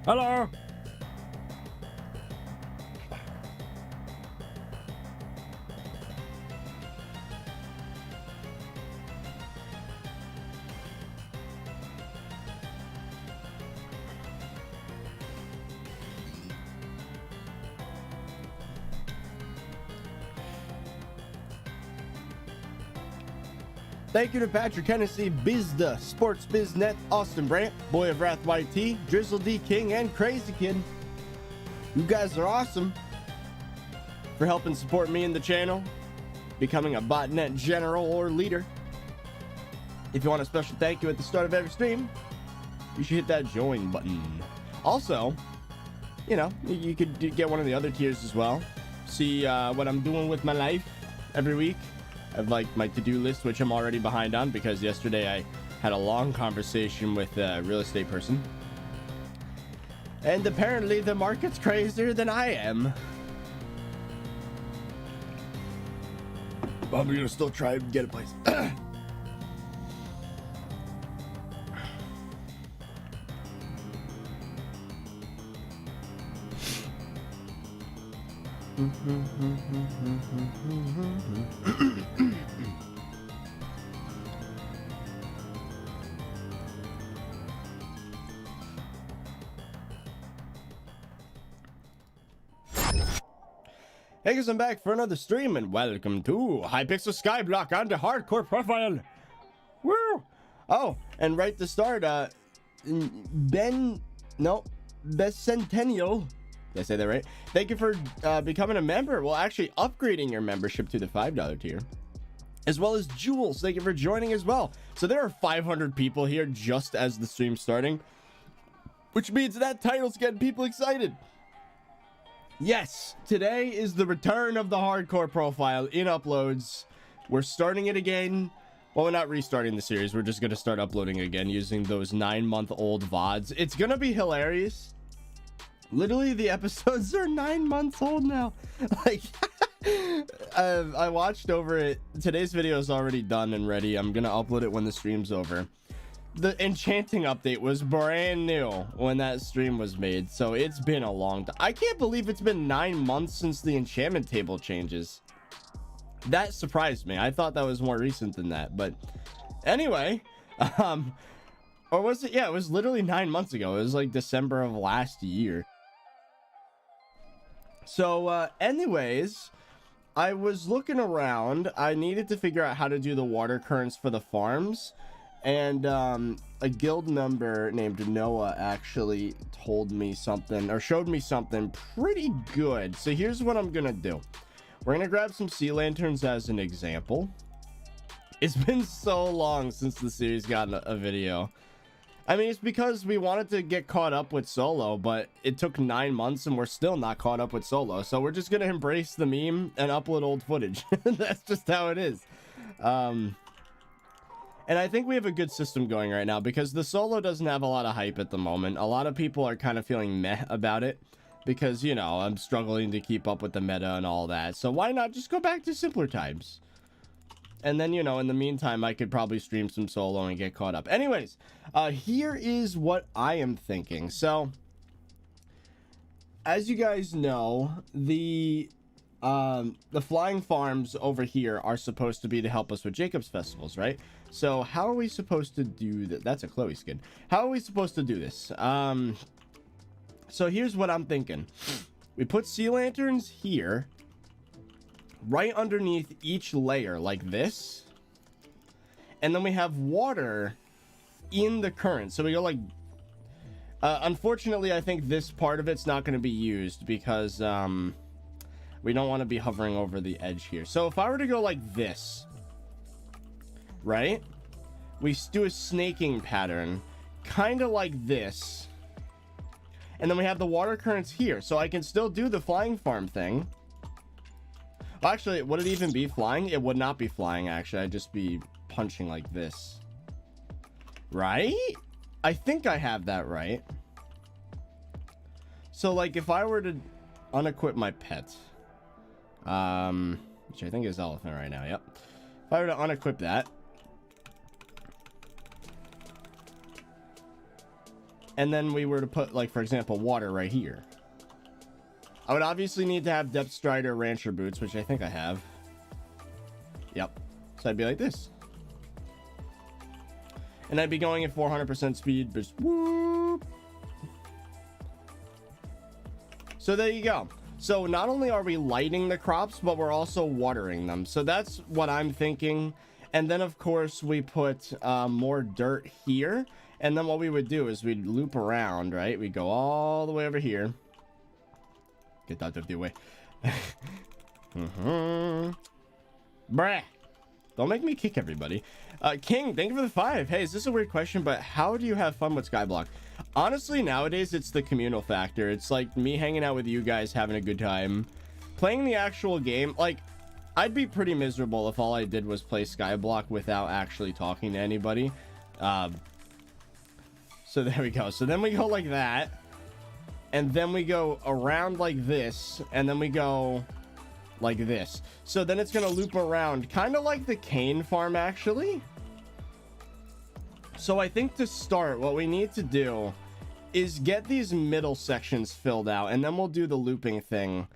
Hello. Thank you to Patrick Hennessy, Bizda, Sports Biznet, Austin Brandt, Boy of Wrath YT, Drizzle D King, and Crazy Kid. You guys are awesome for helping support me in the channel, becoming a botnet general or leader. If you want a special thank you at the start of every stream, you should hit that join button. Also, you know, you could get one of the other tiers as well. See what I'm doing with my life every week. I have like my to-do list, which I'm already behind on because yesterday I had a long conversation with a real estate person. And apparently the market's crazier than I am. But I'm gonna still try and get a place. Hey guys, I'm back for another stream and welcome to Hypixel SkyBlock Hardcore profile. Woo! Oh, and right to start, Becentennial. Did I say that right? Thank you for becoming a member. Well, actually upgrading your membership to the $5 tier. As well as Jules, thank you for joining as well. So there are 500 people here just as the stream's starting, which means that title's getting people excited. Yes, today is the return of the hardcore profile in uploads. We're starting it again. Well, we're not restarting the series. We're just going to start uploading again using those 9-month-old VODs. It's going to be hilarious. Literally, the episodes are 9 months old now. Like, I watched over it. Today's video is already done and ready. I'm going to upload it when the stream's over. The enchanting update was brand new when that stream was made. So it's been a long time. I can't believe it's been 9 months since the enchantment table changes. That surprised me. I thought that was more recent than that. But anyway, or was it? Yeah, it was literally 9 months ago. It was like December of last year. So anyways, I was looking around. I needed to figure out how to do the water currents for the farms. And a guild member named Noah actually told me something or showed me something pretty good. So here's what I'm gonna do. We're gonna grab some sea lanterns as an example. It's been so long since the series got a video. I mean, it's because we wanted to get caught up with solo, but it took 9 months and we're still not caught up with solo. So we're just gonna embrace the meme and upload old footage. That's just how it is. And I think we have a good system going right now because the solo doesn't have a lot of hype at the moment. A lot of people are kind of feeling meh about it because, you know, I'm struggling to keep up with the meta and all that. So why not just go back to simpler times? And then, you know, in the meantime, I could probably stream some solo and get caught up. Anyways, here is what I am thinking. So, as you guys know, the flying farms over here are supposed to be to help us with Jacob's festivals, right? So how are we supposed to do that? That's a Chloe skin. How are we supposed to do this? So here's what I'm thinking. We put sea lanterns here, right underneath each layer like this. And then we have water in the current. So we go like, unfortunately, I think this part of it's not going to be used because, we don't want to be hovering over the edge here. So if I were to go like this, right? We do a snaking pattern, kind of like this. And then we have the water currents here. So I can still do the flying farm thing. Well, actually, would it even be flying? It would not be flying, actually. I'd just be punching like this. Right? I think I have that right. So, like, if I were to unequip my pet, which I think is elephant right now, yep. If I were to unequip that, and then we were to put, like, for example, water right here, I would obviously need to have Depth Strider Rancher boots, which I think I have. Yep. So I'd be like this. And I'd be going at 400% speed. Just whoop. So there you go. So not only are we lighting the crops, but we're also watering them. So that's what I'm thinking. And then, of course, we put more dirt here. And then what we would do is we'd loop around, right? We'd go all the way over here. Get that out of the way. Bruh. Don't make me kick everybody. King, thank you for the 5. Hey, is this a weird question, but how do you have fun with Skyblock? Honestly, nowadays, it's the communal factor. It's like me hanging out with you guys, having a good time. Playing the actual game, like, I'd be pretty miserable if all I did was play Skyblock without actually talking to anybody. So there we go. So then we go like that. And then we go around like this. And then we go like this. So then it's going to loop around, kind of like the cane farm, actually. So I think to start, what we need to do is get these middle sections filled out, and then we'll do the looping thing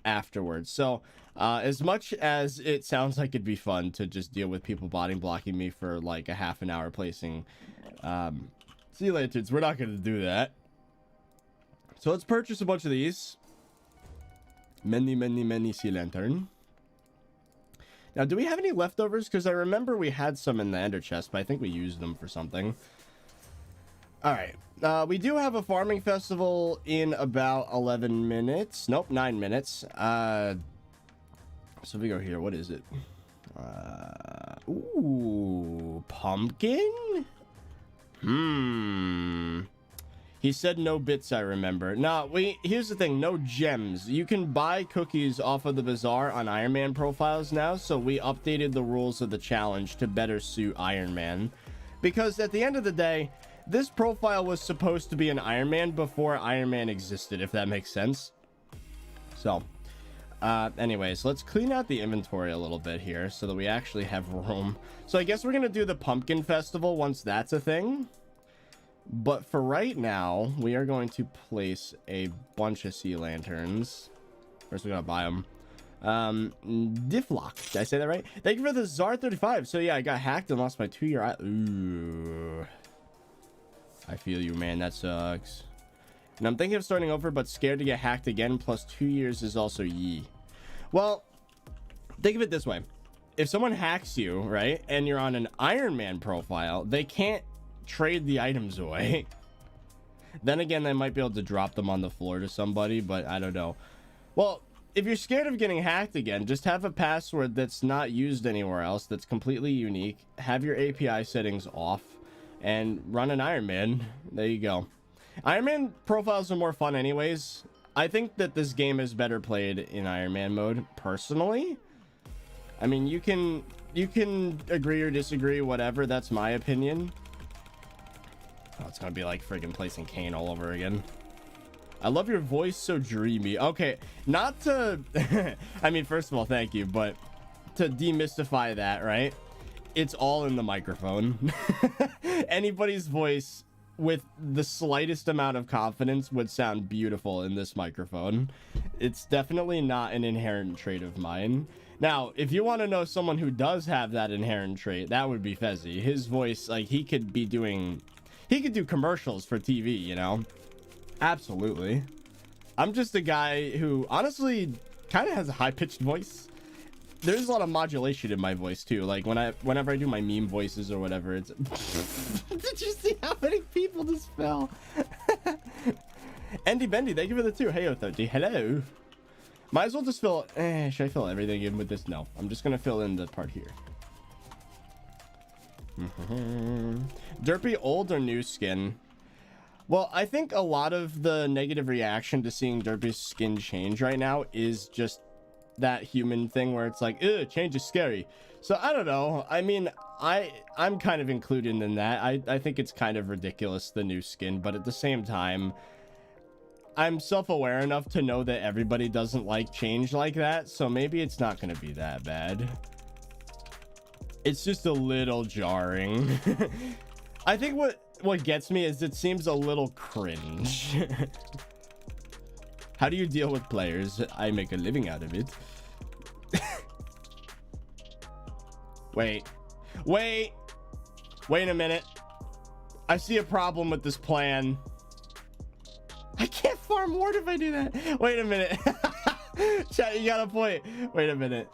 afterwards. So as much as it sounds like it'd be fun to just deal with people body blocking me for like a half an hour placing sea lanterns, we're not going to do that. So let's purchase a bunch of these. Many sea lantern. Now, do we have any leftovers? Because I remember we had some in the ender chest, but I think we used them for something. All right. We do have a farming festival in about 11 minutes. Nope, 9 minutes. So we go here. What is it? Ooh, pumpkin? He said no bits, I remember. Nah, here's the thing, no gems. You can buy cookies off of the bazaar on Iron Man profiles now, so we updated the rules of the challenge to better suit Iron Man. Because at the end of the day, this profile was supposed to be an Iron Man before Iron Man existed, if that makes sense. So, anyways, let's clean out the inventory a little bit here so that we actually have room. So I guess we're gonna do the pumpkin festival once that's a thing. But for right now, we are going to place a bunch of sea lanterns. First, we're going to buy them. Difflock. Did I say that right? Thank you for the Czar35. So, yeah, I got hacked and lost my 2-year eye. Ooh. I feel you, man. That sucks. And I'm thinking of starting over, but scared to get hacked again. Plus 2 years is also yee. Well, think of it this way. If someone hacks you, right, and you're on an Iron Man profile, they can't trade the items away. Then again, they might be able to drop them on the floor to somebody, but I don't know. Well, if you're scared of getting hacked again, just have a password that's not used anywhere else, that's completely unique. Have your API settings off and run an Iron Man. There you go. Iron Man profiles are more fun anyways. I think that this game is better played in Iron Man mode, personally. I mean, you can agree or disagree, whatever. That's my opinion. Oh, it's gonna be like friggin' placing Kane all over again. I love your voice, so dreamy. Okay, not to I mean, first of all, thank you, but to demystify that, right, it's all in the microphone. Anybody's voice with the slightest amount of confidence would sound beautiful in this microphone. It's definitely not an inherent trait of mine. Now, if you want to know someone who does have that inherent trait, that would be Fezzy. His voice, like, he could do commercials for TV, you know? Absolutely. I'm just a guy who honestly kind of has a high-pitched voice. There's a lot of modulation in my voice too. Like whenever I do my meme voices or whatever, it's did you see how many people just fell? Andy Bendy, thank you for the 2. Hey, 30. Hello. Might as well just fill should I fill everything in with this? No, I'm just gonna fill in the part here. Derpy old or new skin? Well, I think a lot of the negative reaction to seeing Derpy's skin change right now is just that human thing where it's like, ugh, change is scary. So I don't know. I mean, I'm kind of included in that. I think it's kind of ridiculous, the new skin, but at the same time, I'm self-aware enough to know that everybody doesn't like change like that, so maybe it's not going to be that bad. It's just a little jarring. I think what gets me is it seems a little cringe. How do you deal with players? I make a living out of it. Wait a minute. I see a problem with this plan. I can't farm ward if I do that. Wait a minute. Chat, you got a point. Wait a minute.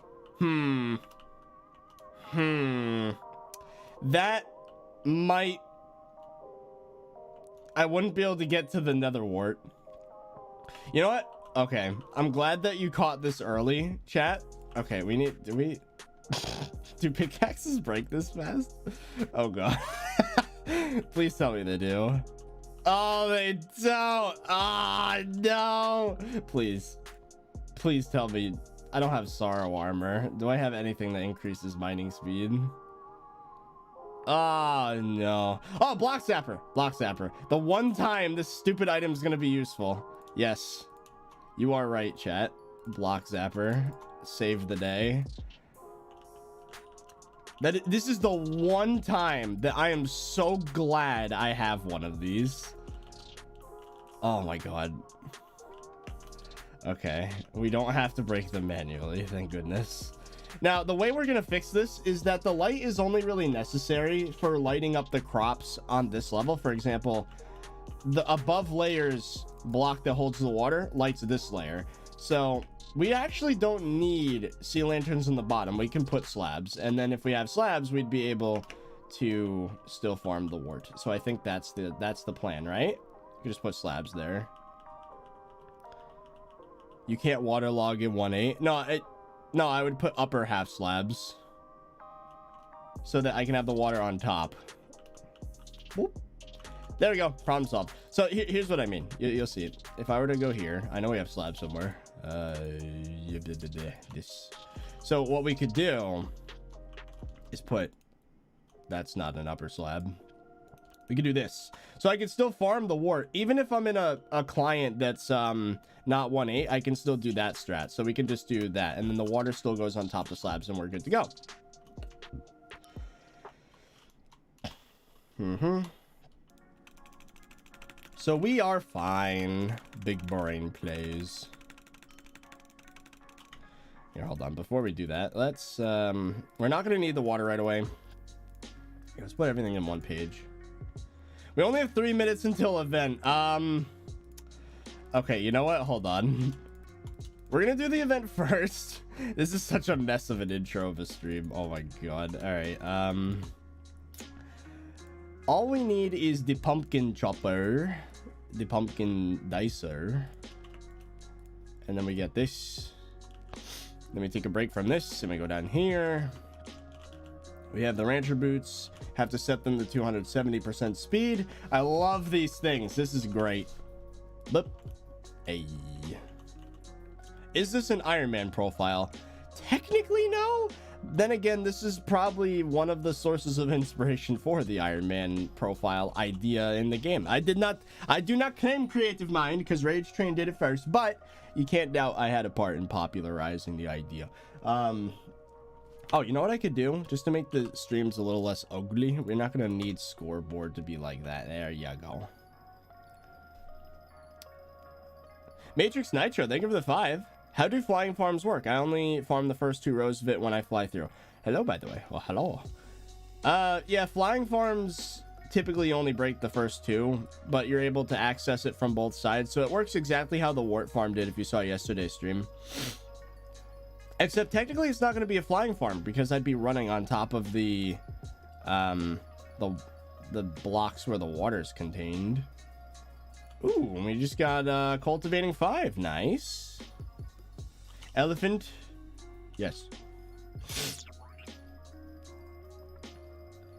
That might... I wouldn't be able to get to the nether wart. You know what? Okay, I'm glad that you caught this early, chat. Okay, we need... Do pickaxes break this fast? Oh god. Please tell me they do. Oh, they don't. Ah, no. Please tell me. I don't have sorrow armor. Do I have anything that increases mining speed? Oh no. Oh, block zapper. The one time this stupid item is gonna be useful. Yes, you are right, chat. Block zapper saved the day. This is the one time that I am so glad I have one of these. Oh my god. Okay, we don't have to break them manually, thank goodness. Now, the way we're gonna fix this is that the light is only really necessary for lighting up the crops on this level. For example, the above layers block that holds the water lights this layer. So we actually don't need sea lanterns in the bottom. We can put slabs, and then if we have slabs, we'd be able to still farm the wart. So I think that's the plan, right? You just put slabs there. You can't waterlog in 1.8. No, I would put upper half slabs so that I can have the water on top. Whoop. There we go. Problem solved. So here's what I mean. You'll see it. If I were to go here, I know we have slabs somewhere. This. So what we could do is put... That's not an upper slab. We could do this. So I can still farm the wart. Even if I'm in a client that's not 1.8, I can still do that strat. So we can just do that. And then the water still goes on top of slabs and we're good to go. So we are fine. Big brain plays. Here, hold on. Before we do that, let's... we're not going to need the water right away. Let's put everything in one page. We only have 3 minutes until event. Okay, you know what? Hold on. We're gonna do the event first. This is such a mess of an intro of a stream. Oh my god. All right. All we need is the pumpkin chopper, the pumpkin dicer, and then we get this. Then we take a break from this and we go down here. We have the rancher boots. Have to set them to 270% speed. I love these things. This is great. But hey, is this an Iron Man profile? Technically no. Then again, this is probably one of the sources of inspiration for the Iron Man profile idea in the game. I do not claim creative mind because Rage Train did it first, but you can't doubt I had a part in popularizing the idea. Oh, you know what I could do? Just to make the streams a little less ugly. We're not going to need scoreboard to be like that. There you go. Matrix Nitro, thank you for the 5. How do flying farms work? I only farm the first 2 rows of it when I fly through. Hello, by the way. Well, hello. Yeah, flying farms typically only break the first 2, but you're able to access it from both sides. So it works exactly how the wart farm did if you saw yesterday's stream. Except technically it's not going to be a flying farm because I'd be running on top of the blocks where the water's contained. Ooh, we just got cultivating 5. Nice. Elephant. Yes.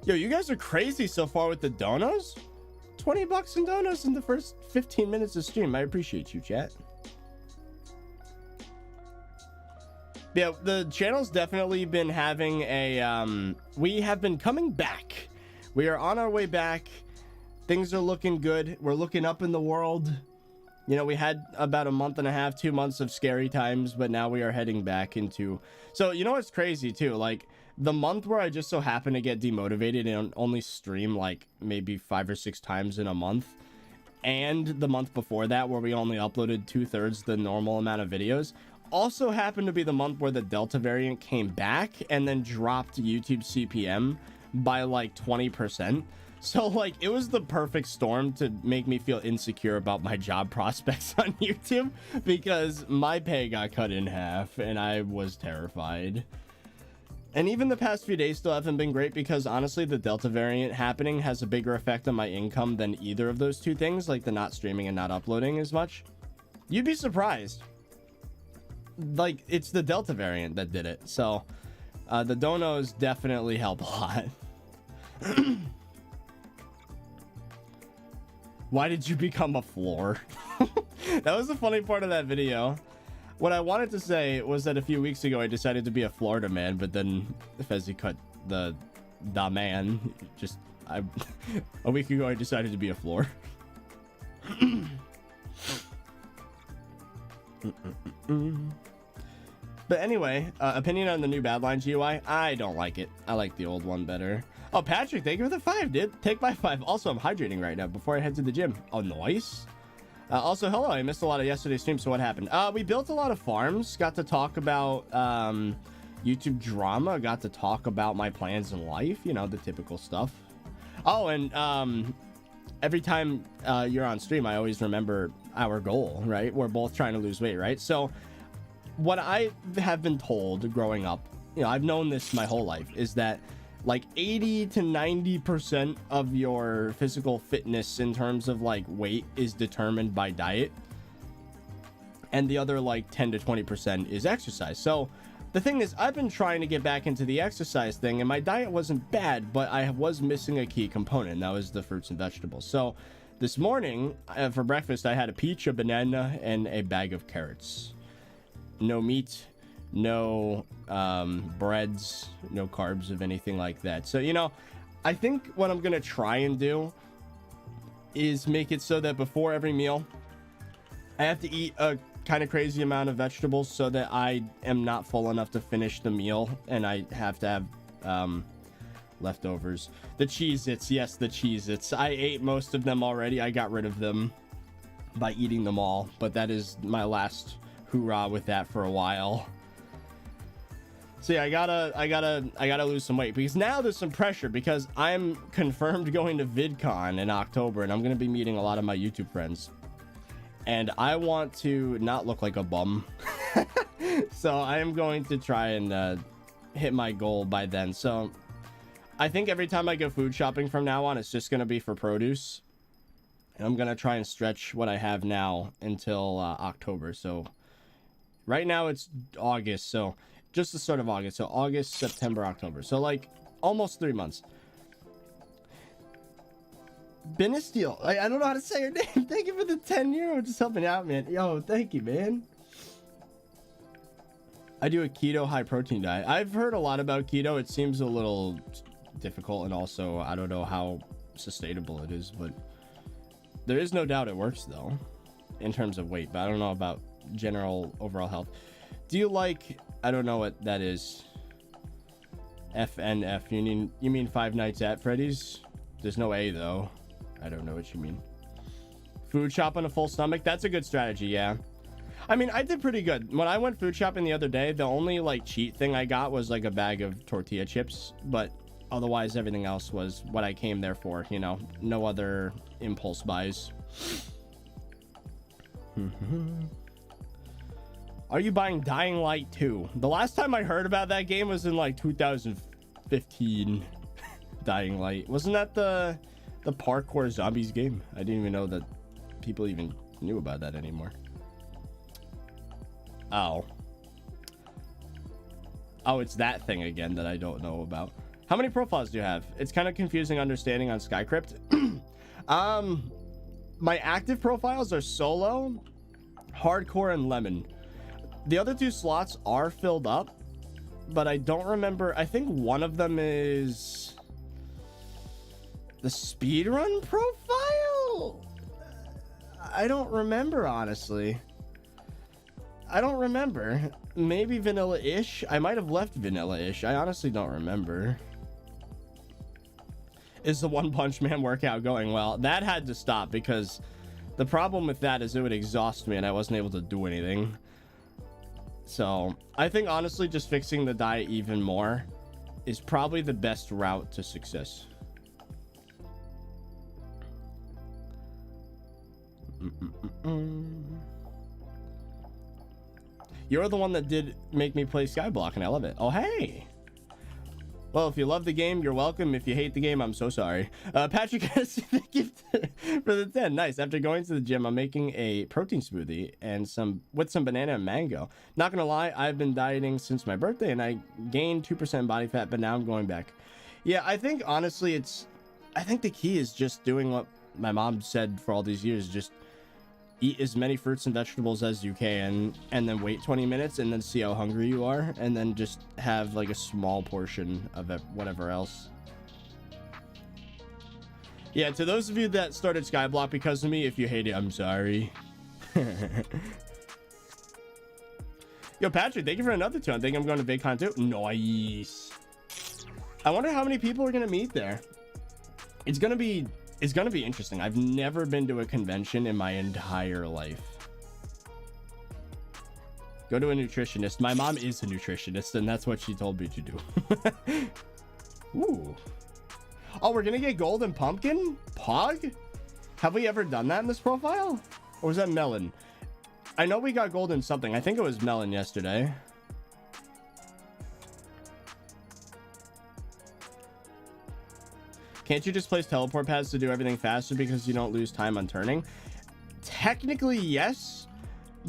Yo, you guys are crazy so far with the donos. 20 bucks in donos in the first 15 minutes of stream. I appreciate you, chat. Yeah, the channel's definitely been having a we have been coming back. We are on our way back. Things are looking good. We're looking up in the world. You know, we had about a month and a half, 2 months of scary times, but now we are heading back into... So, you know what's crazy, too? Like, the month where I just so happen to get demotivated and only stream, like, maybe 5 or 6 times in a month, and the month before that, where we only uploaded 2/3 the normal amount of videos, also happened to be the month where the Delta variant came back and then dropped YouTube CPM by, like, 20%. So, like, it was the perfect storm to make me feel insecure about my job prospects on YouTube, because my pay got cut in half and I was terrified. And even the past few days still haven't been great, because honestly, the Delta variant happening has a bigger effect on my income than either of those two things, like the not streaming and not uploading as much. You'd be surprised. Like, it's the Delta variant that did it. So, the donos definitely help a lot. Why did you become a floor? That was the funny part of that video. What I wanted to say was that a few weeks ago I decided to be a Florida man, but then Fezzy cut the man. Just a week ago I decided to be a floor. But anyway, opinion on the new Badlands GUI? I don't like it. I like the old one better. Oh, Patrick, thank you for the 5, dude. Take my 5. Also, I'm hydrating right now before I head to the gym. Oh, nice. Also, hello. I missed a lot of yesterday's stream, so what happened? We built a lot of farms. Got to talk about YouTube drama. Got to talk about my plans in life. You know, the typical stuff. Oh, and every time you're on stream, I always remember our goal, right? We're both trying to lose weight, right? So what I have been told growing up, you know, I've known this my whole life, is that like 80 to 90% of your physical fitness in terms of like weight is determined by diet, and the other like 10 to 20% is exercise. So the thing is, I've been trying to get back into the exercise thing, and my diet wasn't bad, but I was missing a key component, and that was the fruits and vegetables. So this morning for breakfast I had a peach, a banana, and a bag of carrots. No meat, no breads, no carbs of anything like that. So, you know, I think what I'm gonna try and do is make it so that before every meal I have to eat a kind of crazy amount of vegetables, so that I am not full enough to finish the meal and I have to have leftovers. The Cheez-Its, yes, the Cheez-Its. I ate most of them already. I got rid of them by eating them all, but that is my last hoorah with that for a while. So yeah, I gotta lose some weight, because now there's some pressure, because I'm confirmed going to VidCon in October, and I'm gonna be meeting a lot of my YouTube friends, and I want to not look like a bum. So I am going to try and hit my goal by then. So I think every time I go food shopping from now on, it's just gonna be for produce, and I'm gonna try and stretch what I have now until October. So right now it's August, so just the start of August. So August, September, October. So like almost 3 months. Benestiel. I don't know how to say her name. Thank you for the 10 euro. Just helping out, man. Yo, thank you, man. I do a keto high protein diet. I've heard a lot about keto. It seems a little difficult, and also I don't know how sustainable it is, but there is no doubt it works though in terms of weight, but I don't know about general overall health. Do you like, I don't know what that is. FNF. You mean Five Nights at Freddy's? There's no A though. I don't know what you mean. Food shop on a full stomach. That's a good strategy, yeah. I mean, I did pretty good. When I went food shopping the other day, the only like cheat thing I got was like a bag of tortilla chips, but otherwise everything else was what I came there for, you know. No other impulse buys. Are you buying Dying Light 2? The last time I heard about that game was in like 2015. Dying Light. Wasn't that the parkour zombies game? I didn't even know that people even knew about that anymore. Oh, it's that thing again that I don't know about. How many profiles do you have? It's kind of confusing understanding on Skycrypt. My active profiles are Solo, Hardcore, and Lemon. The other 2 slots are filled up, but I don't remember. I think one of them is the speedrun profile. I don't remember, honestly. I don't remember. Maybe vanilla-ish. I might have left vanilla-ish. I honestly don't remember. Is the One Punch Man workout going well? That had to stop because the problem with that is it would exhaust me and I wasn't able to do anything. So I think honestly just fixing the diet even more is probably the best route to success. You're the one that did make me play Skyblock and I love it. Oh, hey. Well, if you love the game, you're welcome. If you hate the game, I'm so sorry. Patrick has the gift for the 10. Nice. After going to the gym, I'm making a protein smoothie and some banana and mango. Not gonna lie, I've been dieting since my birthday and I gained 2% body fat, but now I'm going back. Yeah, I think honestly, I think the key is just doing what my mom said for all these years. Just eat as many fruits and vegetables as you can and then wait 20 minutes and then see how hungry you are and then just have like a small portion of it, whatever else. Yeah, to those of you that started Skyblock because of me, if you hate it, I'm sorry. Yo, Patrick, thank you for another 2. I think I'm going to VidCon too. Nice. I wonder how many people are going to meet there. It's gonna be interesting. I've never been to a convention in my entire life. Go to a nutritionist. My mom is a nutritionist and that's what she told me to do. Ooh. Oh, we're gonna get golden pumpkin pog. Have we ever done that in this profile, or was that melon? I know we got golden something. I think it was melon yesterday. Can't you just place teleport pads to do everything faster because you don't lose time on turning? Technically, yes,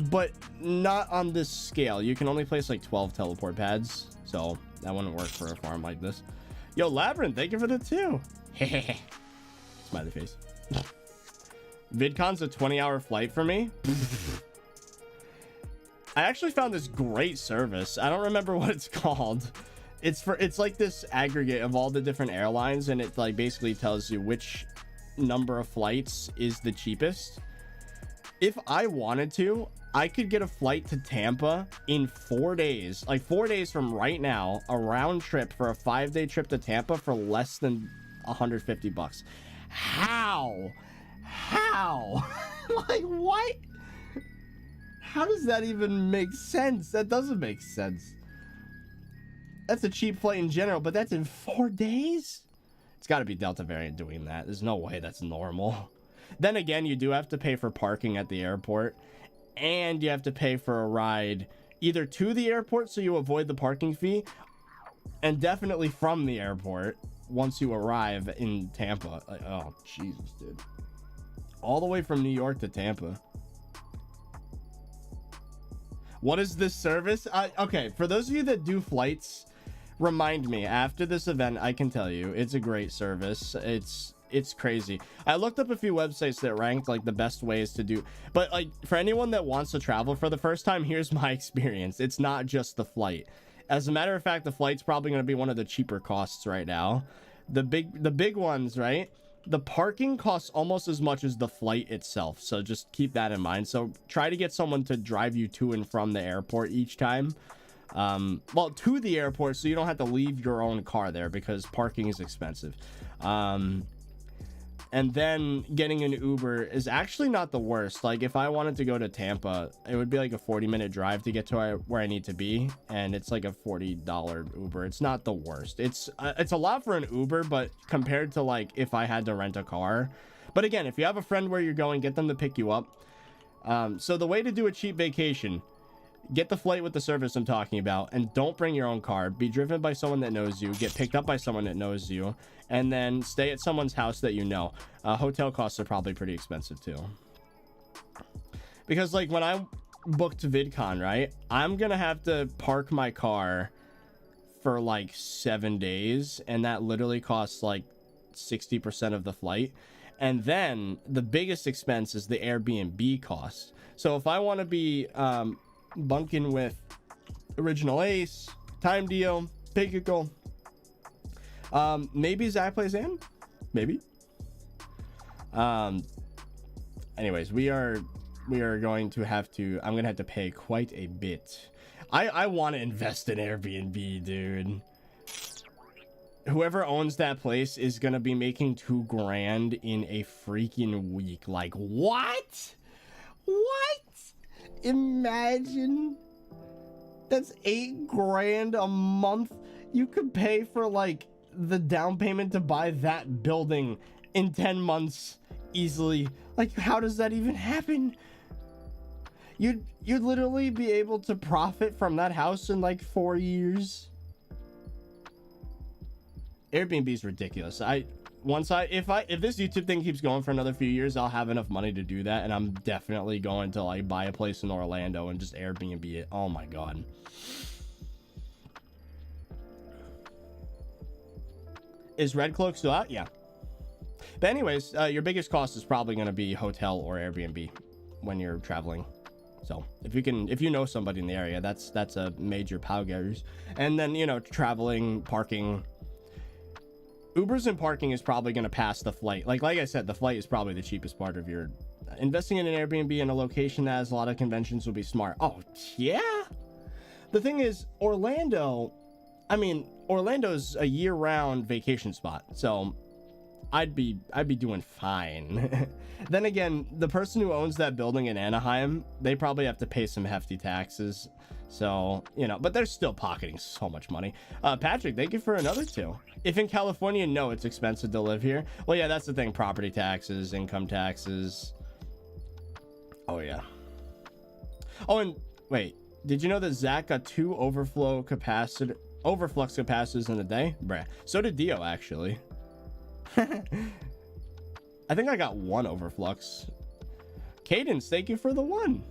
but not on this scale. You can only place like 12 teleport pads, so that wouldn't work for a farm like this. Yo, Labyrinth, thank you for the 2. Smiley face. VidCon's a 20-hour flight for me. I actually found this great service. I don't remember what it's called. It's like this aggregate of all the different airlines, and it like basically tells you which number of flights is the cheapest. If I wanted to, I could get a flight to Tampa in 4 days, like 4 days from right now, a round trip for a 5-day trip to Tampa for less than $150. How like what? How does that even make sense? That doesn't make sense. That's a cheap flight in general, but that's in 4 days? It's got to be Delta variant doing that. There's no way that's normal. Then again, you do have to pay for parking at the airport, and you have to pay for a ride either to the airport so you avoid the parking fee, and definitely from the airport once you arrive in Tampa. Like, oh, Jesus, dude. All the way from New York to Tampa. What is this service? Okay, for those of you that do flights, remind me after this event. I can tell you it's a great service. It's crazy. I looked up a few websites that ranked like the best ways to do, but like for anyone that wants to travel for the first time, here's my experience. It's not just the flight. As a matter of fact, the flight's probably going to be one of the cheaper costs right now. The big ones, right? The parking costs almost as much as the flight itself, so just keep that in mind. So try to get someone to drive you to and from the airport each time. Well, to the airport, so you don't have to leave your own car there because parking is expensive. And then getting an Uber is actually not the worst. Like if I wanted to go to Tampa, it would be like a 40-minute drive to get to where I need to be, and it's like a $40 Uber. It's not the worst. It's a lot for an Uber, but compared to like if I had to rent a car. But again, if you have a friend where you're going, get them to pick you up. So the way to do a cheap vacation: get the flight with the service I'm talking about, and don't bring your own car. Be driven by someone that knows you, get picked up by someone that knows you, and then stay at someone's house that you know. Hotel costs are probably pretty expensive too. Because like when I booked VidCon, right, I'm gonna have to park my car for like 7 days, and that literally costs like 60% of the flight. And then the biggest expense is the Airbnb cost. So if I want to be bunking with Original Ace, Time Deal, Hypixel, maybe Zach plays in, maybe, and anyways, we are going to have to, I'm gonna have to pay quite a bit. I want to invest in Airbnb, dude. Whoever owns that place is gonna be making $2 grand in a freaking week. Like, what? Imagine, that's $8 grand a month. You could pay for like the down payment to buy that building in 10 months easily. Like, how does that even happen? You'd literally be able to profit from that house in like 4 years. Airbnb is ridiculous. If this YouTube thing keeps going for another few years, I'll have enough money to do that, and I'm definitely going to like buy a place in Orlando and just Airbnb it. Oh my god. Is Red Cloak still out? Yeah. But anyways, your biggest cost is probably going to be hotel or Airbnb when you're traveling. So if you know somebody in the area, that's a major powgers. And then, you know, traveling, parking. Ubers and parking is probably going to pass the flight. Like I said, the flight is probably the cheapest part of your investing in an Airbnb in a location that has a lot of conventions would be smart. Oh yeah. The thing is, Orlando's a year-round vacation spot, so I'd be doing fine. Then again, the person who owns that building in Anaheim, they probably have to pay some hefty taxes. So, you know, but they're still pocketing so much money. Patrick, thank you for another 2. If in California, no, it's expensive to live here. Well, yeah, that's the thing. Property taxes, income taxes. Oh, yeah. Oh, and wait, did you know that Zach got 2 overflux capacitors in a day? Bruh. So did Dio, actually. I think I got 1 overflux. Cadence, thank you for the 1.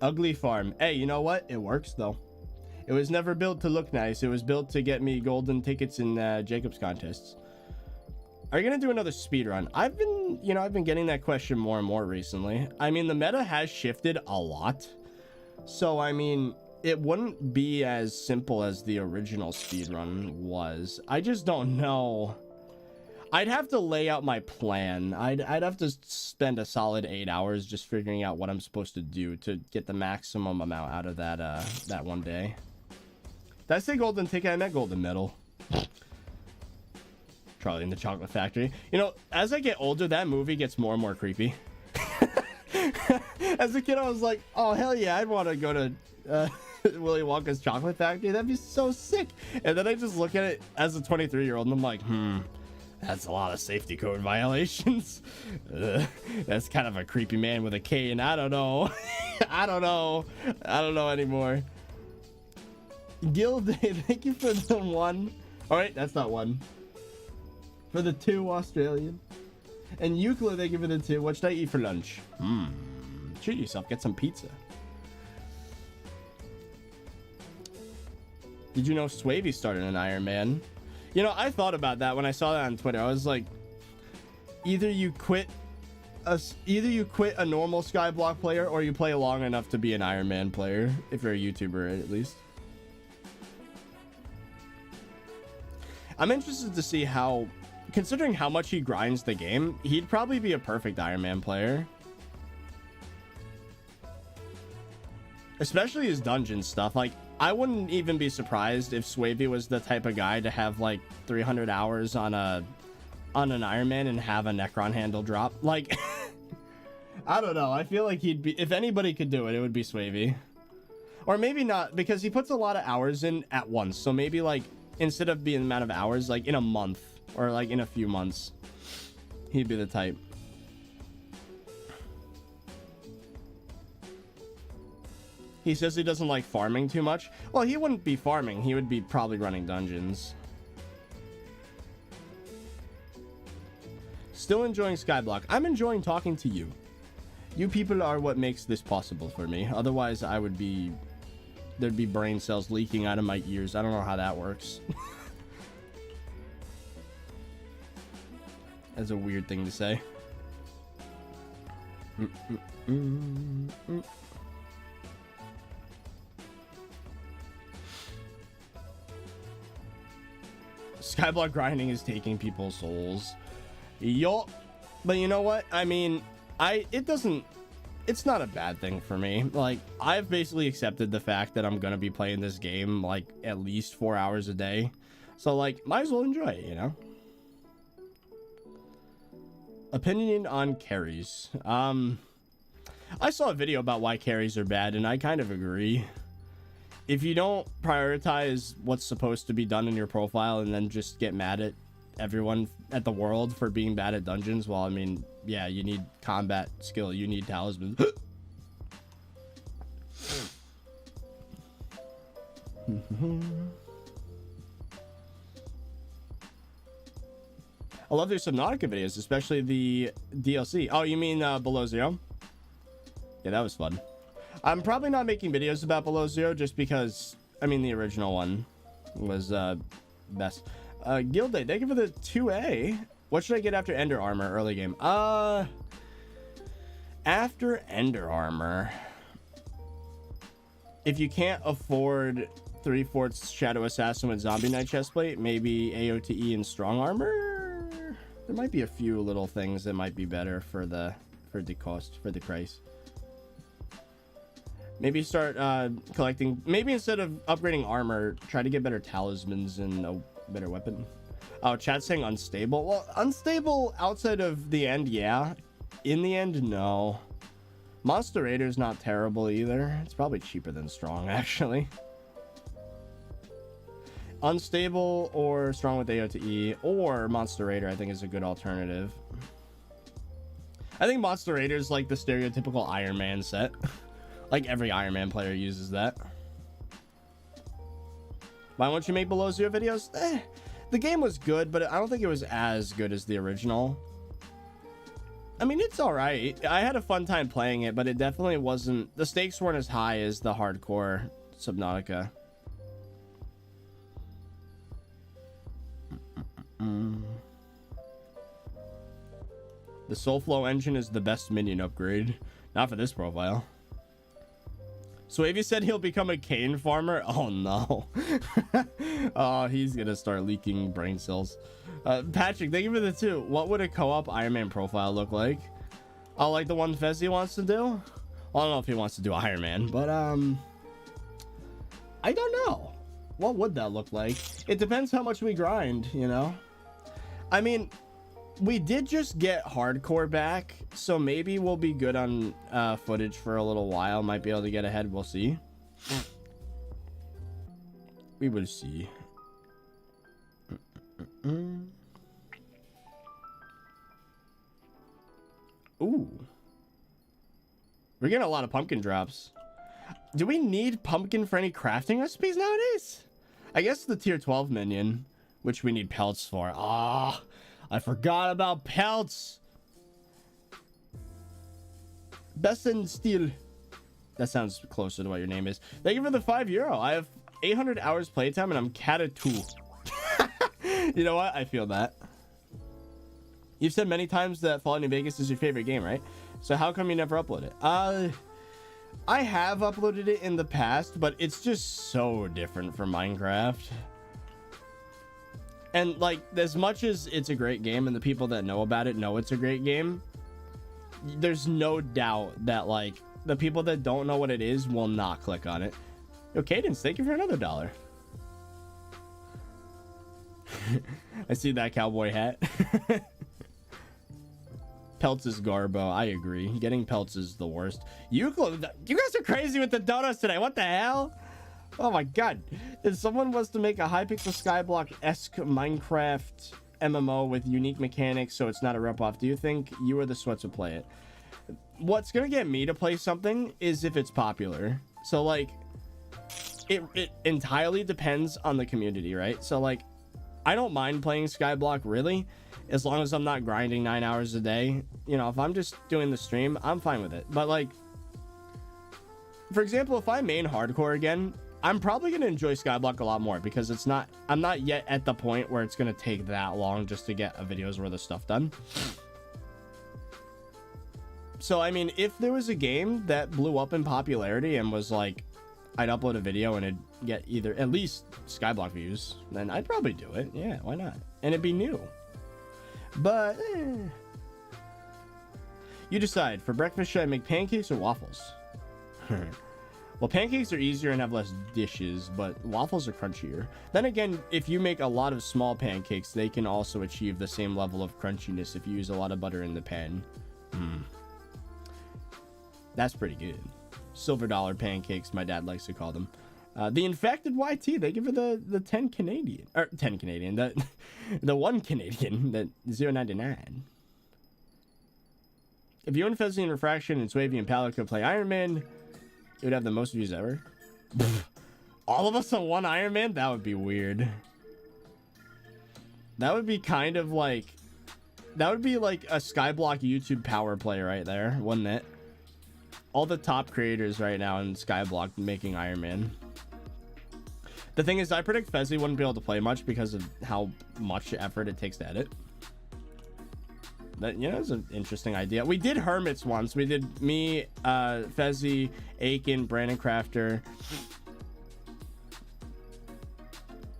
Ugly farm. Hey, you know what? It works though. It was never built to look nice. It was built to get me golden tickets in Jacob's contests. Are you gonna do another speed run? I've been getting that question more and more recently. I mean, the meta has shifted a lot, so I mean, it wouldn't be as simple as the original speedrun was. I just don't know. I'd have to lay out my plan. I'd have to spend a solid 8 hours just figuring out what I'm supposed to do to get the maximum amount out of that one day. Did I say golden ticket? I meant golden medal. Charlie in the Chocolate Factory. You know, as I get older, that movie gets more and more creepy. As a kid, I was like, oh, hell yeah, I'd want to go to Willy Wonka's Chocolate Factory. That'd be so sick. And then I just look at it as a 23-year-old and I'm like, that's a lot of safety code violations. That's kind of a creepy man with a K, and I don't know. I don't know anymore. Guild, thank you for the 1. All right, that's not 1. For the 2 Australian. And Euclid, thank you for the 2. What should I eat for lunch? Treat yourself. Get some pizza. Did you know Swavey started an Iron Man? You know, I thought about that when I saw that on Twitter. I was like, either you quit a normal SkyBlock player, or you play long enough to be an Iron Man player, if you're a YouTuber at least. I'm interested to see how, considering how much he grinds the game, he'd probably be a perfect Iron Man player. Especially his dungeon stuff. Like, I wouldn't even be surprised if Swavey was the type of guy to have like 300 hours on an Iron Man and have a Necron handle drop. Like, I don't know. I feel like he'd be, if anybody could do it, it would be Swavey. Or maybe not, because he puts a lot of hours in at once. So maybe like, instead of being the amount of hours, like in a month or like in a few months, he'd be the type. He says he doesn't like farming too much. Well, he wouldn't be farming. He would be probably running dungeons. Still enjoying SkyBlock. I'm enjoying talking to you. You people are what makes this possible for me. Otherwise, I would be... there'd be brain cells leaking out of my ears. I don't know how that works. That's a weird thing to say. SkyBlock grinding is taking people's souls. Yo. But you know what? I mean, it's not a bad thing for me. Like, I've basically accepted the fact that I'm gonna be playing this game like at least 4 hours a day. So like, might as well enjoy it, you know? Opinion on carries. I saw a video about why carries are bad, and I kind of agree. If you don't prioritize what's supposed to be done in your profile and then just get mad at everyone at the world for being bad at dungeons, well, I mean, yeah, you need combat skill, you need talismans. I love their Subnautica videos, especially the DLC. Oh, you mean Below Zero? Yeah, that was fun. I'm probably not making videos about Below Zero just because, I mean, the original one was best. Guild Day, thank you for the 2A. What should I get after Ender Armor early game? After Ender Armor, if you can't afford 3/4 Shadow Assassin with Zombie Knight chestplate, maybe AOTE and Strong Armor. There might be a few little things that might be better for the cost, for the price. Maybe start collecting. Maybe instead of upgrading armor, try to get better talismans and a better weapon. Oh, chat's saying unstable. Well, unstable outside of the end, yeah. In the end, no. Monster Raider's not terrible either. It's probably cheaper than Strong, actually. Unstable or Strong with AOTE or Monster Raider, I think, is a good alternative. I think Monster Raider is like the stereotypical Iron Man set. Like every Iron Man player uses that. Why won't you make Below Zero videos? The game was good, but I don't think it was as good as the original. I mean, it's all right. I had a fun time playing it, but it definitely wasn't... The stakes weren't as high as the hardcore Subnautica. The Soulflow engine is the best minion upgrade. Not for this profile. So if you said he'll become a cane farmer, oh no. Oh, he's gonna start leaking brain cells. Patrick, thank you for the 2. What would a co-op Iron Man profile look like? Oh, like the one Fezzy wants to do? Well, I don't know if he wants to do Iron Man, but I don't know. What would that look like? It depends how much we grind, you know? I mean, we did just get hardcore back, so maybe we'll be good on footage for a little while. Might be able to get ahead. We'll see. We will see. Ooh. We're getting a lot of pumpkin drops. Do we need pumpkin for any crafting recipes nowadays? I guess the tier 12 minion, which we need pelts for. Ah. I forgot about pelts. Best in steel. That sounds closer to what your name is. Thank you for the €5. I have 800 hours playtime and I'm Cata 2. You know what? I feel that. You've said many times that Fallout New Vegas is your favorite game, right? So how come you never upload it? I have uploaded it in the past, but it's just so different from Minecraft. And like, as much as it's a great game and the people that know about it know it's a great game, there's no doubt that like the people that don't know what it is will not click on it. Yo, Cadence, thank you for another $1. I see that cowboy hat. Pelts is garbo. I agree. Getting pelts is the worst. You guys are crazy with the donuts today. What the hell? Oh my god. If someone was to make a Hypixel SkyBlock-esque Minecraft MMO with unique mechanics so it's not a rip-off, do you think you or the Sweats would play it? What's gonna get me to play something is if it's popular. So like, it entirely depends on the community, right? So like, I don't mind playing Skyblock really, as long as I'm not grinding 9 hours a day. You know, if I'm just doing the stream, I'm fine with it. But like, for example, if I main hardcore again, I'm probably going to enjoy Skyblock a lot more because I'm not yet at the point where it's going to take that long just to get a video's worth of stuff done. So, I mean, if there was a game that blew up in popularity and was like, I'd upload a video and it'd get either at least Skyblock views, then I'd probably do it. Yeah, why not? And it'd be new. But You decide. For breakfast, should I make pancakes or waffles? Well, pancakes are easier and have less dishes, but waffles are crunchier. Then again, if you make a lot of small pancakes, they can also achieve the same level of crunchiness if you use a lot of butter in the pan. That's pretty good. Silver dollar pancakes, my dad likes to call them. The infected YT, they give it the 10 Canadian. Or 10 Canadian, the 1 Canadian, the 0.99. If you and Fezzy and Refraction and Swavy and Palo could play Iron Man, it would have the most views ever. All of us on one Iron Man? That would be weird. That would be kind of like... That would be like a Skyblock YouTube power play right there, wouldn't it? All the top creators right now in Skyblock making Iron Man. The thing is, I predict Fezzy wouldn't be able to play much because of how much effort it takes to edit. That, you know, it's an interesting idea. We did Hermits once. We did me, Fezzy, Aiken, Brandon Crafter.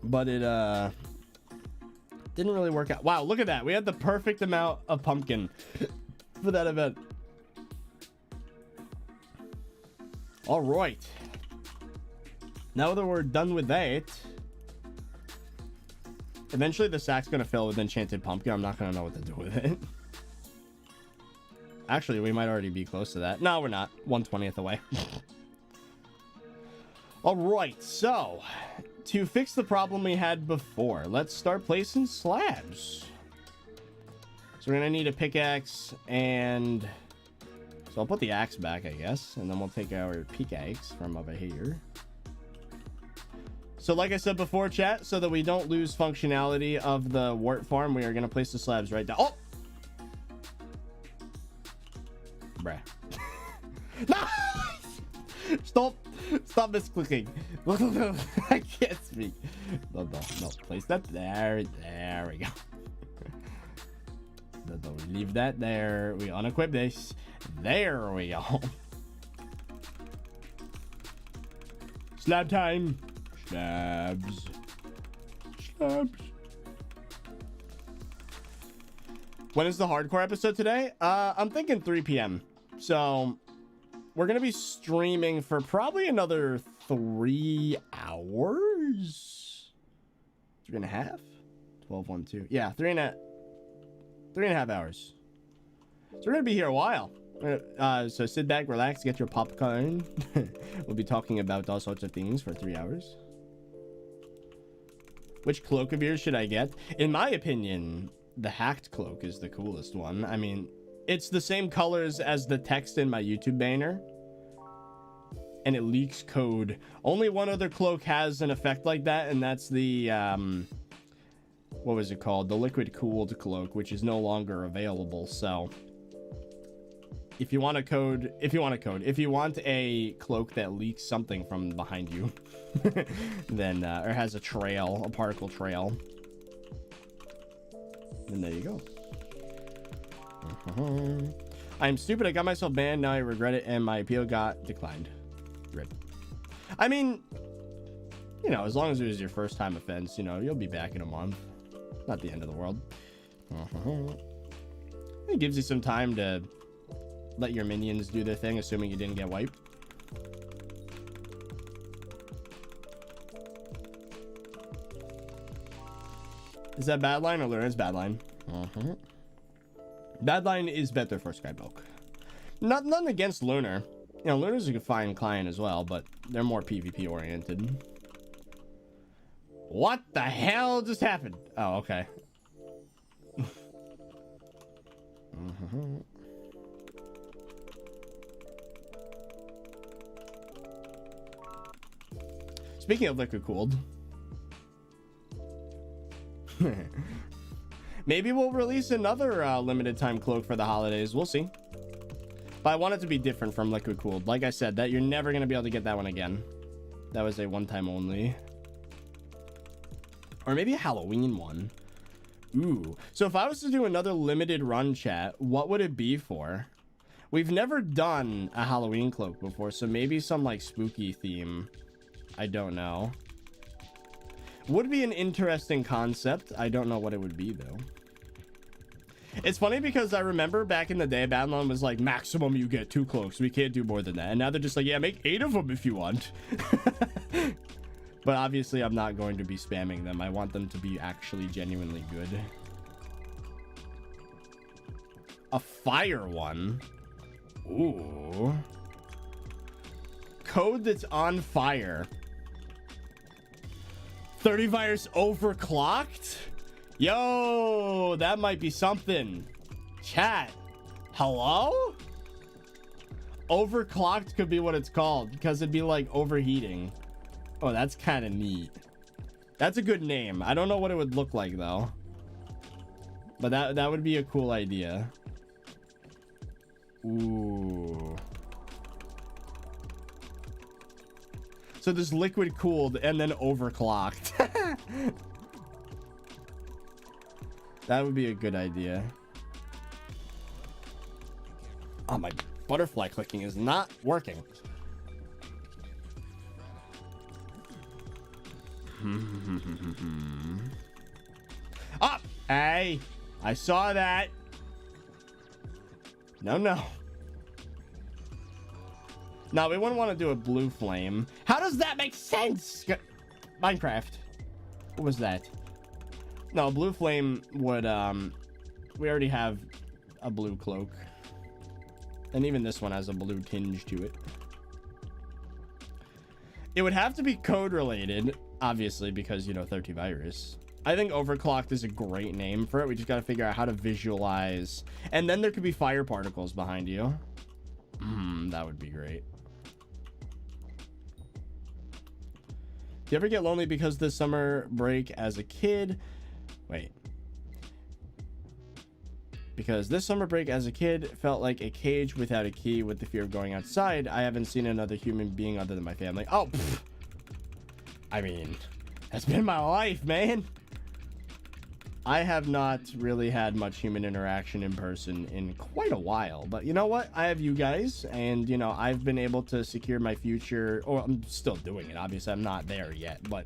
But it didn't really work out. Wow, look at that. We had the perfect amount of pumpkin for that event. All right. Now that we're done with that, eventually the sack's gonna fill with enchanted pumpkin. I'm not gonna know what to do with it. Actually, we might already be close to that. No, we're not. 1/20th away. All right, so to fix the problem we had before, let's start placing slabs. So we're gonna need a pickaxe, and so I'll put the axe back, I guess, and then we'll take our pickaxe from over here. So like I said before, chat, so that we don't lose functionality of the wart farm, we are gonna place the slabs right down. Oh! Bruh. No! Stop misclicking. I can't speak. No, place that there. There we go. No, we leave that there. We unequip this. There we go. Slab time. Slabs. When is the hardcore episode today? I'm thinking 3 p.m. So we're gonna be streaming for probably another 3 hours. 3.5. 12, 1, 2. Yeah, 3.5 hours. So we're gonna be here a while. So sit back, relax, get your popcorn. We'll be talking about all sorts of things for 3 hours. Which cloak of yours should I get? In my opinion, the hacked cloak is the coolest one. I mean, it's the same colors as the text in my YouTube banner, and it leaks code. Only one other cloak has an effect like that, and that's the what was it called? The liquid cooled cloak, which is no longer available. So if you want a cloak that leaks something from behind you, then or has a trail, a particle trail, then there you go. I'm stupid. I got myself banned. Now I regret it, and my appeal got declined. Rip. I mean, you know, as long as it was your first time offense, you know, you'll be back in a month. Not the end of the world. It gives you some time to let your minions do their thing, assuming you didn't get wiped. Is that Badline or Luna's Badline? Badline is better for Skyblock. Nothing against Lunar. You know, Lunar's a fine client as well, but they're more PvP oriented. What the hell just happened? Oh, okay. Speaking of liquid cooled, maybe we'll release another limited time cloak for the holidays. We'll see. But I want it to be different from liquid cooled. Like I said, that you're never going to be able to get that one again. That was a one-time only. Or maybe a Halloween one. Ooh. So if I was to do another limited run, chat, what would it be for? We've never done a Halloween cloak before, so maybe some like spooky theme. I don't know. Would be an interesting concept. I don't know what it would be though. It's funny because I remember back in the day, Badland was like, maximum you get 2 cloaks. We can't do more than that. And now they're just like, yeah, make 8 of them if you want. But obviously, I'm not going to be spamming them. I want them to be actually genuinely good. A fire one. Ooh. Code that's on fire. 30Virus overclocked? Yo, that might be something. Chat. Hello? Overclocked could be what it's called because it'd be like overheating. Oh, that's kind of neat. That's a good name. I don't know what it would look like though. But that would be a cool idea. Ooh. So there's liquid cooled and then overclocked. That would be a good idea. Oh, my butterfly clicking is not working. Ah, hey, I saw that. No. No, we wouldn't want to do a blue flame. How does that make sense? Minecraft. What was that? No, blue flame would, we already have a blue cloak. And even this one has a blue tinge to it. It would have to be code related, obviously, because, you know, 30Virus. I think overclocked is a great name for it. We just got to figure out how to visualize. And then there could be fire particles behind you. That would be great. Do you ever get lonely because this summer break as a kid? Wait. Because this summer break as a kid felt like a cage without a key with the fear of going outside. I haven't seen another human being other than my family. Oh, pfft. I mean, that's been my life, man. I have not really had much human interaction in person in quite a while, but you know what? I have you guys, and you know, I've been able to secure my future, or I'm still doing it. Obviously, I'm not there yet, but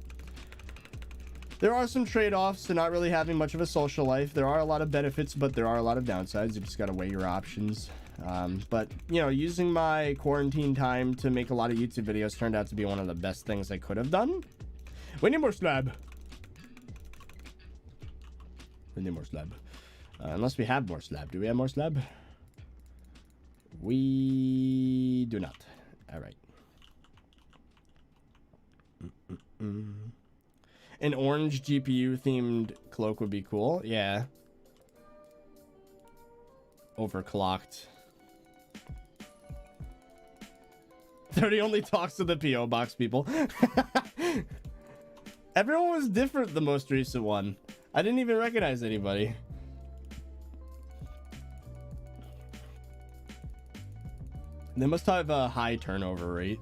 there are some trade-offs to not really having much of a social life. There are a lot of benefits, but there are a lot of downsides. You just got to weigh your options. But you know, using my quarantine time to make a lot of YouTube videos turned out to be one of the best things I could have done. We need more slab. We need more slab. Unless we have more slab. Do we have more slab? We do not. All right. An orange GPU themed cloak would be cool. Yeah. Overclocked. 30 only talks to the PO box people. Everyone was different the most recent one. I didn't even recognize anybody. They must have a high turnover rate.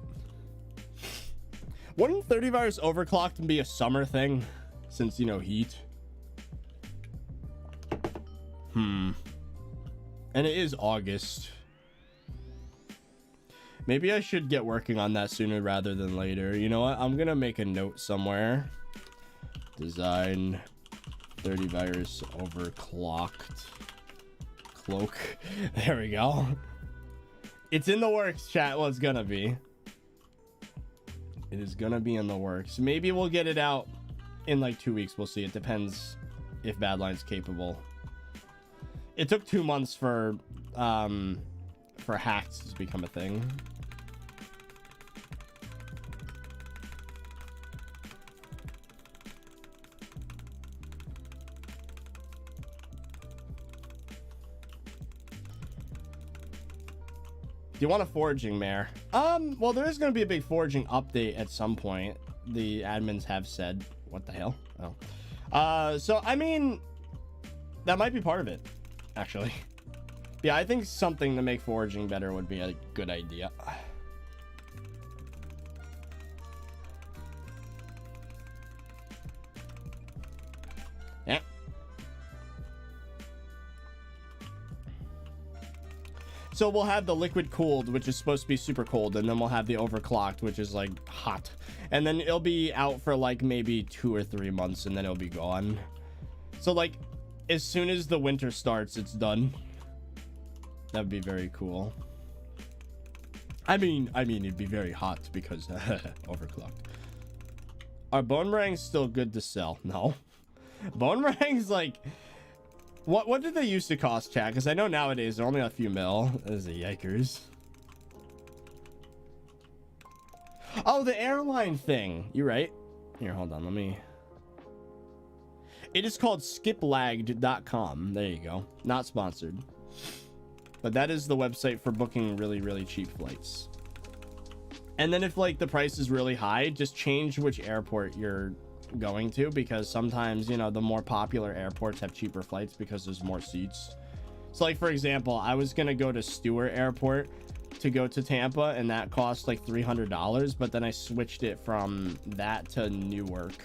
Wouldn't 30Virus overclocked be a summer thing? Since, you know, heat. And it is August. Maybe I should get working on that sooner rather than later. You know what? I'm gonna make a note somewhere. Design 30Virus overclocked cloak. There we go. It's in the works, chat. Well, it's gonna be. It is gonna be in the works. Maybe we'll get it out in like 2 weeks. We'll see. It depends if Badline's capable. It took 2 months for hacks to become a thing. Do you want a foraging mare? Well, there is going to be a big foraging update at some point. The admins have said. What the hell? Oh. So, I mean, that might be part of it, actually. Yeah, I think something to make foraging better would be a good idea. Yeah. So we'll have the liquid cooled, which is supposed to be super cold, and then we'll have the overclocked, which is like hot, and then it'll be out for like maybe 2 or 3 months, and then it'll be gone. So like as soon as the winter starts, it's done. That would be very cool. I mean, it'd be very hot because overclocked. Are bone meringues still good to sell? No. Bone meringues, like, what did they used to cost, chat? Because I know nowadays they're only a few mil. There's the yikers. Oh, the airline thing. You're right. Here, hold on. Let me. It is called skiplagged.com. There you go. Not sponsored. But that is the website for booking really, really cheap flights. And then if like the price is really high, just change which airport you're going to, because sometimes, you know, the more popular airports have cheaper flights because there's more seats. So like, for example, I was going to go to Stewart Airport to go to Tampa, and that cost like $300, but then I switched it from that to Newark,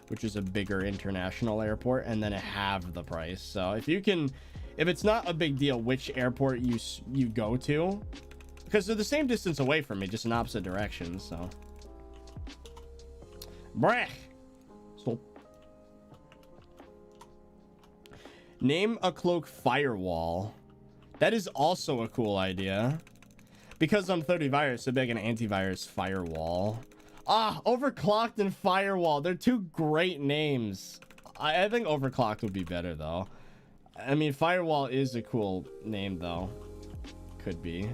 which is a bigger international airport, and then it halved the price. So if you can, if it's not a big deal which airport you go to, because they're the same distance away from me, just in opposite directions. So brech. Stop. Name a cloak firewall. That is also a cool idea, because I'm ThirtyVirus, so make an antivirus firewall. Ah, overclocked and firewall, they're two great names. I think overclocked would be better though. I mean, firewall is a cool name though. Could be.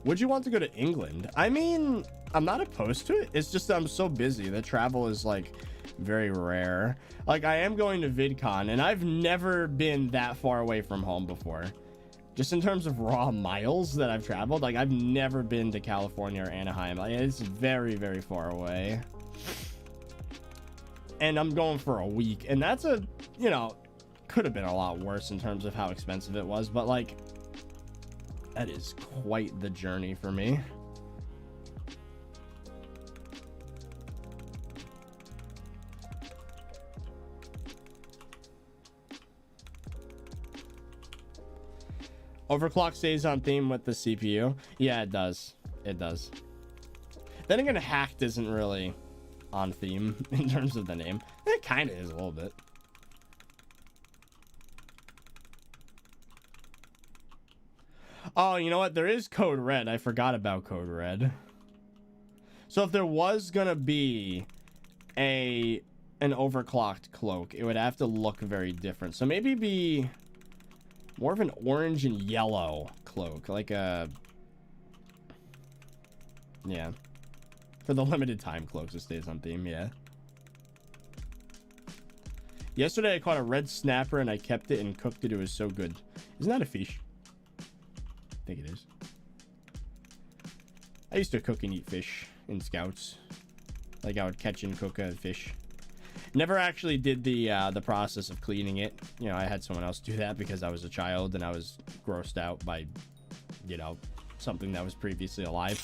Would you want to go to England? I mean, I'm not opposed to it. It's just that I'm so busy. The travel is like very rare. Like, I am going to VidCon, and I've never been that far away from home before. Just in terms of raw miles that I've traveled, like, I've never been to California or Anaheim. Like, it's very, very far away. And I'm going for a week, and that's a, you know, could have been a lot worse in terms of how expensive it was, but like, that is quite the journey for me. Overclock stays on theme with the CPU. Yeah, it does. It does. Then again, hacked isn't really on theme in terms of the name. It kind of is a little bit. Oh, you know what? There is Code Red. I forgot about Code Red. So if there was gonna be an overclocked cloak, it would have to look very different. So maybe be more of an orange and yellow cloak, like a, yeah, for the limited time cloaks, it stays on theme. Yeah. Yesterday I caught a red snapper and I kept it and cooked it. It was so good. Isn't that a fish? I think it is. I used to cook and eat fish in Scouts. Like, I would catch and cook a fish. Never actually did the process of cleaning it. You know, I had someone else do that because I was a child and I was grossed out by, you know, something that was previously alive.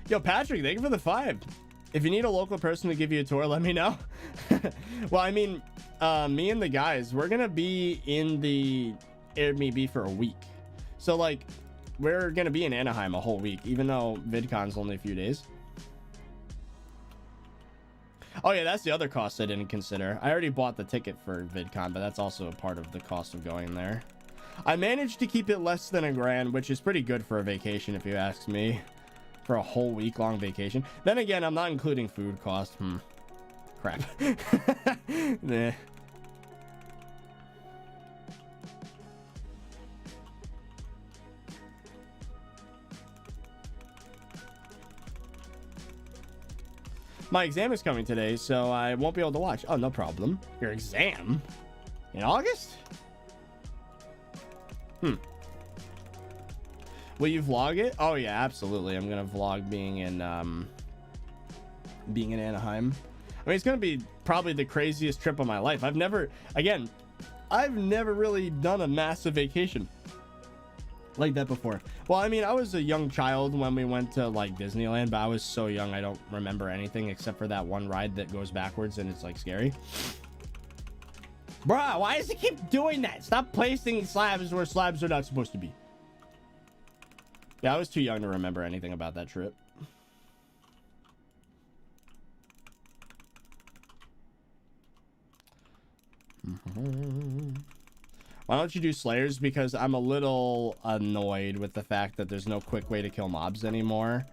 Yo, Patrick, thank you for the 5. If you need a local person to give you a tour, let me know. Well, I mean, me and the guys, we're gonna be in the Airbnb for a week. So like, we're gonna be in Anaheim a whole week, even though VidCon's only a few days. Oh yeah, that's the other cost I didn't consider. I already bought the ticket for VidCon, but that's also a part of the cost of going there. I managed to keep it less than $1,000, which is pretty good for a vacation if you ask me. For a whole week-long vacation. Then again, I'm not including food cost. Crap. Nah. My exam is coming today, so I won't be able to watch. Oh, no problem. Your exam? In August? Will you vlog it? Oh yeah, absolutely. I'm gonna vlog being in Anaheim. I mean, it's gonna be probably the craziest trip of my life. I've never really done a massive vacation like that before. Well, I mean, I was a young child when we went to like Disneyland, but I was so young I don't remember anything except for that one ride that goes backwards and it's like scary. Bruh, why does it keep doing that? Stop placing slabs where slabs are not supposed to be. Yeah, I was too young to remember anything about that trip. Why don't you do Slayers? Because I'm a little annoyed with the fact that there's no quick way to kill mobs anymore.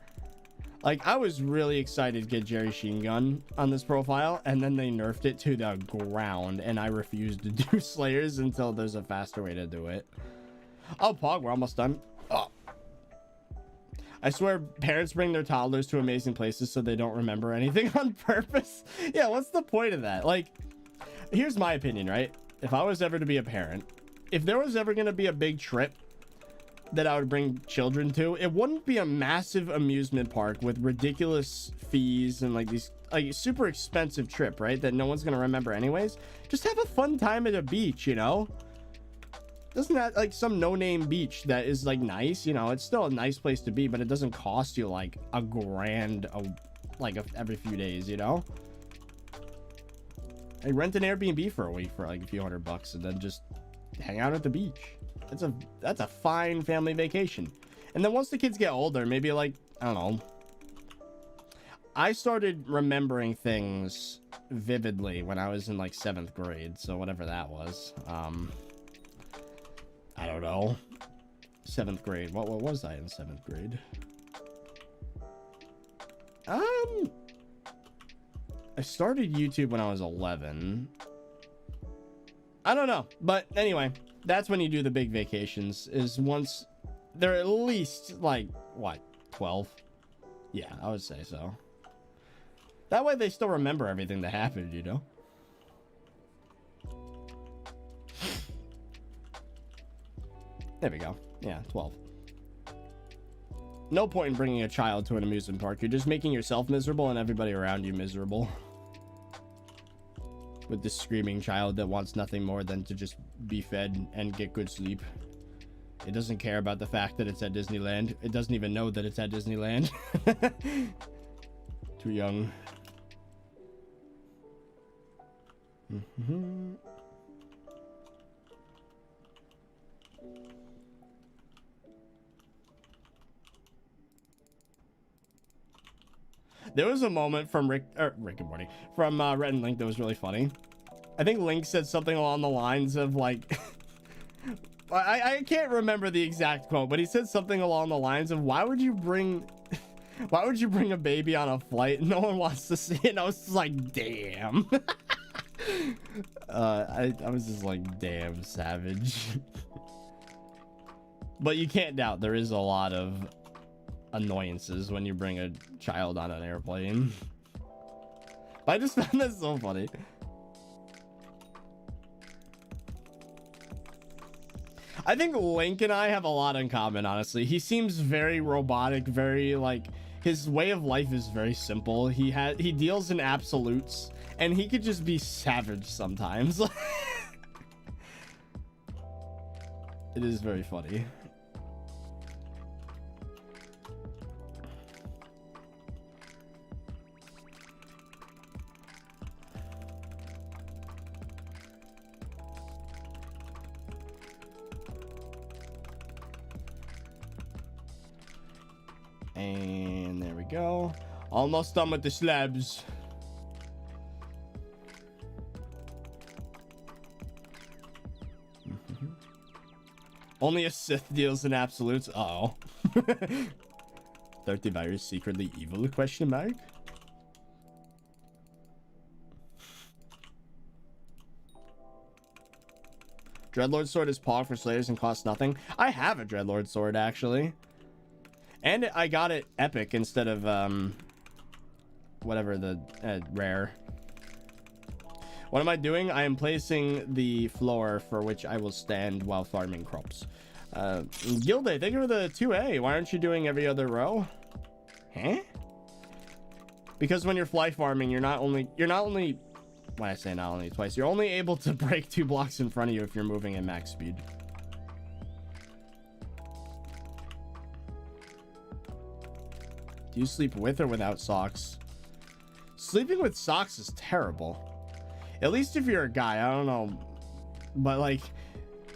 Like, I was really excited to get Jerry Sheen Gun on this profile, and then they nerfed it to the ground, and I refused to do Slayers until there's a faster way to do it. Oh, Pog, we're almost done. Oh. I swear parents bring their toddlers to amazing places so they don't remember anything on purpose. Yeah, what's the point of that? Like, here's my opinion, right? If I was ever to be a parent, if there was ever going to be a big trip that I would bring children to, it wouldn't be a massive amusement park with ridiculous fees and like these like super expensive trip, right? That no one's going to remember anyways. Just have a fun time at a beach, you know? Doesn't that like some no-name beach that is like nice, you know? It's still a nice place to be, but it doesn't cost you like a grand every few days, you know? I rent an Airbnb for a week for like a few $100 and then just hang out at the beach. That's a fine family vacation. And then once the kids get older, maybe like, I don't know. I started remembering things vividly when I was in like 7th grade. So whatever that was. I don't know. 7th grade. What was I in 7th grade? I started YouTube when I was 11. I don't know. But anyway, that's when you do the big vacations, is once they're at least like, what, 12? Yeah, I would say so. That way they still remember everything that happened, you know? There we go. Yeah, 12. No point in bringing a child to an amusement park. You're just making yourself miserable and everybody around you miserable. With this screaming child that wants nothing more than to just be fed and get good sleep. It doesn't care about the fact that it's at Disneyland. It doesn't even know that it's at Disneyland. Too young. There was a moment from Rick and Morty, from Rhett and Link that was really funny. I think Link said something along the lines of like, I can't remember the exact quote, but he said something along the lines of, why would you bring a baby on a flight? No one wants to see it. And I was just like, damn. I was just like, damn, savage. But you can't doubt there is a lot of annoyances when you bring a child on an airplane. But I just found that so funny. I think Link and I have a lot in common, honestly. He seems very robotic, very like, his way of life is very simple. He deals in absolutes and he could just be savage sometimes. It is very funny. And there we go. Almost done with the slabs. Only a Sith deals in absolutes. Uh-oh. ThirtyVirus secretly evil? Question mark. Dreadlord sword is Pog for Slayers and costs nothing. I have a Dreadlord sword actually. And I got it epic instead of whatever the rare. What am I doing? I am placing the floor for which I will stand while farming crops. Gilday, thank you for the 2A. Why aren't you doing every other row? Huh? Because when you're fly farming, you're not only when I say not only twice, you're only able to break 2 blocks in front of you if you're moving at max speed. Do you sleep with or without socks? Sleeping with socks is terrible. At least if you're a guy, I don't know. But like,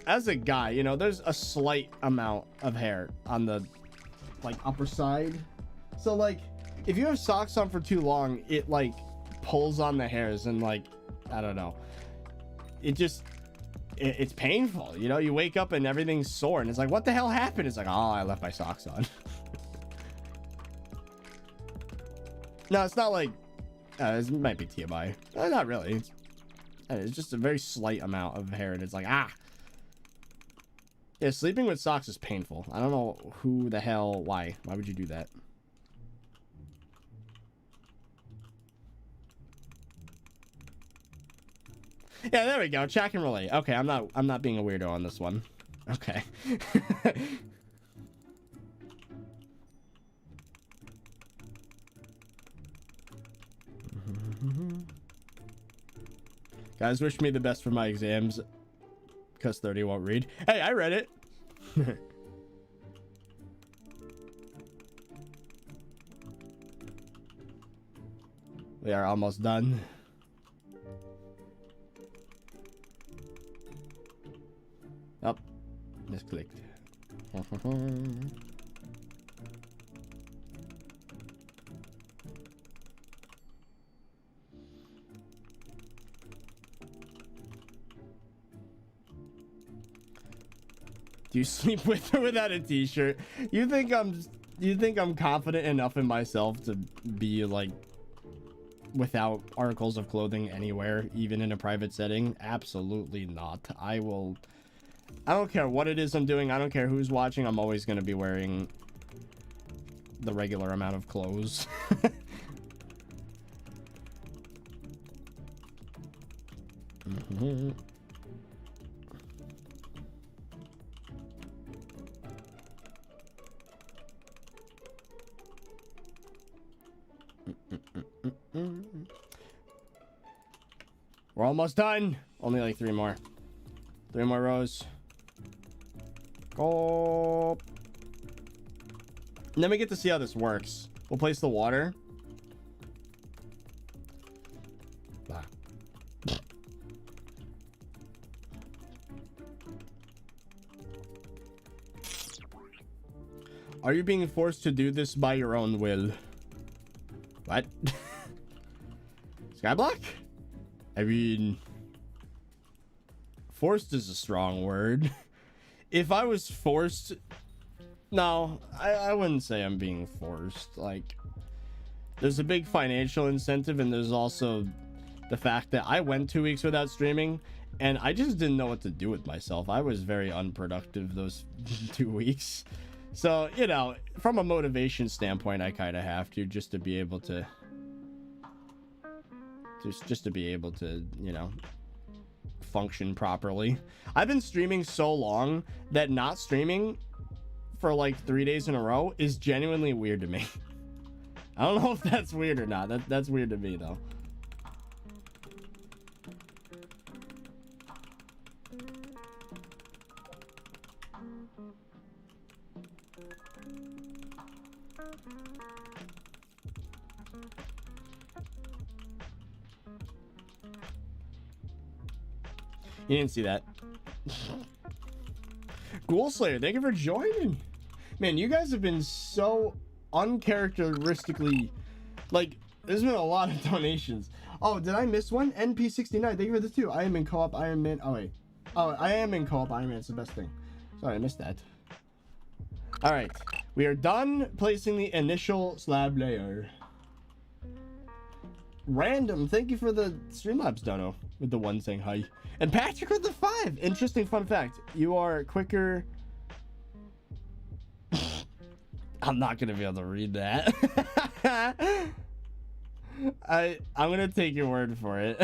as a guy, you know, there's a slight amount of hair on the like upper side. So like if you have socks on for too long, it like pulls on the hairs and like I don't know. It's painful, you know. You wake up and everything's sore and it's like, what the hell happened? It's like, oh, I left my socks on. No, it's not like it might be TMI. Not really. It's just a very slight amount of hair and it's like, ah. Yeah, sleeping with socks is painful. I don't know who the hell, why would you do that? Yeah, there we go. Chat can relate. Okay, I'm not being a weirdo on this one. Okay. Guys, wish me the best for my exams because 30 won't read. Hey, I read it. We are almost done. Oh, misclicked. Do you sleep with or without a t-shirt? You think I'm confident enough in myself to be like without articles of clothing anywhere, even in a private setting? Absolutely not. I don't care what it is I'm doing. I don't care who's watching. I'm always going to be wearing the regular amount of clothes. We're almost done. Only like 3 more. 3 more rows. Go. And then we get to see how this works. We'll place the water. Are you being forced to do this by your own will? What? Skyblock? I mean, forced is a strong word. If I was forced, no, I wouldn't say I'm being forced. Like, there's a big financial incentive, and there's also the fact that I went 2 weeks without streaming, and I just didn't know what to do with myself. I was very unproductive those 2 weeks. So, you know, from a motivation standpoint, I kind of have to, just to be able to, you know, function properly. I've been streaming so long that not streaming for like 3 days in a row is genuinely weird to me. I don't know if that's weird or not. That's weird to me though. You didn't see that. Ghoul Slayer, thank you for joining. Man, you guys have been so uncharacteristically, like, there's been a lot of donations. Oh, did I miss one? NP69, thank you for this too. I am in co-op Iron Man. Oh wait, oh, I am in co-op Iron Man. It's the best thing. Sorry, I missed that. All right, we are done placing the initial slab layer. Random, thank you for the Streamlabs dono with the 1 saying hi. And Patrick with the 5. Interesting fun fact. You are quicker. I'm not gonna be able to read that. I'm gonna take your word for it.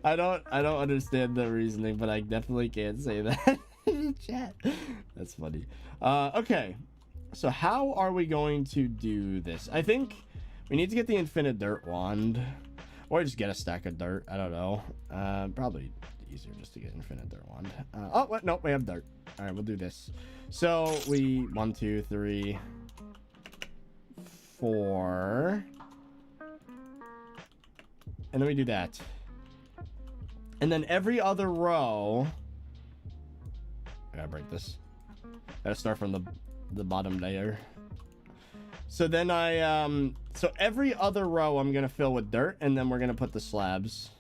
I don't understand the reasoning, but I definitely can't say that in chat. That's funny. Okay, so how are we going to do this? I think we need to get the infinite dirt wand, or just get a stack of dirt. I don't know. Probably easier just to get infinite dirt wand. Oh, what? Nope, we have dirt. All right, we'll do this. So we 1, 2, 3, 4, and then we do that. And then every other row, I gotta break this. Gotta start from the the bottom layer. So then so every other row I'm gonna fill with dirt, and then we're gonna put the slabs,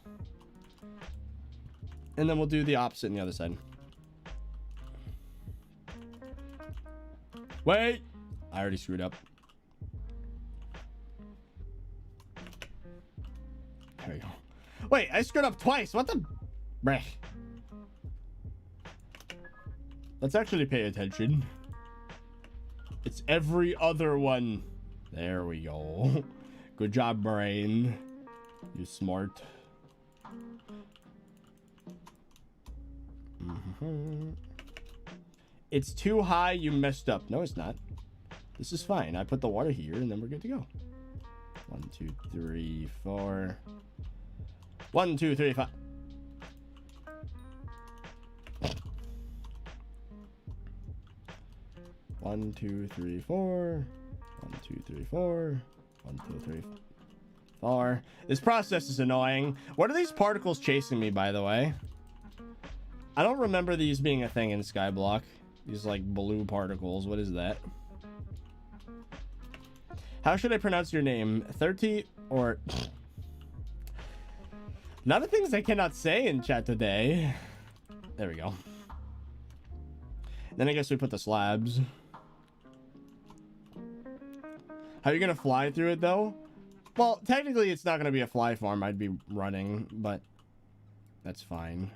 and then we'll do the opposite on the other side. Wait, I already screwed up. There we go. Wait, I screwed up twice. What the? Blech. Let's actually pay attention. It's every other one. There we go. Good job, brain. You smart. It's too high. You messed up. No, it's not. This is fine. I put the water here, and then we're good to go. 1, 2, 3, 4. 1, 2, 3, 5. One, 2, 3, 4. 1, 2, 3, 4. 1, 2, 3, 4. This process is annoying. What are these particles chasing me, by the way? I don't remember these being a thing in Skyblock. These like blue particles. What is that? How should I pronounce your name? 30 or... A lot of things I cannot say in chat today. There we go. Then I guess we put the slabs. How are you gonna fly through it though? Well, technically it's not gonna be a fly farm. I'd be running, but that's fine.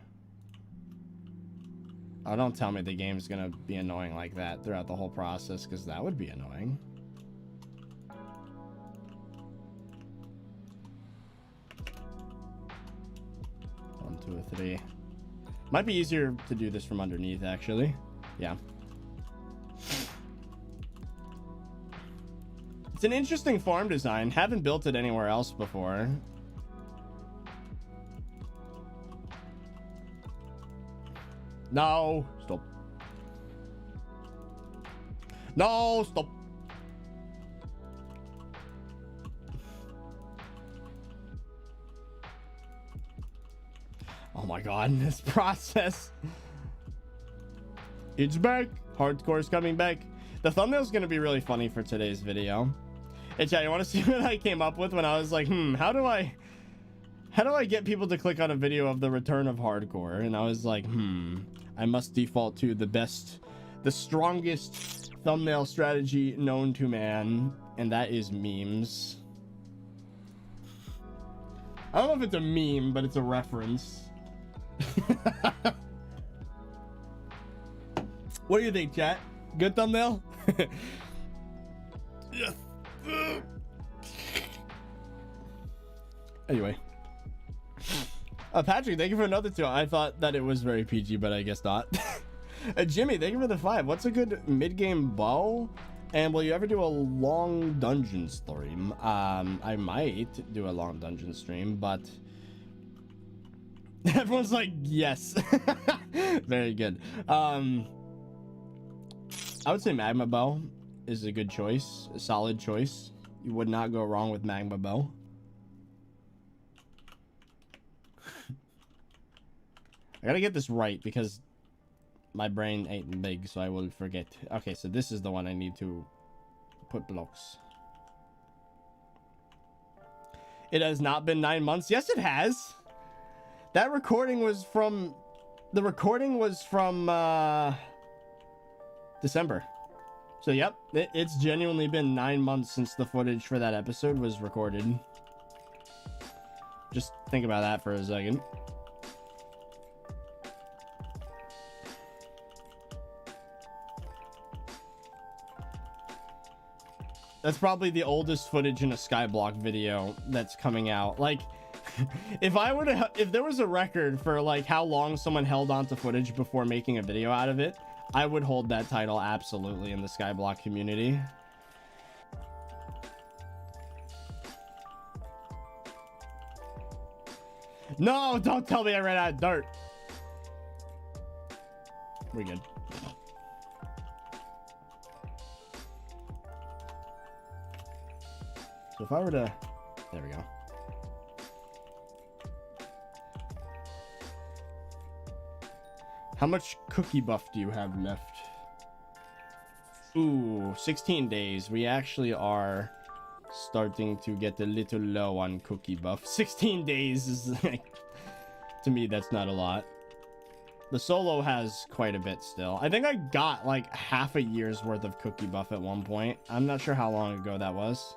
Oh, don't tell me the game's gonna be annoying like that throughout the whole process, because that would be annoying. One, 2, 3. Might be easier to do this from underneath, actually. Yeah. It's an interesting farm design. Haven't built it anywhere else before. No, stop. No, stop. Oh my god, this process. It's back. Hardcore's coming back. The thumbnail's gonna be really funny for today's video. Hey chat, you want to see what I came up with when I was like, how do I get people to click on a video of the return of hardcore? And I was like, I must default to the strongest thumbnail strategy known to man, and that is memes. I don't know if it's a meme, but it's a reference. What do you think, chat? Good thumbnail? Yes. Anyway. Patrick, thank you for another 2. I thought that it was very PG, but I guess not. Jimmy, thank you for the 5. What's a good mid-game bow? And will you ever do a long dungeon stream? I might do a long dungeon stream, but... Everyone's like, yes. Very good. I would say magma bow is a good choice, a solid choice. You would not go wrong with magma bow. I gotta get this right because my brain ain't big, so I will forget. Okay, so this is the one I need to put blocks. It has not been 9 months. Yes, it has. That recording was from... The recording was from December. So, yep, it's genuinely been 9 months since the footage for that episode was recorded. Just think about that for a second. That's probably the oldest footage in a Skyblock video that's coming out. Like, if there was a record for like how long someone held on to footage before making a video out of it, I would hold that title absolutely in the Skyblock community. No, don't tell me I ran out of dirt. We're good. So if I were to... There we go. How much cookie buff do you have left? Ooh, 16 days. We actually are starting to get a little low on cookie buff. 16 days is like, to me, that's not a lot. The solo has quite a bit still. I think I got like half a year's worth of cookie buff at one point. I'm not sure how long ago that was.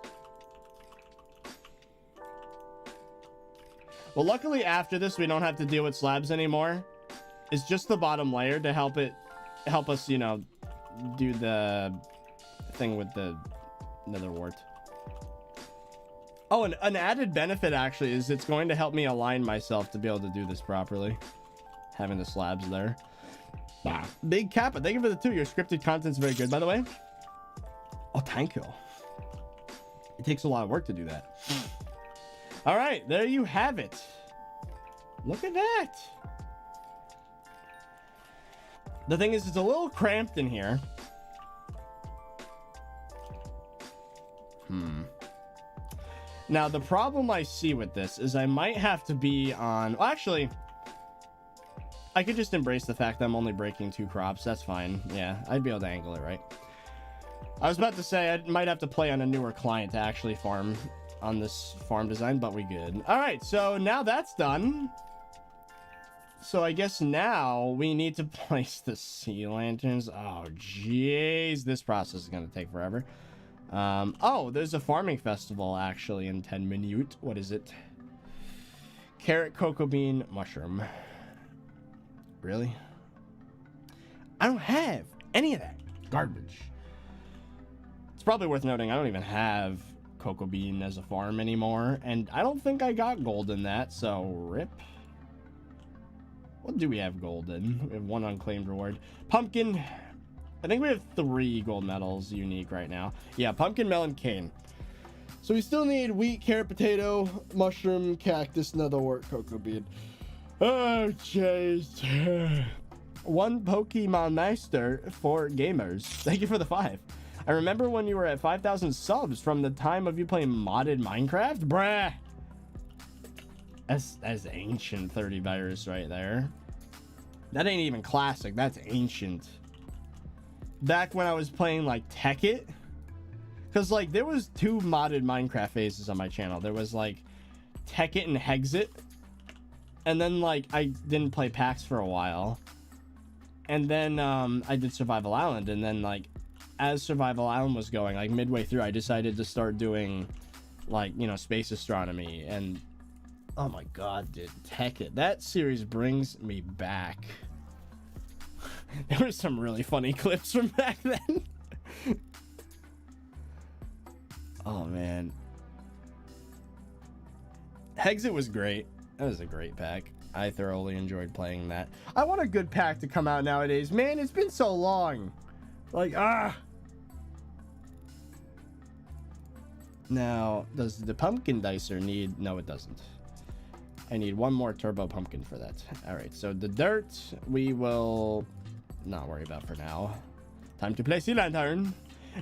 Well, luckily after this, we don't have to deal with slabs anymore. It's just the bottom layer to help us, you know, do the thing with the nether wart. Oh, and an added benefit actually is it's going to help me align myself to be able to do this properly. Having the slabs there. Big Kappa, thank you for the 2. Your scripted content's very good, by the way. Oh, thank you. It takes a lot of work to do that. All right, there you have it. Look at that. The thing is, it's a little cramped in here. Now, the problem I see with this is I might have to be on... Well, actually, I could just embrace the fact that I'm only breaking 2 crops. That's fine. Yeah, I'd be able to angle it, right? I was about to say I might have to play on a newer client to actually farm on this farm design, but we good. All right, so now that's done. So I guess now we need to place the sea lanterns. Oh, jeez. This process is going to take forever. Oh, there's a farming festival actually in 10 minutes. What is it? Carrot, cocoa bean, mushroom. Really? I don't have any of that garbage. It's probably worth noting I don't even have cocoa bean as a farm anymore, and I don't think I got gold in that, so rip. What do we have gold in? We have 1 unclaimed reward. Pumpkin. I think we have 3 gold medals unique right now. Yeah, pumpkin, melon, cane. So we still need wheat, carrot, potato, mushroom, cactus, netherwort, cocoa bean. Oh, jeez. 1 Pokemon Master for gamers. Thank you for the 5. I remember when you were at 5,000 subs from the time of you playing modded Minecraft. Bruh. That's ancient 30virus right there. That ain't even classic. That's ancient. Back when I was playing like Tekkit. Because like there was 2 modded Minecraft phases on my channel. There was like Tekkit and Hexit. And then like I didn't play PAX for a while. And then I did Survival Island. And then like as Survival Island was going, like midway through, I decided to start doing like, you know, space astronomy. And oh my god, dude, Tekkit. That series brings me back. There were some really funny clips from back then. Oh man, Hexit was great. That was a great pack. I thoroughly enjoyed playing that. I want a good pack to come out nowadays, man. It's been so long. Like, now does the pumpkin dicer need... No, it doesn't. I need 1 more turbo pumpkin for that. All right, so the dirt we will not worry about for now. Time to play sea lantern.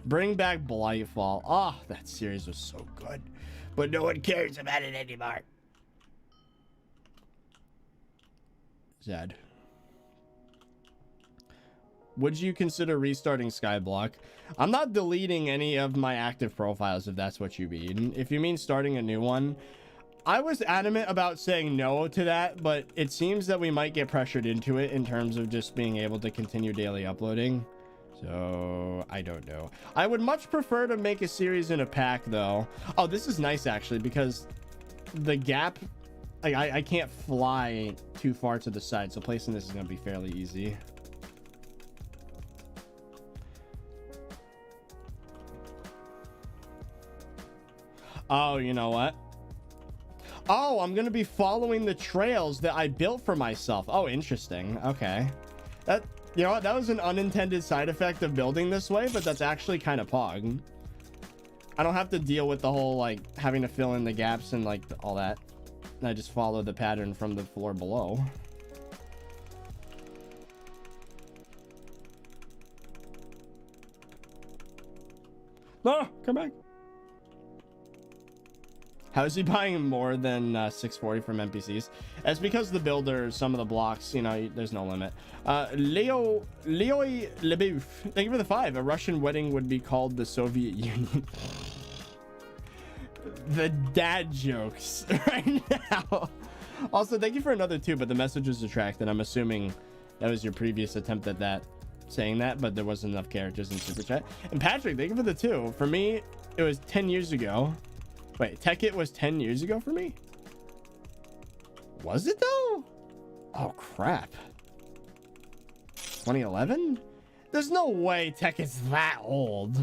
Bring back Blightfall. Oh, that series was so good, but no one cares about it anymore. Sad. Would you consider restarting Skyblock? I'm not deleting any of my active profiles if that's what you mean. If you mean starting a new one, I was adamant about saying no to that, but it seems that we might get pressured into it in terms of just being able to continue daily uploading. So I don't know. I would much prefer to make a series in a pack though. Oh, this is nice actually, because the gap, I can't fly too far to the side, so placing this is going to be fairly easy. Oh, you know what? Oh, I'm going to be following the trails that I built for myself. Oh, interesting. Okay. That, you know what? That was an unintended side effect of building this way, but that's actually kind of pog. I don't have to deal with the whole, like, having to fill in the gaps and, like, all that. I just follow the pattern from the floor below. No, come back. How is he buying more than 640 from NPCs? That's because the builder, some of the blocks, you know, there's no limit. Leoy Lebeuf, thank you for the 5. A Russian wedding would be called the Soviet Union. The dad jokes right now. Also, thank you for another 2, but the message was detracted. I'm assuming that was your previous attempt at that, saying that, but there wasn't enough characters in super chat. And Patrick, thank you for the 2. For me, it was 10 years ago. Wait, Tech It was 10 years ago for me? Was it though? Oh crap. 2011? There's no way Tech It's that old.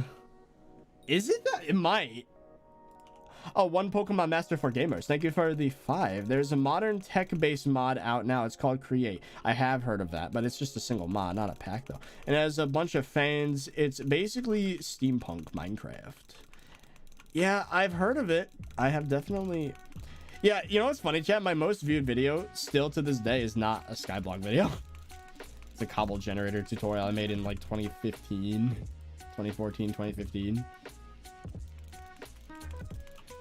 Is it that? It might. Oh, one Pokemon Master for Gamers. Thank you for the 5. There's a modern tech-based mod out now. It's called Create. I have heard of that, but it's just a single mod, not a pack though. And it has a bunch of fans. It's basically steampunk Minecraft. Yeah, I've heard of it. I have definitely... Yeah, you know what's funny, chat? My most viewed video still to this day is not a Skyblock video. It's a cobble generator tutorial I made in like 2015, 2014, 2015.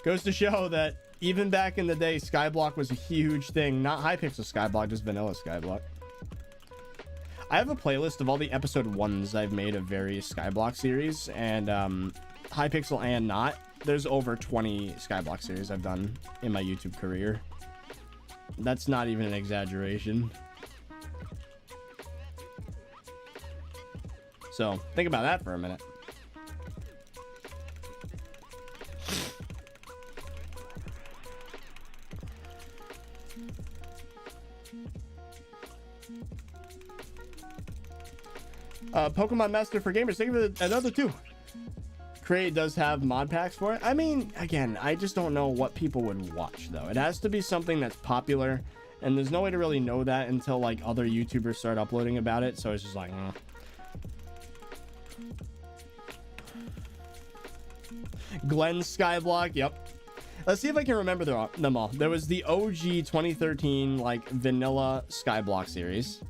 Goes to show that even back in the day, Skyblock was a huge thing. Not Hypixel SkyBlock, just vanilla Skyblock. I have a playlist of all the episode 1s I've made of various Skyblock series, and Hypixel and not. There's over 20 Skyblock series I've done in my YouTube career. That's not even an exaggeration. So think about that for a minute. Pokemon Master for Gamers, thank you for another 2. Create does have mod packs for it. I mean, again, I just don't know what people would watch though. It has to be something that's popular, and there's no way to really know that until like other YouTubers start uploading about it. So it's just like, Glenn's Skyblock, yep. Let's see if I can remember them all. There was the OG 2013 like vanilla Skyblock series.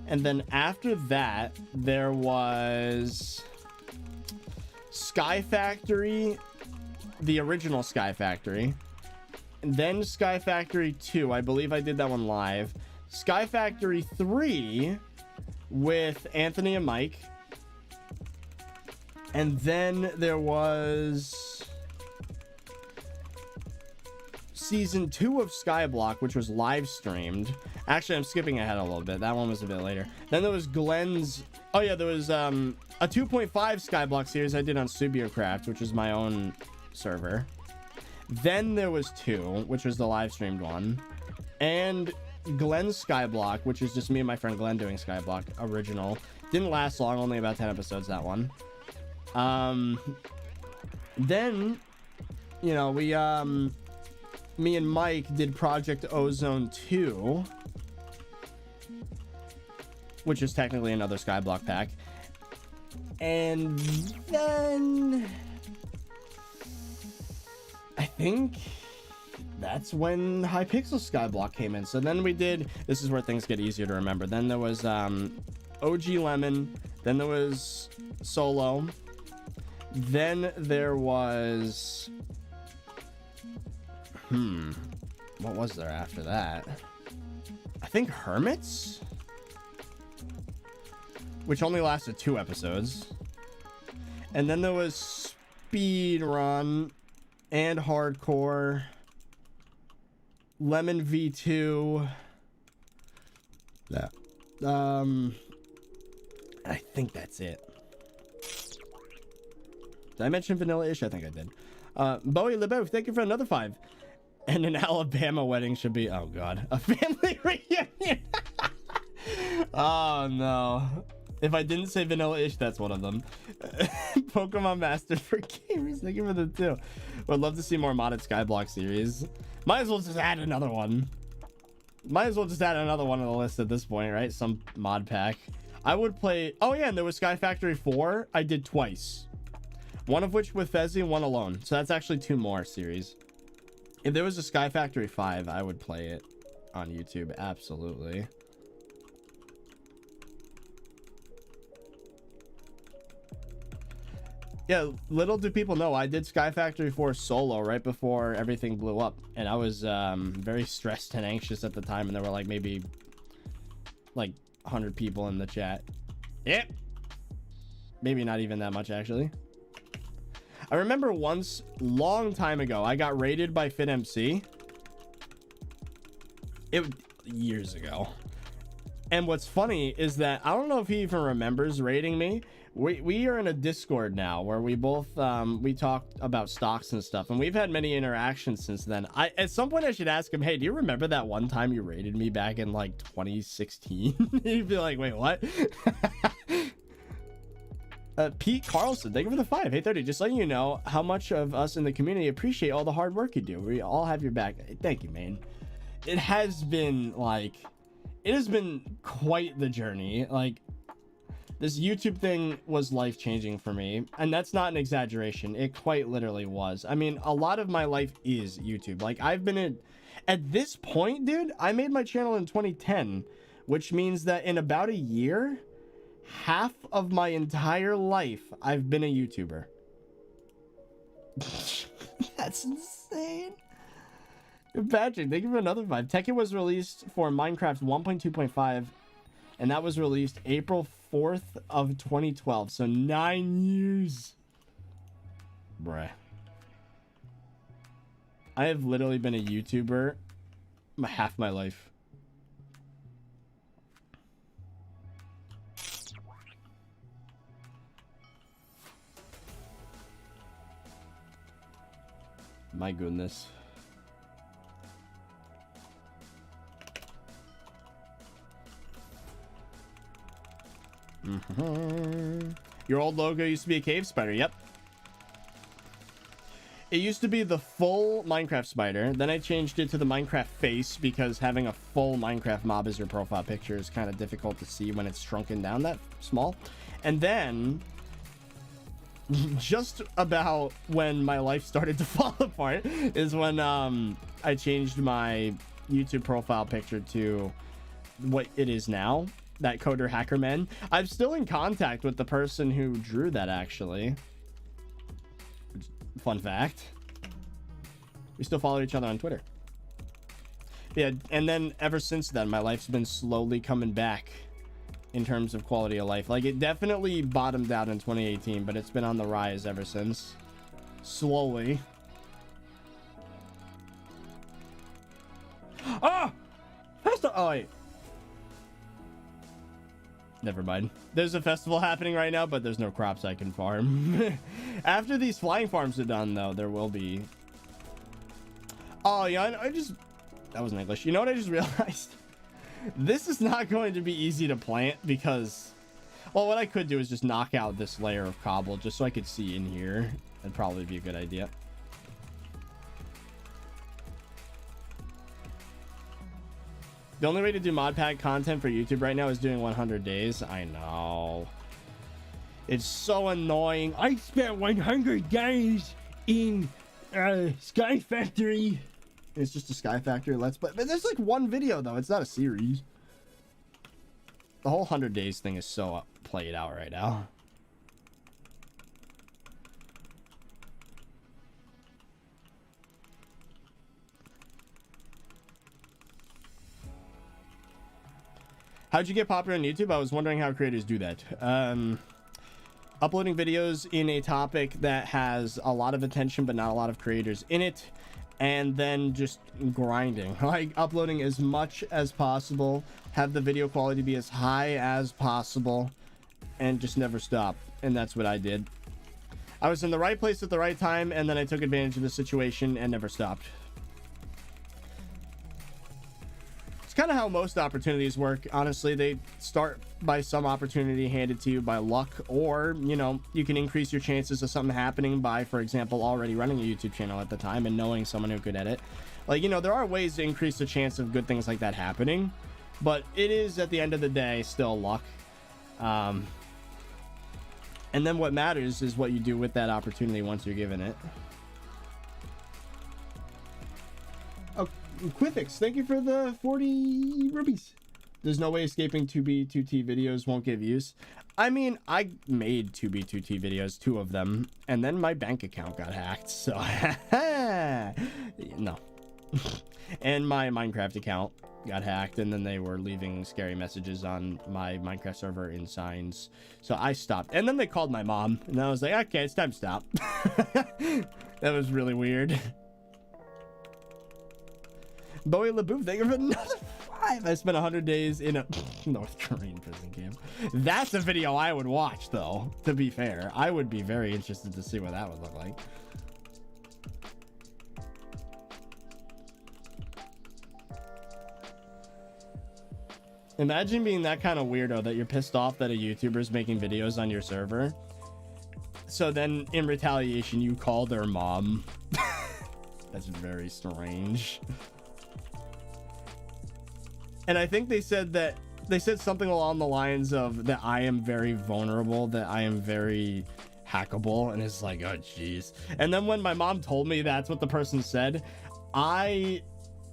And then after that, there was Sky Factory, the original Sky Factory. And then Sky Factory 2, I believe I did that one live. Sky Factory 3 with Anthony and Mike. And then there was season 2 of Skyblock, which was live streamed. Actually, I'm skipping ahead a little bit. That one was a bit later. Then there was Glenn's... Oh yeah, there was a 2.5 Skyblock series I did on SubioCraft, which is my own server. Then there was 2, which was the live streamed one. And Glenn's Skyblock, which is just me and my friend Glenn doing Skyblock original. Didn't last long, only about 10 episodes, that one. Then, you know, we me and Mike did Project Ozone 2, which is technically another Skyblock pack. And then I think that's when Hypixel Skyblock came in. So then we did, this is where things get easier to remember. Then there was OG Lemon. Then there was Solo. Then there was what was there after that? I think Hermits, which only lasted 2 episodes. And then there was Speedrun and Hardcore, Lemon V2. That I think that's it. Did I mention Vanilla-ish? I think I did. Bowie LeBeau, thank you for another 5. And an Alabama wedding should be, oh god, a family reunion. Oh no. If I didn't say Vanilla-ish, that's one of them. Pokemon Master for Gamers, thank you for the 2. Would love to see more modded Skyblock series. Might as well just add another one. Might as well just add another one on the list at this point, right? Some mod pack. I would play, oh yeah, and there was Sky Factory 4. I did twice. One of which with Fezzi and one alone. So that's actually 2 more series. If there was a Sky Factory 5, I would play it on YouTube. Absolutely. Yeah, little do people know, I did Sky Factory 4 solo right before everything blew up, and I was very stressed and anxious at the time, and there were like maybe like 100 people in the chat. Yep. Maybe not even that much, actually. I remember once, long time ago, I got raided by FitMC. Years ago. And what's funny is that I don't know if he even remembers raiding me. We are in a Discord now where we both we talked about stocks and stuff, and we've had many interactions since then. At some point I should ask him, hey, do you remember that one time you raided me back in like 2016? He'd be like, wait, what? Pete Carlson, thank you for the 5. Hey 30, just letting you know how much of us in the community appreciate all the hard work you do. We all have your back. Thank you, man. It has been quite the journey. Like, this YouTube thing was life-changing for me, and that's not an exaggeration. It quite literally was. I mean, a lot of my life is YouTube. Like, I've been at this point, dude, I made my channel in 2010, which means that in about a year, half of my entire life, I've been a YouTuber. That's insane. Patrick, thank you for another 5. Tekken was released for Minecraft 1.2.5, and that was released April 4th of 2012, so 9 years. Bruh. I have literally been a YouTuber half my life. My goodness. Your old logo used to be a cave spider. Yep. It used to be the full Minecraft spider. Then I changed it to the Minecraft face because having a full Minecraft mob as your profile picture is kind of difficult to see when it's shrunken down that small. And then just about when my life started to fall apart is when I changed my YouTube profile picture to what it is now. That Coder Hacker Man. I'm still in contact with the person who drew that, actually. Fun fact. We still follow each other on Twitter. Yeah, and then ever since then, my life's been slowly coming back in terms of quality of life. Like, it definitely bottomed out in 2018, but it's been on the rise ever since. Slowly. Oh! Oh, wait. Never mind. There's a festival happening right now, but there's no crops I can farm. After these flying farms are done, though, there will be. Oh, yeah, that wasn't English. You know what I just realized? This is not going to be easy to plant because, well, what I could do is just knock out this layer of cobble just so I could see in here. That'd probably be a good idea. The only way to do mod pack content for YouTube right now is doing 100 days. I know. It's so annoying. I spent 100 days in Sky Factory. It's just a Sky Factory Let's Play. But there's like one video, though. It's not a series. The whole 100 days thing is so played out right now. How'd you get popular on YouTube? I was wondering how creators do that. Uploading videos in a topic that has a lot of attention but not a lot of creators in it, and then just grinding, like uploading as much as possible, have the video quality be as high as possible, and just never stop. And that's what I did. I was in the right place at the right time, and then I took advantage of the situation and never stopped. It's kind of how most opportunities work. Honestly, they start by some opportunity handed to you by luck, or, you know, you can increase your chances of something happening by, for example, already running a YouTube channel at the time and knowing someone who could edit. Like, you know, there are ways to increase the chance of good things like that happening, but it is, at the end of the day, still luck. And then what matters is what you do with that opportunity once you're given it. Oh, Quifix, thank you for the 40 rupees. There's no way escaping 2B2T videos won't give views. I mean, I made 2B2T videos, 2 of them, and then my bank account got hacked, so no. And my Minecraft account got hacked, and then they were leaving scary messages on my Minecraft server in signs, so I stopped. And then they called my mom, and I was like, okay, it's time to stop. That was really weird. Bowie LaBouffe, thank you for another 5. I spent 100 days in a North Korean prison camp. That's a video I would watch, though, to be fair. I would be very interested to see what that would look like. Imagine being that kind of weirdo that you're pissed off that a YouTuber's making videos on your server. So then, in retaliation, you call their mom. That's very strange. And I think they said something along the lines of that I am very vulnerable, that I am very hackable, and it's like, oh jeez. And then when my mom told me that's what the person said, I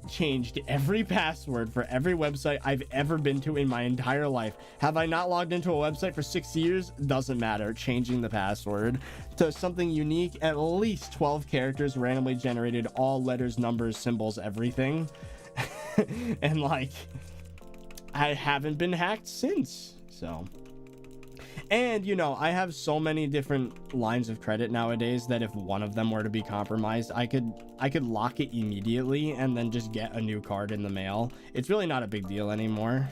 changed every password for every website I've ever been to in my entire life. Have I not logged into a website for 6 years? Doesn't matter. Changing the password to something unique, at least 12 characters, randomly generated, all letters, numbers, symbols, everything. And like, I haven't been hacked since. So, and you know, I have so many different lines of credit nowadays that if one of them were to be compromised, I could lock it immediately and then just get a new card in the mail. It's really not a big deal anymore.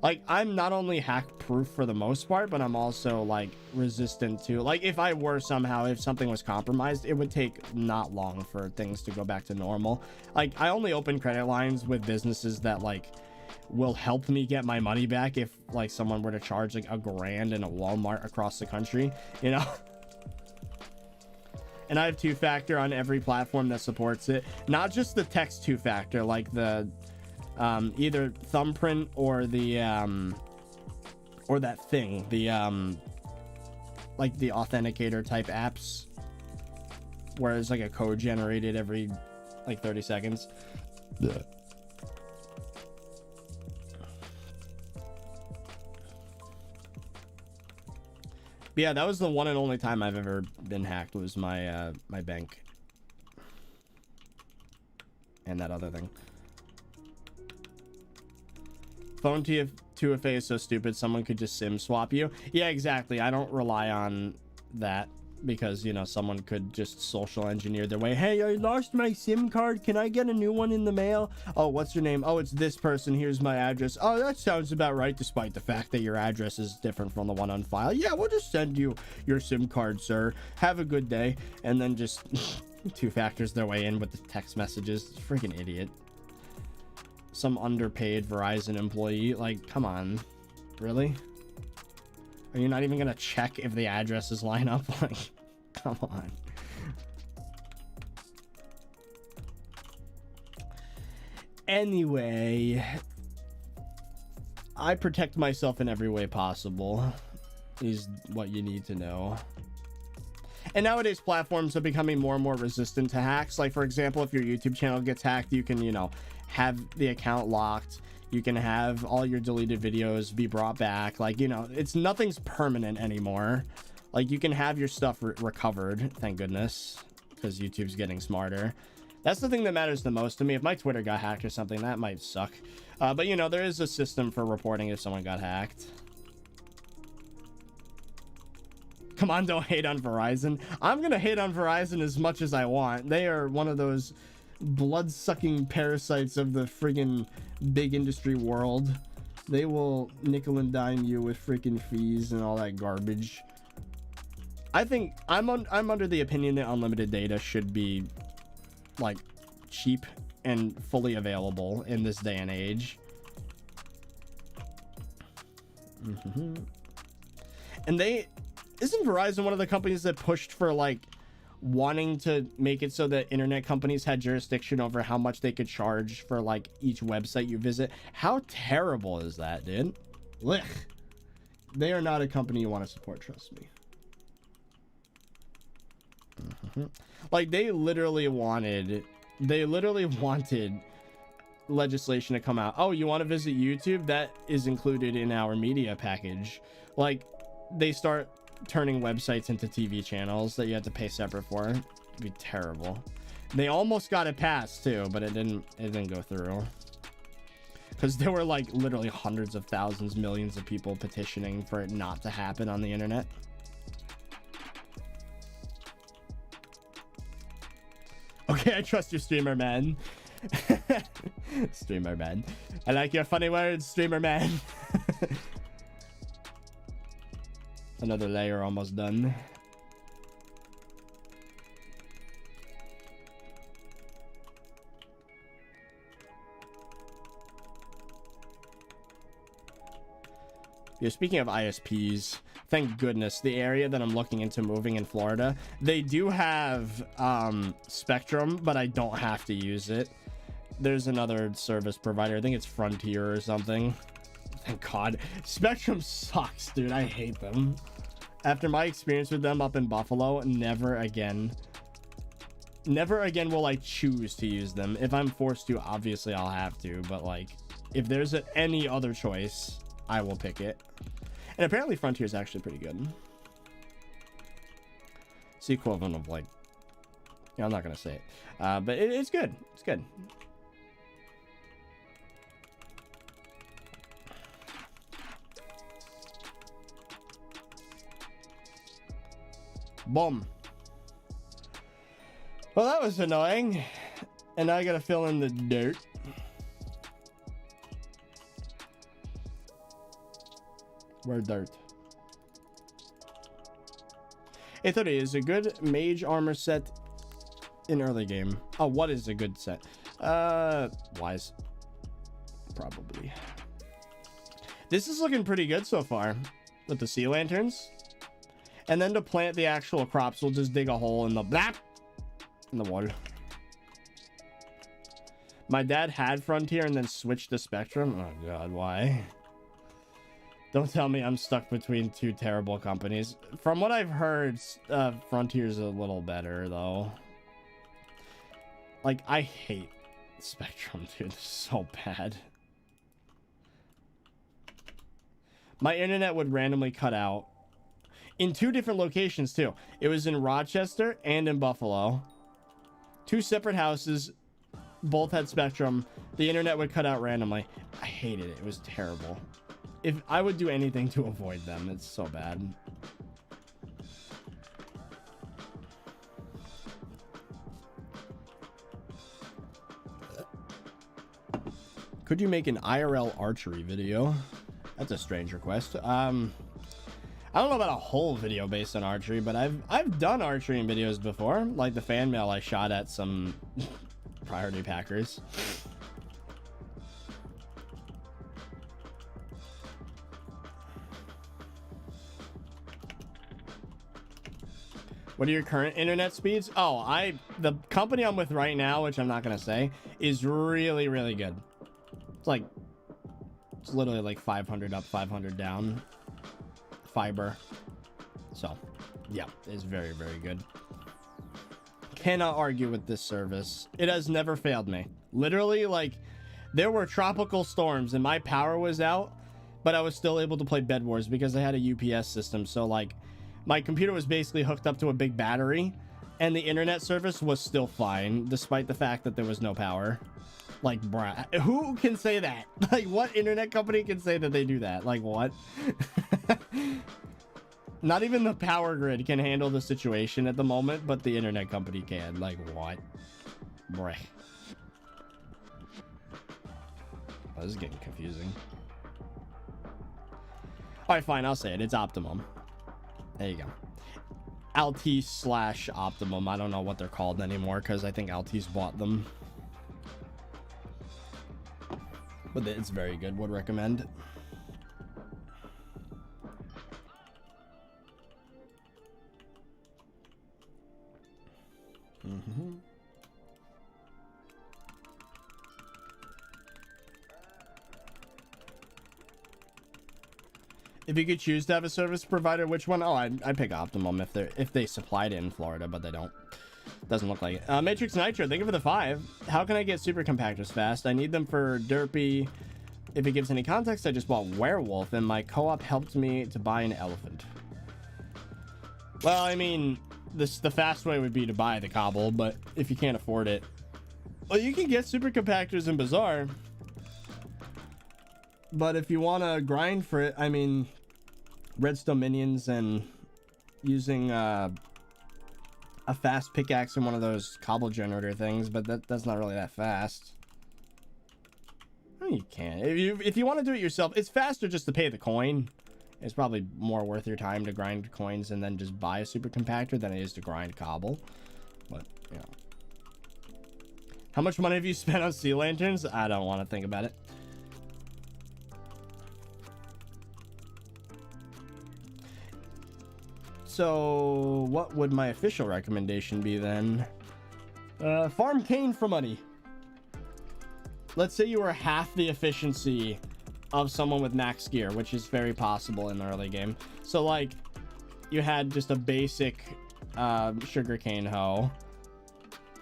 Like, I'm not only hack proof for the most part, but I'm also like resistant to, like, if I were somehow, if something was compromised, it would take not long for things to go back to normal. Like, I only open credit lines with businesses that like will help me get my money back if like someone were to charge like $1,000 in a Walmart across the country, you know. And I have 2-factor on every platform that supports it, not just the text 2-factor, like the either thumbprint or the or that thing, the like the authenticator type apps where it's like a code generated every like 30 seconds. But yeah, that was the one and only time I've ever been hacked, was my my bank and that other thing. Phone 2FA is so stupid, someone could just SIM swap you. Yeah, exactly. I don't rely on that because, you know, someone could just social engineer their way. Hey, I lost my SIM card. Can I get a new one in the mail? Oh, what's your name? Oh, it's this person. Here's my address. Oh, that sounds about right, despite the fact that your address is different from the one on file. Yeah, we'll just send you your SIM card, sir. Have a good day. And then just 2-factors their way in with the text messages. Freaking idiot. Some underpaid Verizon employee, like, come on, really? Are you not even gonna check if the addresses line up? Like, come on. Anyway, I protect myself in every way possible, is what you need to know. And nowadays, platforms are becoming more and more resistant to hacks. Like, for example, if your YouTube channel gets hacked, you can, you know, have the account locked. You can have all your deleted videos be brought back. Like, you know, nothing's permanent anymore. Like, you can have your stuff recovered, thank goodness, because YouTube's getting smarter. That's the thing that matters the most to me. If my Twitter got hacked or something, that might suck. But, you know, there is a system for reporting if someone got hacked. Come on, don't hate on Verizon. I'm gonna hate on Verizon as much as I want. They are one of those blood-sucking parasites of the friggin' big industry world. They will nickel and dime you with freaking fees and all that garbage. I think I'm under the opinion that unlimited data should be like cheap and fully available in this day and age. And isn't Verizon one of the companies that pushed for like wanting to make it so that internet companies had jurisdiction over how much they could charge for like each website you visit? How terrible is that, dude? Blech. They are not a company you want to support, trust me. Like, they literally wanted legislation to come out. Oh, you want to visit YouTube? That is included in our media package. Like, they start turning websites into TV channels that you have to pay separate for. It'd be terrible. They almost got it passed too, but it didn't go through. Because there were like literally hundreds of thousands, millions of people petitioning for it not to happen on the internet. Okay, I trust your streamer, man. Streamer, man. I like your funny words, streamer, man. Another layer almost done. Yeah, speaking of ISPs, thank goodness the area that I'm looking into moving in Florida, they do have Spectrum, but I don't have to use it. There's another service provider. I think it's Frontier or something. Thank God. Spectrum sucks, dude. I hate them. After my experience with them up in Buffalo, never again will I choose to use them. If I'm forced to, obviously I'll have to, but like, if there's any other choice, I will pick it. And apparently Frontier is actually pretty good. It's the equivalent of like, yeah, I'm not gonna say it, but it's good. It's good. Boom. Well, that was annoying. And now I gotta fill in the dirt. Where dirt? Hey, 30 is a good mage armor set in early game. Oh, what is a good set? Wise. Probably. This is looking pretty good so far with the sea lanterns. And then to plant the actual crops, we'll just dig a hole in the wall. My dad had Frontier and then switched to Spectrum. Oh God, why? Don't tell me I'm stuck between two terrible companies. From what I've heard, Frontier's a little better though. Like, I hate Spectrum, dude. It's so bad. My internet would randomly cut out. In two different locations too. It was in Rochester and in Buffalo. Two separate houses. Both had Spectrum. The internet would cut out randomly. I hated it. It was terrible. If I would do anything to avoid them, it's so bad. Could you make an IRL archery video? That's a strange request. I don't know about a whole video based on archery, but I've done archery in videos before, like the fan mail I shot at some priority packers. What are your current internet speeds? Oh, the company I'm with right now, which I'm not gonna say, is really, really good. It's literally like 500 up, 500 down. Fiber. So yeah, it's very, very good. Cannot argue with this service. It has never failed me. Literally, like, there were tropical storms and my power was out, but I was still able to play Bed Wars because I had a UPS system. So like, my computer was basically hooked up to a big battery and the internet service was still fine despite the fact that there was no power. Like, bruh, who can say that? Like, what internet company can say that they do that? Like, what? Not even the power grid can handle the situation at the moment, but the internet company can. Like, what? Bruh. Oh, this is getting confusing. Alright, fine, I'll say it. It's Optimum. There you go. Altice/Optimum. I don't know what they're called anymore because I think Altice bought them. But it's very good. Would recommend. If you could choose to have a service provider, which one? Oh, I pick Optimum if they supplied it in Florida, but they don't. Doesn't look like it. Matrix Nitro, thank you for the 5. How can I get super compactors fast? I need them for Derpy. If it gives any context, I just bought Werewolf, and my co-op helped me to buy an elephant. Well, I mean, the fast way would be to buy the cobble, but if you can't afford it, well, you can get super compactors in Bazaar. But if you want to grind for it, I mean, redstone minions and using a fast pickaxe in one of those cobble generator things, but that's not really that fast. You can. If you want to do it yourself, it's faster just to pay the coin. It's probably more worth your time to grind coins and then just buy a super compactor than it is to grind cobble. But, you know. How much money have you spent on sea lanterns? I don't want to think about it. So, what would my official recommendation be then? Farm cane for money. Let's say you were half the efficiency of someone with max gear, which is very possible in the early game. So, like, you had just a basic sugarcane hoe.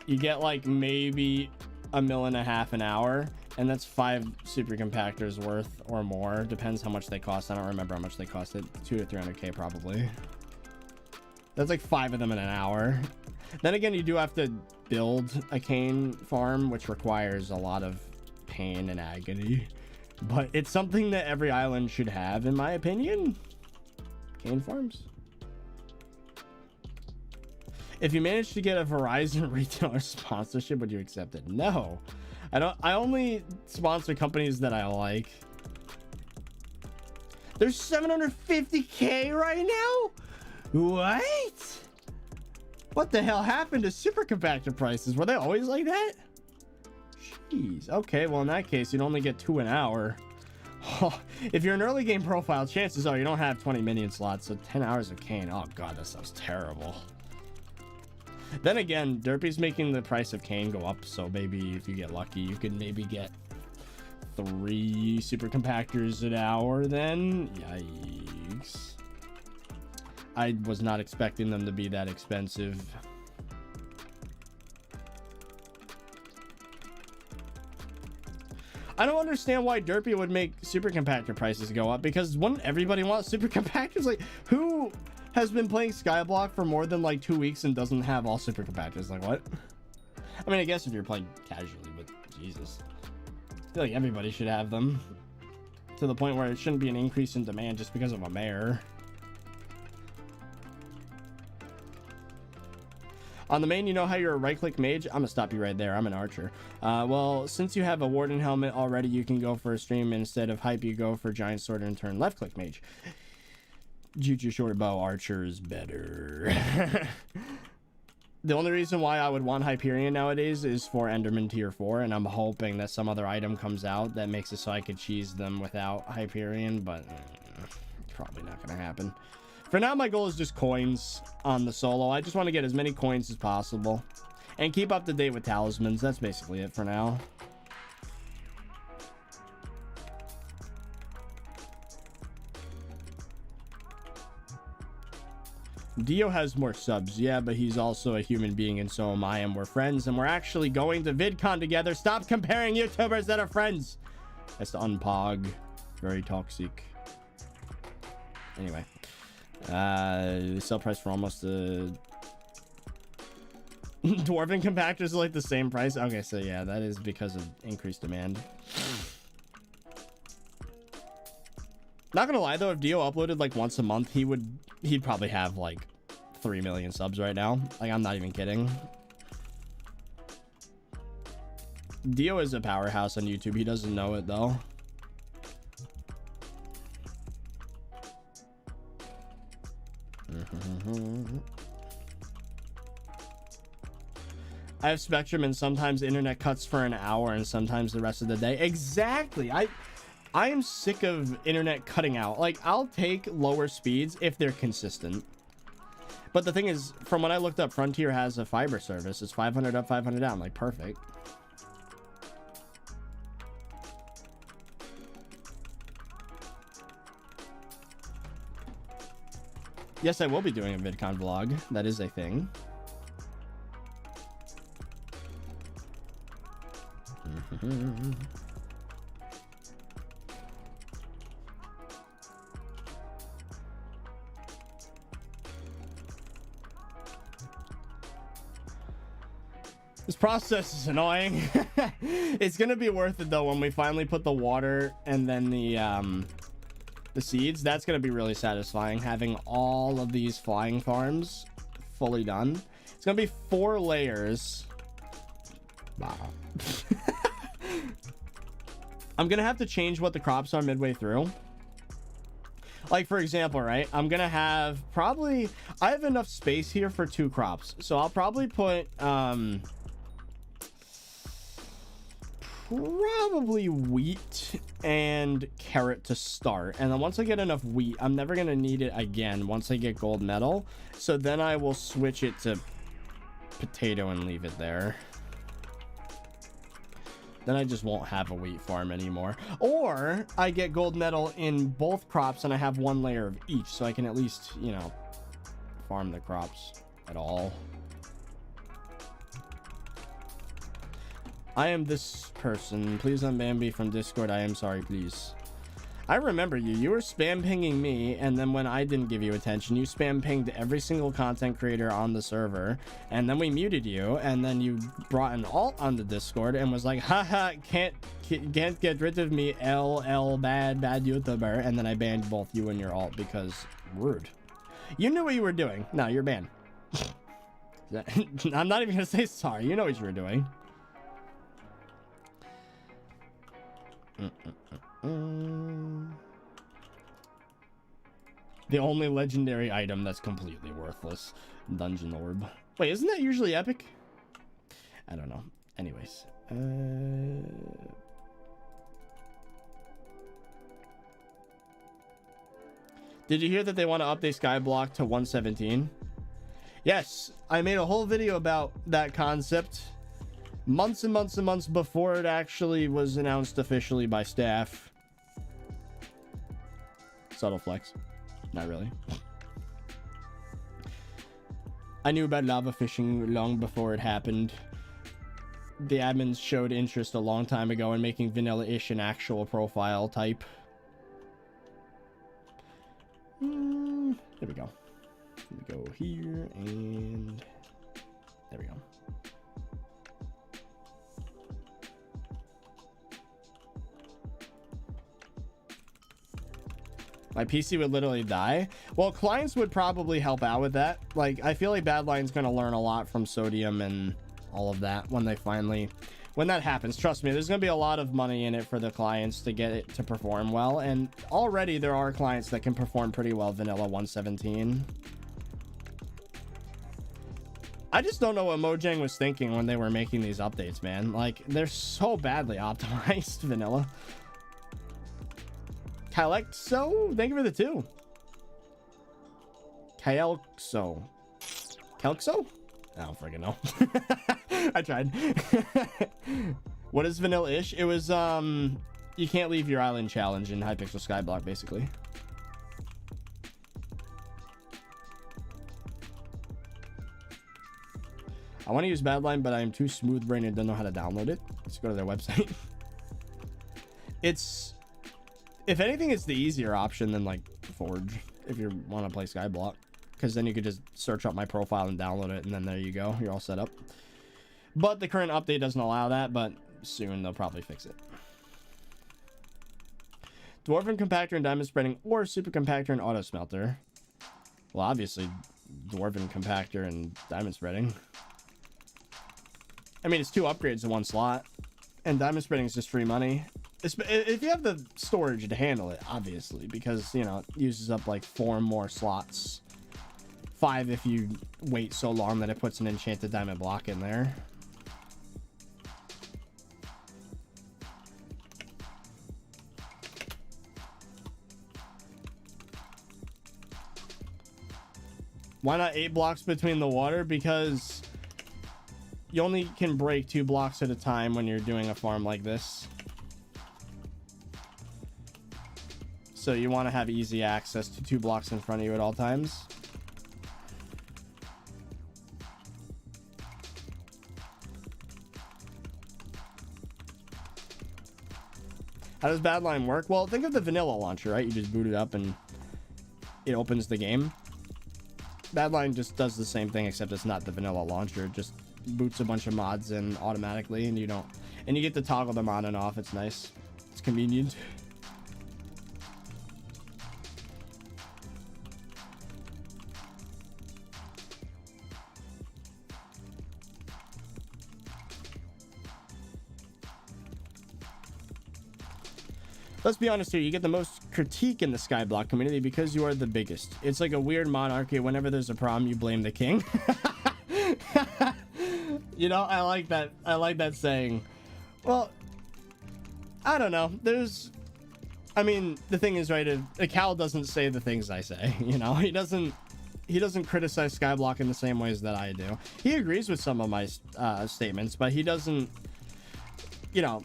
You get, like, maybe 1.5 million an hour, and that's 5 super compactors worth or more. Depends how much they cost. I don't remember how much they costed. 200 to 300k probably. That's like 5 of them in an hour. Then again, you do have to build a cane farm, which requires a lot of pain and agony. But it's something that every island should have, in my opinion. Cane farms. If you manage to get a Verizon retailer sponsorship, would you accept it? No. I don't. I only sponsor companies that I like. There's 750k right now? What? What the hell happened to super compactor prices? Were they always like that? Jeez. Okay, well in that case, you'd only get 2 an hour. Oh, if you're an early game profile, chances are you don't have 20 minion slots, so 10 hours of cane. Oh god, that sounds terrible. Then again, Derpy's making the price of cane go up, so maybe if you get lucky, you could maybe get 3 super compactors an hour then. Yikes. I was not expecting them to be that expensive. I don't understand why Derpy would make super compactor prices go up, because wouldn't everybody want super compactors? Like, who has been playing Skyblock for more than like 2 weeks and doesn't have all super compactors? Like, what? I mean, I guess if you're playing casually, but Jesus. I feel like everybody should have them, to the point where it shouldn't be an increase in demand just because of a mayor. On the main, you know how you're a right-click mage? I'm gonna stop you right there. I'm an archer. Well, since you have a warden helmet already, you can go for a stream. Instead of hype, you go for giant sword and turn left-click mage. Juju short bow archer is better. The only reason why I would want Hyperion nowadays is for Enderman tier 4, and I'm hoping that some other item comes out that makes it so I could cheese them without Hyperion, but probably not gonna happen. For now, my goal is just coins on the solo. I just want to get as many coins as possible and keep up to date with talismans. That's basically it for now. Dio has more subs, yeah, but he's also a human being, and so am I, and we're friends, and we're actually going to VidCon together. Stop comparing YouTubers that are friends. That's the unpog. Very toxic. Anyway. The sell price for almost the dwarven compactors are like the same price. Okay, so yeah, that is because of increased demand. Not gonna lie though, if Dio uploaded like once a month, he'd probably have like 3 million subs right now. Like, I'm not even kidding. Dio is a powerhouse on YouTube. He doesn't know it though. I have Spectrum, and sometimes internet cuts for an hour and sometimes the rest of the day. Exactly. I am sick of internet cutting out. Like, I'll take lower speeds if they're consistent. But the thing is, from when I looked up, Frontier has a fiber service. It's 500 up, 500 down. Like, perfect. Yes, I will be doing a VidCon vlog. That is a thing. This process is annoying. It's gonna be worth it though when we finally put the water and then the seeds. That's gonna be really satisfying, having all of these flying farms fully done. It's gonna be 4 layers. Wow. I'm gonna have to change what the crops are midway through. Like, for example, right, I'm gonna have probably, I have enough space here for 2 crops, so I'll probably put probably wheat and carrot to start, and then once I get enough wheat, I'm never gonna need it again once I get gold medal, so then I will switch it to potato and leave it there. Then I just won't have a wheat farm anymore, or I get gold medal in both crops and I have 1 layer of each, so I can at least, you know, farm the crops at all. I am this person. Please unban me from Discord. I am sorry, please. I remember you. You were spam pinging me, and then when I didn't give you attention, you spam pinged every single content creator on the server, and then we muted you, and then you brought an alt on the Discord and was like, haha, can't get rid of me, LL bad YouTuber, and then I banned both you and your alt because rude. You knew what you were doing. No, you're banned. I'm not even gonna say sorry. You know what you were doing. The only legendary item that's completely worthless. Dungeon orb. Wait, isn't that usually epic? I don't know. Anyways. Did you hear that they want to update Skyblock to 117? Yes, I made a whole video about that concept months and months and months before it actually was announced officially by staff. Subtle flex. Not really. I knew about lava fishing long before it happened. The admins showed interest a long time ago in making vanilla-ish an actual profile type. There we go. We go here and there we go. My PC would literally die. Well, clients would probably help out with that. Like, I feel like Badline's going to learn a lot from Sodium and all of that when that happens. Trust me, there's going to be a lot of money in it for the clients to get it to perform well. And already there are clients that can perform pretty well vanilla 117. I just don't know what Mojang was thinking when they were making these updates, man. Like, they're so badly optimized, vanilla. Calexo, thank you for the 2. Calexo. Calexo? I don't freaking know. I tried. What is vanilla-ish? It was, you can't leave your island challenge in Hypixel SkyBlock, basically. I want to use Badline, but I am too smooth-brained and don't know how to download it. Let's go to their website. It's... If anything, it's the easier option than like Forge if you want to play Skyblock, because then you could just search up my profile and download it, and then there you go, you're all set up. But the current update doesn't allow that, but soon they'll probably fix it. Dwarven compactor and diamond spreading, or super compactor and auto smelter. Well, obviously Dwarven compactor and diamond spreading. I mean, it's 2 upgrades in 1 slot, and diamond spreading is just free money. If you have the storage to handle it, obviously, because, you know, it uses up like 4 more slots. 5 if you wait so long that it puts an enchanted diamond block in there. Why not 8 blocks between the water? Because you only can break 2 blocks at a time when you're doing a farm like this. So you want to have easy access to 2 blocks in front of you at all times. How does Badline work? Well, think of the vanilla launcher, right? You just boot it up and it opens the game. Badline just does the same thing, except it's not the vanilla launcher. It just boots a bunch of mods in automatically, and you get to toggle them on and off. It's nice. It's convenient. Let's be honest here, you get the most critique in the Skyblock community because you are the biggest. It's like a weird monarchy. Whenever there's a problem, you blame the king. You know, I like that. I like that saying. Well, I don't know. I mean, the thing is, right, a Cal doesn't say the things I say, you know? He doesn't criticize Skyblock in the same ways that I do. He agrees with some of my statements, but he doesn't, you know,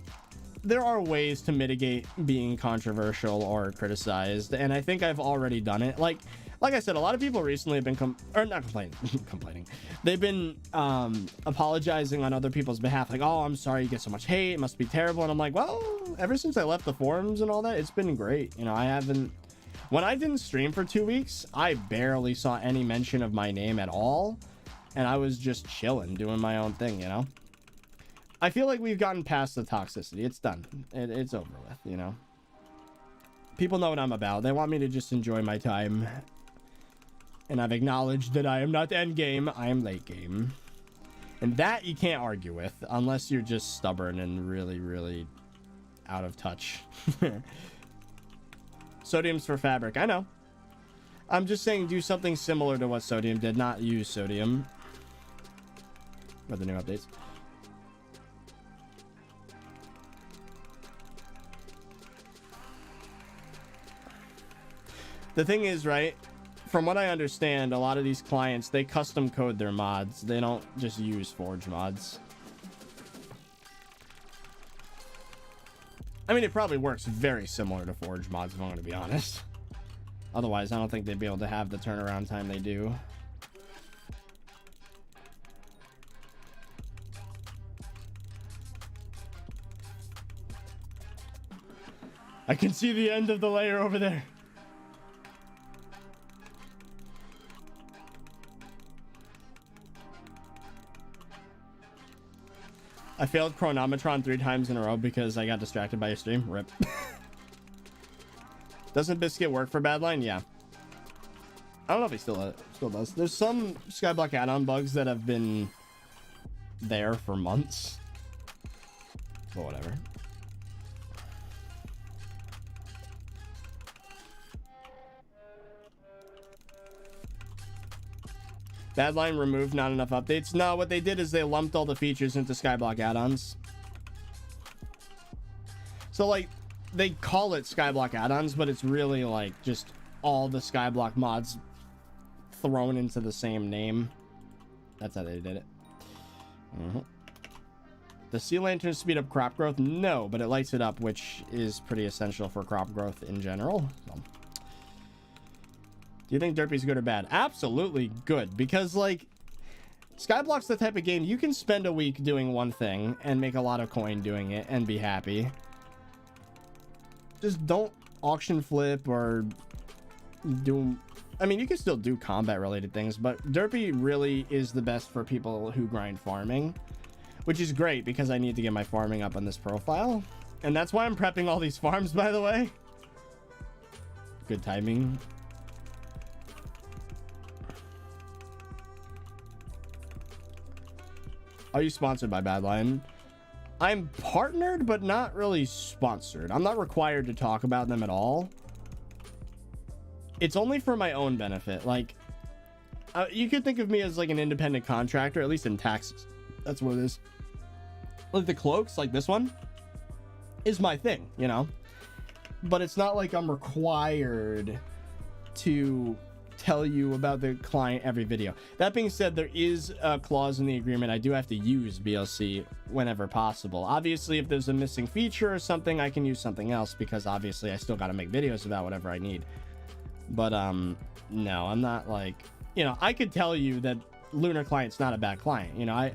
there are ways to mitigate being controversial or criticized, and I think I've already done it. Like I said, a lot of people recently have been complaining. They've been apologizing on other people's behalf, like, oh, I'm sorry you get so much hate, it must be terrible. And I'm like, well, ever since I left the forums and all that, it's been great. You know, when I didn't stream for 2 weeks, I barely saw any mention of my name at all, and I was just chilling, doing my own thing, you know? I feel like we've gotten past the toxicity. It's done. It's over with, you know? People know what I'm about. They want me to just enjoy my time. And I've acknowledged that I am not end game. I am late game. And that you can't argue with unless you're just stubborn and really, really out of touch. Sodium's for fabric. I know. I'm just saying do something similar to what Sodium did. Not use Sodium. With the new updates. The thing is, right, from what I understand, a lot of these clients, they custom code their mods. They don't just use Forge mods. I mean, it probably works very similar to Forge mods, if I'm going to be honest. Otherwise, I don't think they'd be able to have the turnaround time they do. I can see the end of the layer over there. I failed Chronometron 3 times in a row because I got distracted by your stream. Rip. Doesn't Biscuit work for Badline? Yeah. I don't know if he still does. There's some Skyblock add-on bugs that have been there for months. But whatever. Badline removed not enough updates. No, what they did is they lumped all the features into Skyblock add-ons. So, like, they call it Skyblock add-ons, but it's really, like, just all the Skyblock mods thrown into the same name. That's how they did it. The sea lanterns speed up crop growth? No, but it lights it up, which is pretty essential for crop growth in general. So. Do you think Derpy's good or bad? Absolutely good, because like Skyblock's the type of game you can spend a week doing one thing and make a lot of coin doing it and be happy. Just don't auction flip or do, I mean, you can still do combat related things, but Derpy really is the best for people who grind farming, which is great because I need to get my farming up on this profile. And that's why I'm prepping all these farms, by the way. Good timing. Are you sponsored by Badline? I'm partnered, but not really sponsored. I'm not required to talk about them at all. It's only for my own benefit. Like, you could think of me as like an independent contractor, at least in taxes. That's what it is. Like the cloaks, like this one, is my thing, you know? But it's not like I'm required to tell you about the client every video. That being said, there is a clause in the agreement. I do have to use BLC whenever possible. Obviously, if there's a missing feature or something, I can use something else because obviously I still got to make videos about whatever I need. But no, I'm not like, you know, I could tell you that Lunar client's not a bad client. You know, I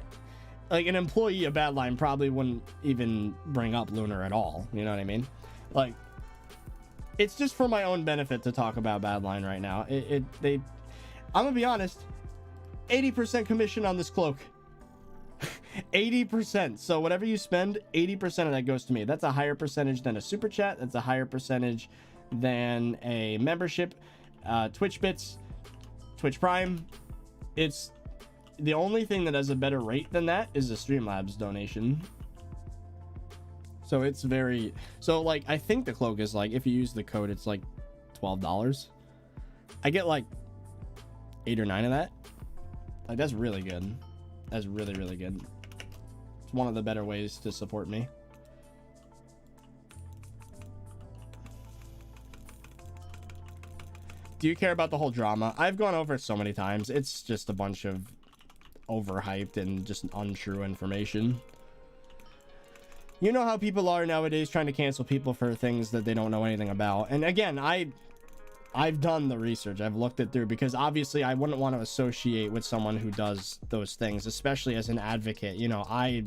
like an employee of Badline probably wouldn't even bring up Lunar at all. You know what I mean? Like, it's just for my own benefit to talk about Badline right now. I'm gonna be honest, 80% commission on this cloak. 80%. So whatever you spend, 80% of that goes to me. That's a higher percentage than a super chat. That's a higher percentage than a membership, Twitch bits, Twitch Prime. It's the only thing that has a better rate than that is a Streamlabs donation. So it's very, so like, I think the cloak is like, if you use the code, it's like $12. I get like 8 or 9 of that. Like, that's really good. That's really, really good. It's one of the better ways to support me. Do you care about the whole drama? I've gone over it so many times. It's just a bunch of overhyped and just untrue information. You know how people are nowadays, trying to cancel people for things that they don't know anything about. And again, I've done the research. I've looked it through, because obviously I wouldn't want to associate with someone who does those things, especially as an advocate. You know, I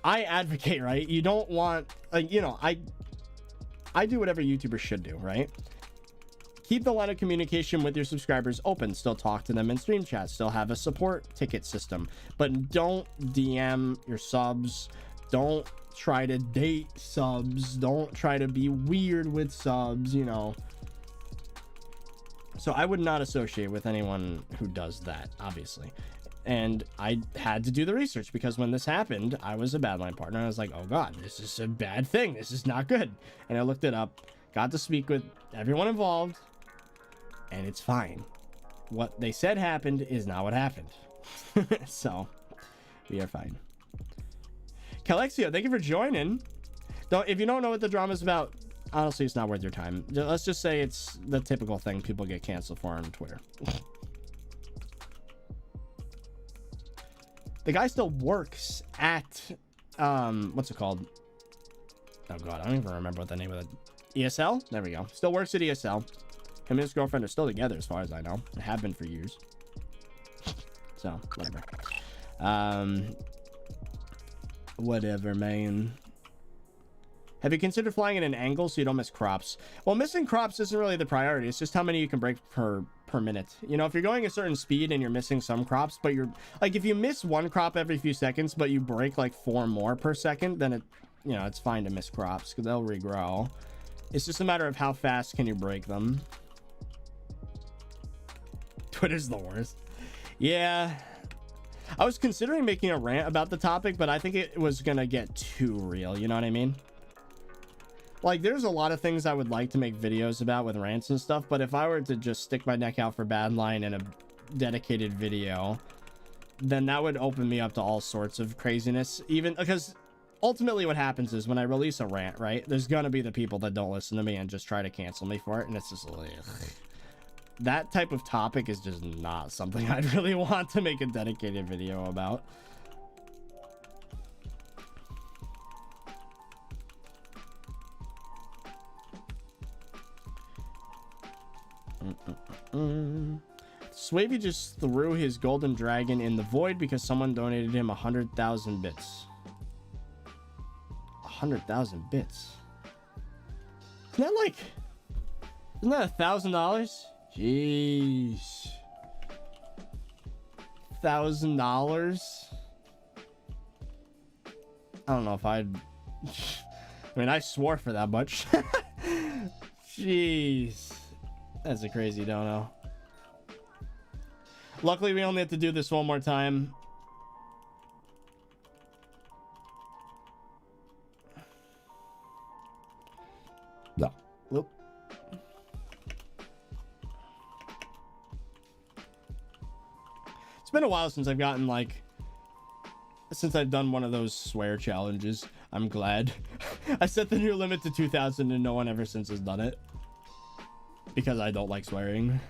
advocate, right? You don't want, you know, I do whatever YouTubers should do, right? Keep the line of communication with your subscribers open. Still talk to them in stream chat. Still have a support ticket system. But don't DM your subs. Don't try to date subs. Don't try to be weird with subs, you know. So I would not associate with anyone who does that, obviously. And I had to do the research, because when this happened, I was a Badline partner. I was like, oh God, this is a bad thing. This is not good. And I looked it up, got to speak with everyone involved, and it's fine. What they said happened is not what happened. So we are fine. Calexio, thank you for joining. Though, if you don't know what the drama is about, honestly, it's not worth your time. Let's just say it's the typical thing people get canceled for on Twitter. The guy still works at, what's it called? Oh God, I don't even remember what the name of the ESL. There we go. Still works at ESL. Him and his girlfriend are still together, as far as I know. They have been for years. So whatever. Whatever, man. Have you considered flying at an angle so you don't miss crops? Well, missing crops isn't really the priority. It's just how many you can break per minute. You know, if you're going a certain speed and you're missing some crops, but you're like, if you miss one crop every few seconds, but you break like 4 more per second, then it, you know, it's fine to miss crops because they'll regrow. It's just a matter of how fast can you break them. Twitter's the worst. Yeah. I was considering making a rant about the topic, but I think it was gonna get too real. You know what I mean? Like, there's a lot of things I would like to make videos about with rants and stuff, but if I were to just stick my neck out for Badline in a dedicated video, then that would open me up to all sorts of craziness. Even because ultimately what happens is when I release a rant, right, there's gonna be the people that don't listen to me and just try to cancel me for it, and it's just like, that type of topic is just not something I'd really want to make a dedicated video about. Swavey just threw his golden dragon in the void because someone donated him 100,000 bits. 100,000 bits. Isn't that like, isn't that $1,000? Jeez. $1,000. I don't know if I'd. I mean, I swore for that much. Jeez. That's a crazy dono. Luckily, we only have to do this one more time. No. Whoop. It's been a while since I've gotten, like, since I've done one of those swear challenges. I'm glad. I set the new limit to 2,000 and no one ever since has done it. Because I don't like swearing.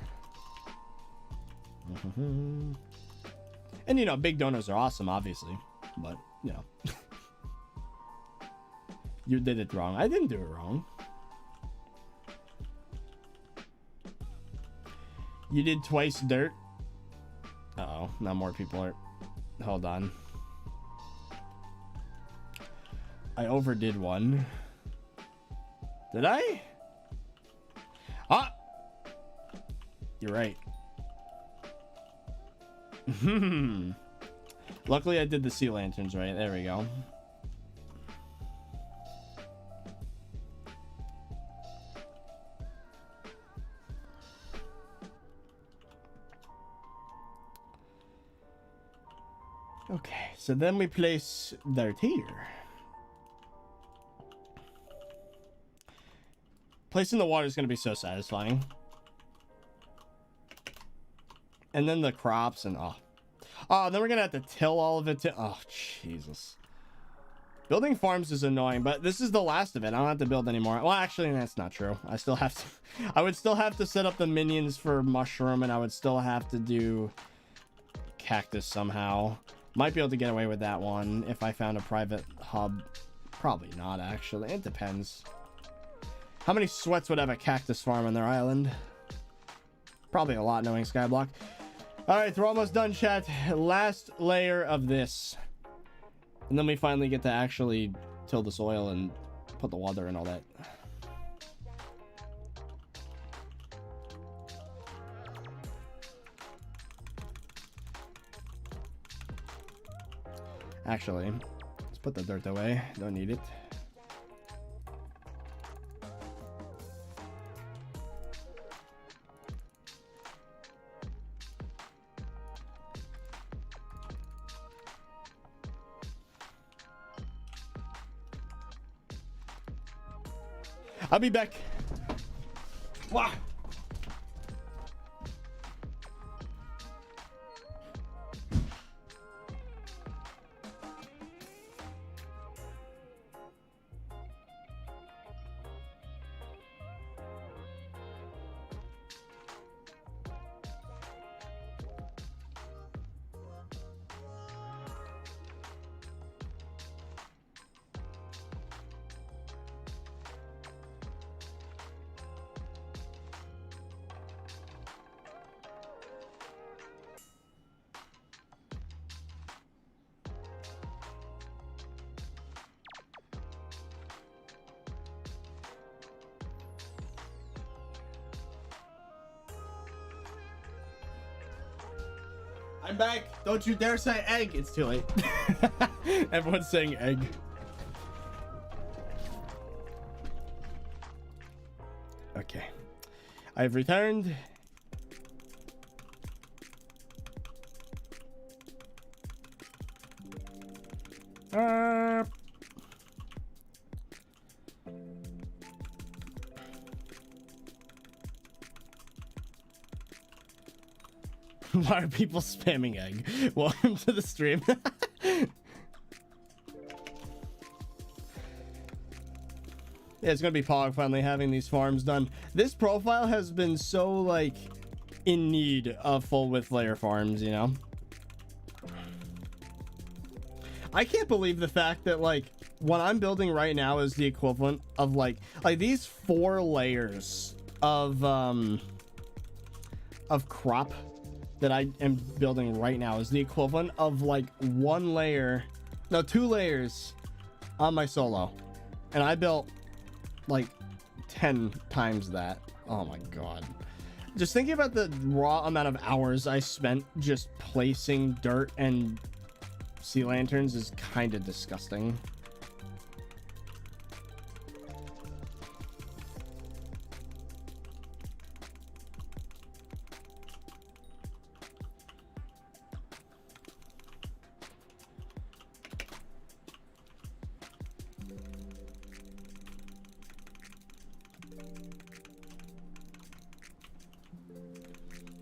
And, you know, big donos are awesome, obviously. But, you know. You did it wrong. I didn't do it wrong. You did twice dirt. Uh-oh. Now more people are... Hold on. I overdid one. Did I? Ah! You're right. Luckily, I did the sea lanterns right. There we go. Okay, so then we place their tier. Placing the water is going to be so satisfying. And then the crops and oh, then we're going to have to till all of it to, oh, Jesus. Building farms is annoying, but this is the last of it. I don't have to build anymore. Well, actually, that's not true. I still have to, I would still have to set up the minions for mushroom, and I would still have to do cactus somehow. Might be able to get away with that one if I found a private hub. Probably not, actually. It depends. How many sweats would have a cactus farm on their island? Probably a lot, knowing Skyblock. All right, we're almost done, chat. Last layer of this. And then we finally get to actually till the soil and put the water and all that. Actually, let's put the dirt away. Don't need it. I'll be back. Wow. I'm back. Don't you dare say egg. It's too late. Everyone's saying egg. Okay. I've returned. Why are people spamming egg? Welcome to the stream. Yeah, it's gonna be pog finally having these farms done. This profile has been so like in need of full width layer farms, you know. I can't believe the fact that like what I'm building right now is the equivalent of like these 4 layers of crop that I am building right now is the equivalent of like 1 layer, no, 2 layers on my solo, and I built like 10 times that. Oh my god, just thinking about the raw amount of hours I spent just placing dirt and sea lanterns is kind of disgusting.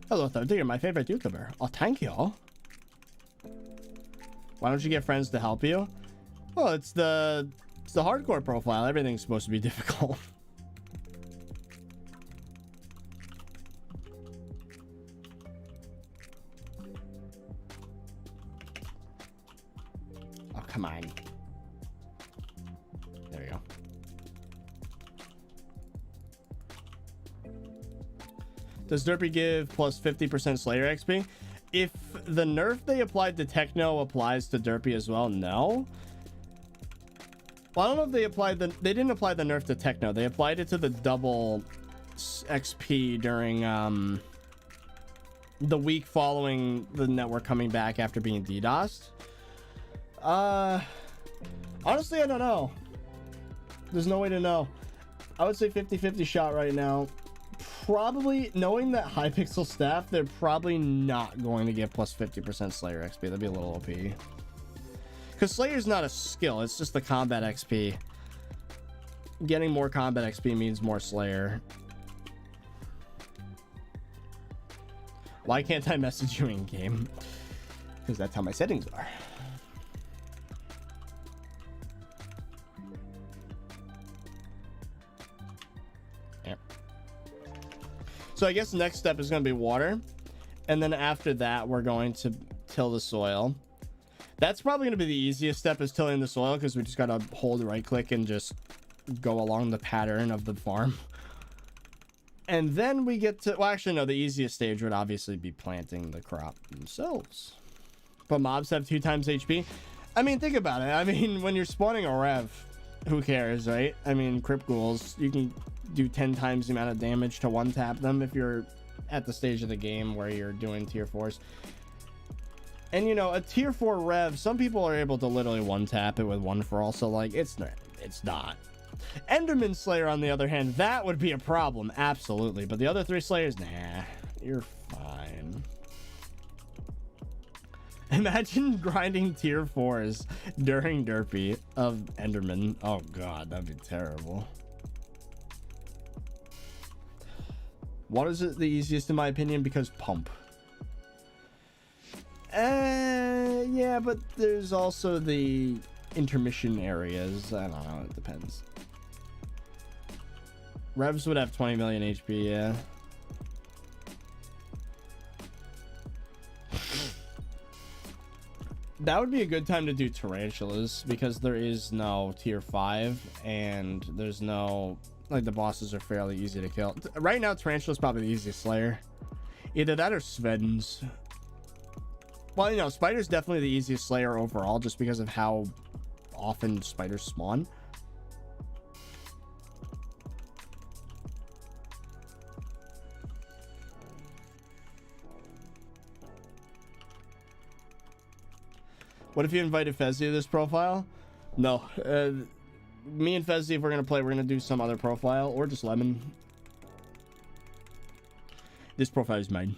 Hello, Thirty, you're my favorite YouTuber. Oh, thank you. Why don't you get friends to help you? Well, it's the hardcore profile. Everything's supposed to be difficult. Oh, come on. There we go. Does Derpy give plus 50% Slayer XP? If the nerf they applied to Techno applies to Derpy as well, no. Well, I don't know if they applied they didn't apply the nerf to Techno. They applied it to the double XP during the week following the network coming back after being DDoSed. Honestly, I don't know. There's no way to know. I would say 50-50 shot right now. Probably, knowing that Hypixel staff, they're probably not going to get plus 50% Slayer XP. That'd be a little OP. Because Slayer's not a skill, it's just the combat XP. Getting more combat XP means more Slayer. Why can't I message you in game? Because that's how my settings are. Yeah. So I guess the next step is going to be water. And then after that, we're going to till the soil. That's probably going to be the easiest step, is tilling the soil, because we just got to hold right click and just go along the pattern of the farm. And then we get to, well, actually, no, the easiest stage would obviously be planting the crop themselves. But mobs have 2 times HP. I mean, think about it. I mean, when you're spawning a rev, who cares, right? I mean, crypt ghouls, you can do 10 times the amount of damage to one tap them if you're at the stage of the game where you're doing tier 4s. And you know, a tier 4 rev, some people are able to literally one tap it with one for all, so like it's not. Enderman Slayer, on the other hand, that would be a problem, absolutely. But the other 3 Slayers, nah, you're fine. Imagine grinding tier 4s during Derpy of Enderman. Oh god, that'd be terrible. What is it the easiest in my opinion? Because pump. Yeah, but there's also the intermission areas. I don't know, it depends. Revs would have 20 million HP, yeah. That would be a good time to do tarantulas, because there is no tier 5 and there's no, like, the bosses are fairly easy to kill. Right now, tarantula's probably the easiest Slayer. Either that or Sven's. Well, you know, Spider's definitely the easiest Slayer overall, just because of how often spiders spawn. What if you invited Fezzy to this profile? No. Me and Fezzy, if we're going to play, we're going to do some other profile, or just Lemon. This profile is mine.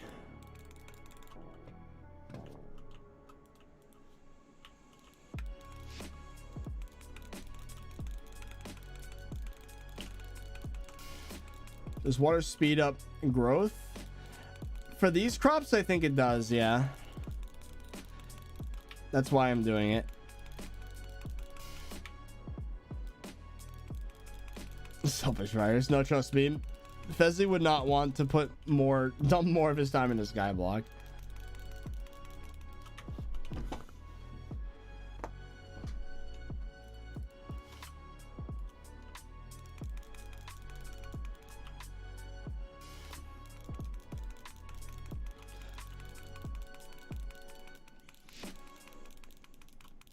Does water speed up growth? For these crops, I think it does, yeah. That's why I'm doing it. Selfish virus. No, trust me. Fezzy would not want to dump more of his time into SkyBlock.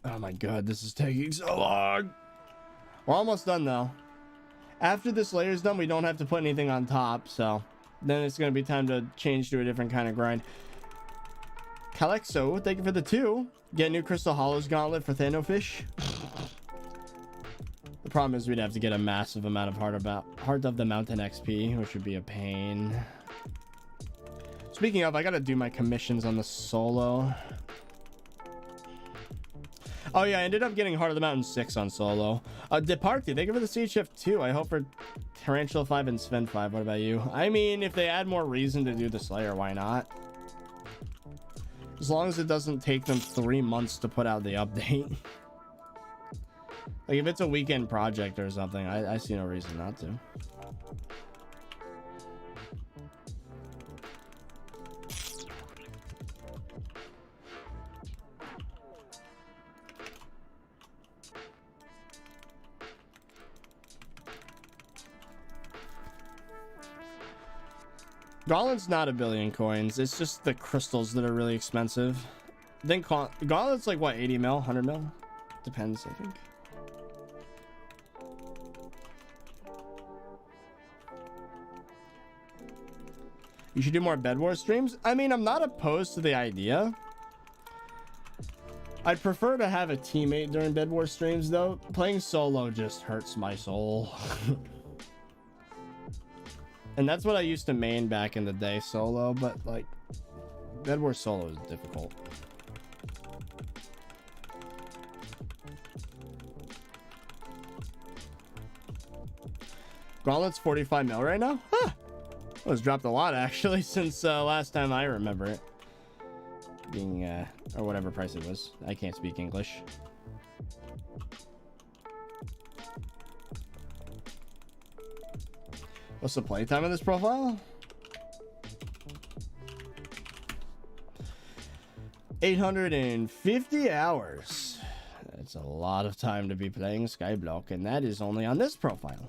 Oh my god, this is taking so long. We're almost done though. After this layer is done, we don't have to put anything on top, so then it's going to be time to change to a different kind of grind. Calexo, thank you for the 2. Get a new Crystal Hollows Gauntlet for Thanofish. The problem is we'd have to get a massive amount of Heart of the Mountain XP, which would be a pain. Speaking of, I got to do my commissions on the solo. Oh yeah, I ended up getting Heart of the Mountain 6 on solo. Departy, thank you for the Siege Shift 2. I hope for Tarantula 5 and Sven 5. What about you? I mean, if they add more reason to do the Slayer, why not? As long as it doesn't take them 3 months to put out the update. Like, if it's a weekend project or something, I see no reason not to. Gauntlet's not 1 billion coins. It's just the crystals that are really expensive. I think Gauntlet's like, what, 80 mil, 100 mil? Depends, I think. You should do more Bed Wars streams. I mean, I'm not opposed to the idea. I'd prefer to have a teammate during Bed Wars streams, though. Playing solo just hurts my soul. And that's what I used to main back in the day, solo. But, like, Bed Wars solo is difficult. Gauntlet's 45 mil right now? Huh. Well, it's dropped a lot, actually, since last time I remember it. Being, or whatever price it was. I can't speak English. What's the playtime of this profile? 850 hours. That's a lot of time to be playing SkyBlock, and that is only on this profile.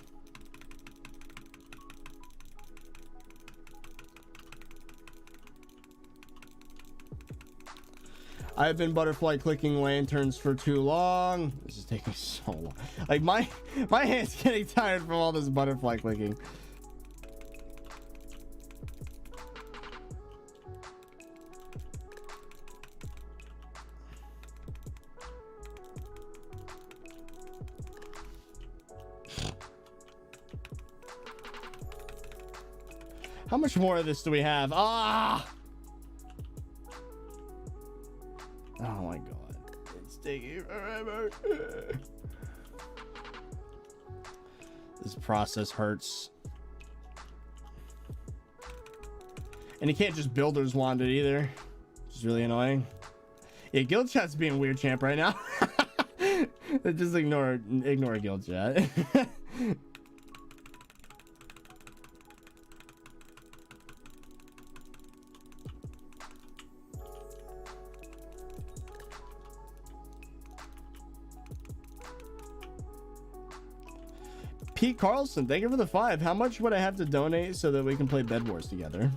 I've been butterfly clicking lanterns for too long. This is taking so long. Like my hand's getting tired from all this butterfly clicking. How much more of this do we have? Ah! Oh my god. It's taking forever. This process hurts. And you can't just builder's wand it either. Which is really annoying. Yeah, guild chat's being weird champ right now. Just ignore guild chat. Pete Carlson, thank you for the 5. How much would I have to donate so that we can play Bed Wars together?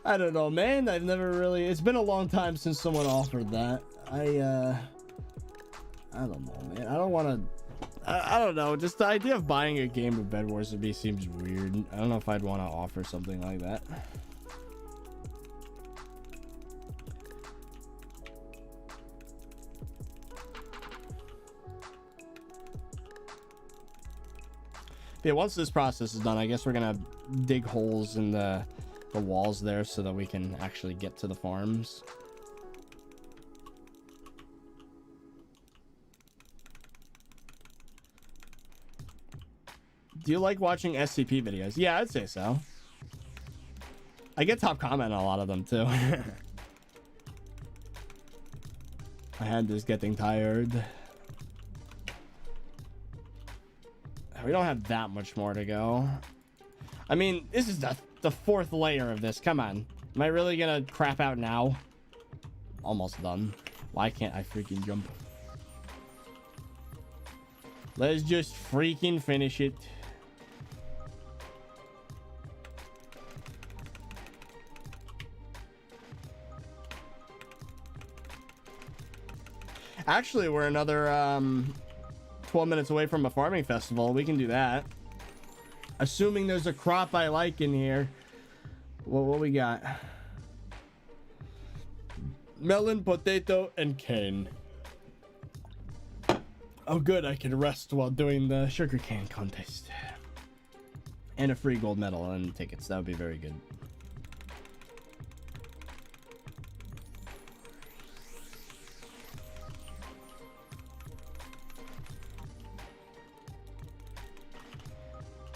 I don't know, man. I've never really... It's been a long time since someone offered that. I don't know, man. I don't want to... I don't know. Just the idea of buying a game of Bed Wars to me seems weird. I don't know if I'd want to offer something like that. Yeah, once this process is done, I guess we're gonna dig holes in the walls there so that we can actually get to the farms. Do you like watching SCP videos? Yeah, I'd say so. I get top comment on a lot of them too. My hand is getting tired. We don't have that much more to go. I mean, this is the 4th layer of this. Come on. Am I really gonna crap out now? Almost done. Why can't I freaking jump? Let's just freaking finish it. Actually, we're another 12 minutes away from a farming festival. We can do that, assuming there's a crop I like in here. Well, what we got? Melon, potato, and cane. Oh good, I can rest while doing the sugarcane contest. And a free gold medal and tickets. That would be very good.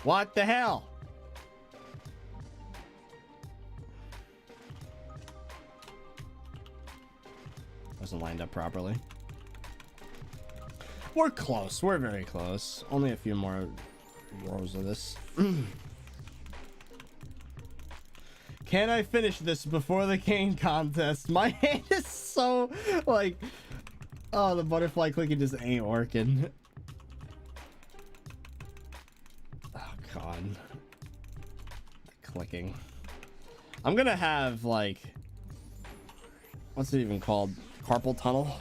What the hell? Wasn't lined up properly. We're close. We're very close. Only a few more rows of this. Can I finish this before the cane contest? My hand is so like... Oh, the butterfly clicking just ain't working. God. Clicking. I'm gonna have like, what's it even called? Carpal tunnel?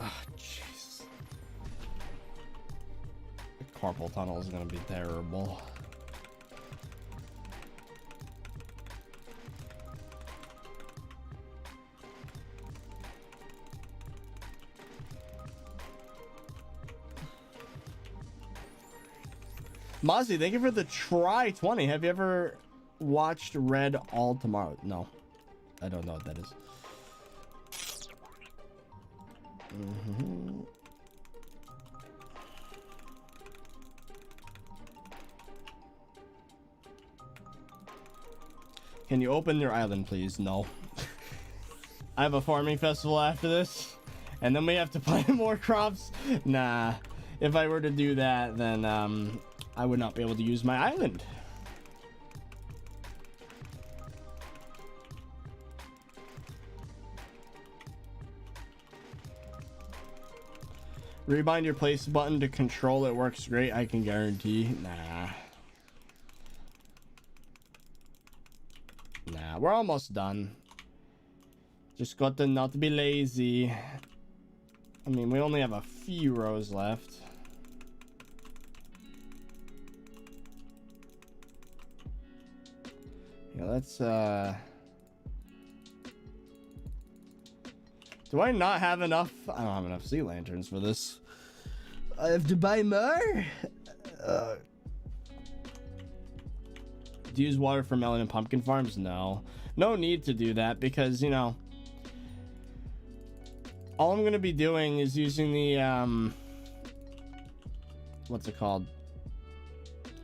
Oh, jeez. The carpal tunnel is gonna be terrible. Mozzie, thank you for the try 20. Have you ever watched Red All Tomorrow? No, I don't know what that is. Can you open your island, please? No. I have a farming festival after this, and then we have to plant more crops. Nah, if I were to do that, then I would not be able to use my island. Rebind your place button to control it works great, I can guarantee. Nah, we're almost done. Just got to not be lazy. I mean, we only have a few rows left. Yeah, let's do I not have enough? I don't have enough sea lanterns for this. I have to buy more. Do you use water for melon and pumpkin farms? No need to do that, because, you know, all I'm going to be doing is using the what's it called?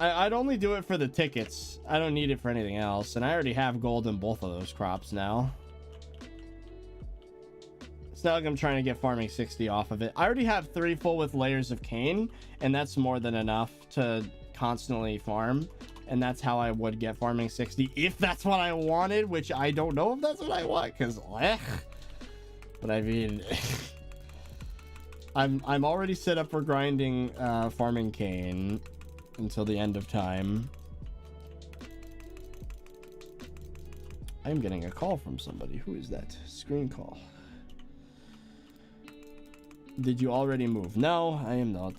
I'd only do it for the tickets. I don't need it for anything else, and I already have gold in both of those crops now. It's not like I'm trying to get farming 60 off of it. I already have 3 full with layers of cane, and that's more than enough to constantly farm. And that's how I would get farming 60 if that's what I wanted, which I don't know if that's what I want, because but I mean I'm already set up for grinding farming cane until the end of time. I'm getting a call from somebody. Who is that? Screen call. Did you already move? No, I am not.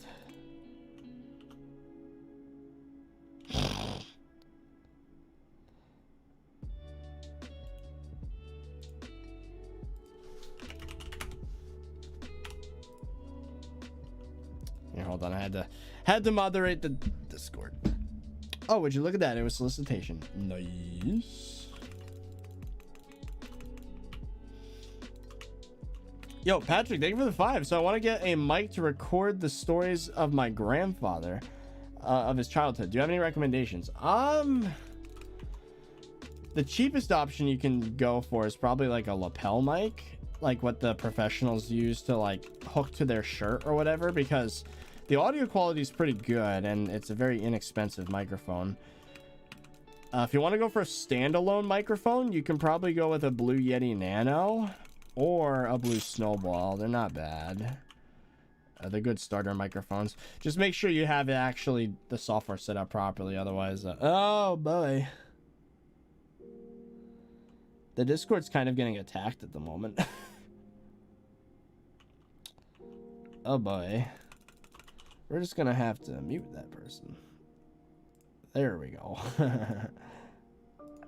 Here, hold on. I had to moderate the Discord. Oh, would you look at that? It was solicitation. Nice. Yo, Patrick, thank you for the 5. So I want to get a mic to record the stories of my grandfather, of his childhood. Do you have any recommendations? The cheapest option you can go for is probably like a lapel mic, like what the professionals use to like hook to their shirt or whatever, because the audio quality is pretty good and it's a very inexpensive microphone. If you want to go for a standalone microphone, you can probably go with a Blue Yeti Nano or a Blue Snowball. They're not bad. They're good starter microphones. Just make sure you have actually the software set up properly, otherwise oh boy, the Discord's kind of getting attacked at the moment. Oh boy, we're just gonna have to mute that person. There we go.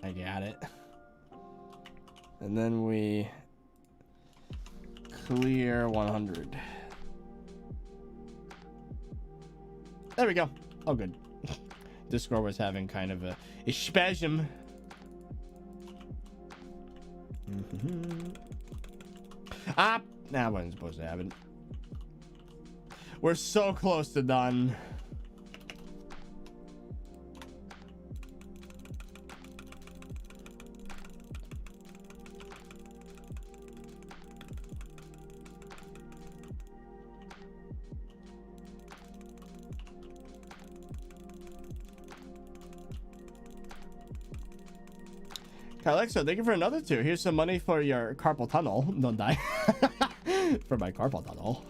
I got it. And then we clear 100. There we go. Oh, good. Discord was having kind of a spasm. Ah, that wasn't supposed to happen. We're so close to done. Alexa, thank you for another 2. Here's some money for your carpal tunnel. Don't die. For my carpal tunnel.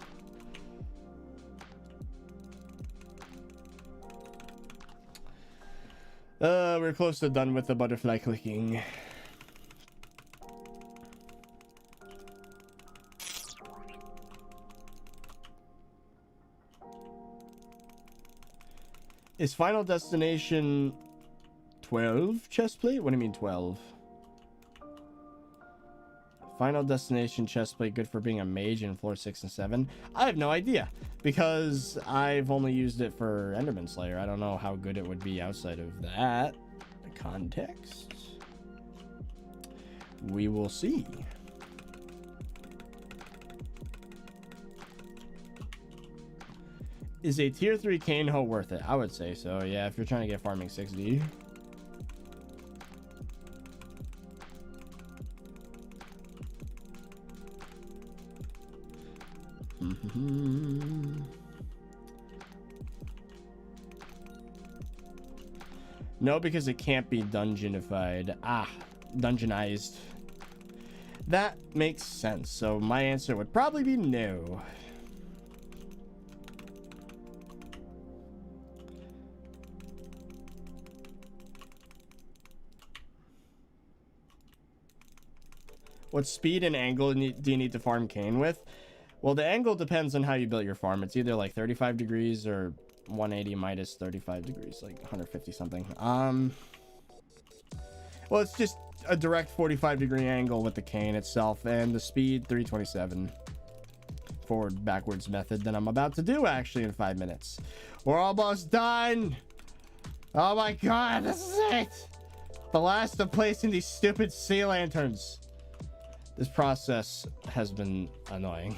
We're close to done with the butterfly clicking. Is Final Destination 12 chest plate? What do you mean 12? Final destination chestplate good for being a mage in floor 6 and 7. I have no idea because I've only used it for Enderman Slayer. I don't know how good it would be outside of that context. We will see. Is a tier 3 cane hoe worth it? I would say so. Yeah, if you're trying to get farming 6D. No, because it can't be dungeonified. Dungeonized. That makes sense. So my answer would probably be no. What speed and angle do you need to farm cane with? Well, the angle depends on how you built your farm. It's either like 35 degrees or 180 minus 35 degrees, like 150 something. Well, it's just a direct 45-degree angle with the cane itself, and the speed 327. Forward backwards method that I'm about to do actually in 5 minutes. We're almost done. Oh my god, this is it. The last of placing these stupid sea lanterns. This process has been annoying.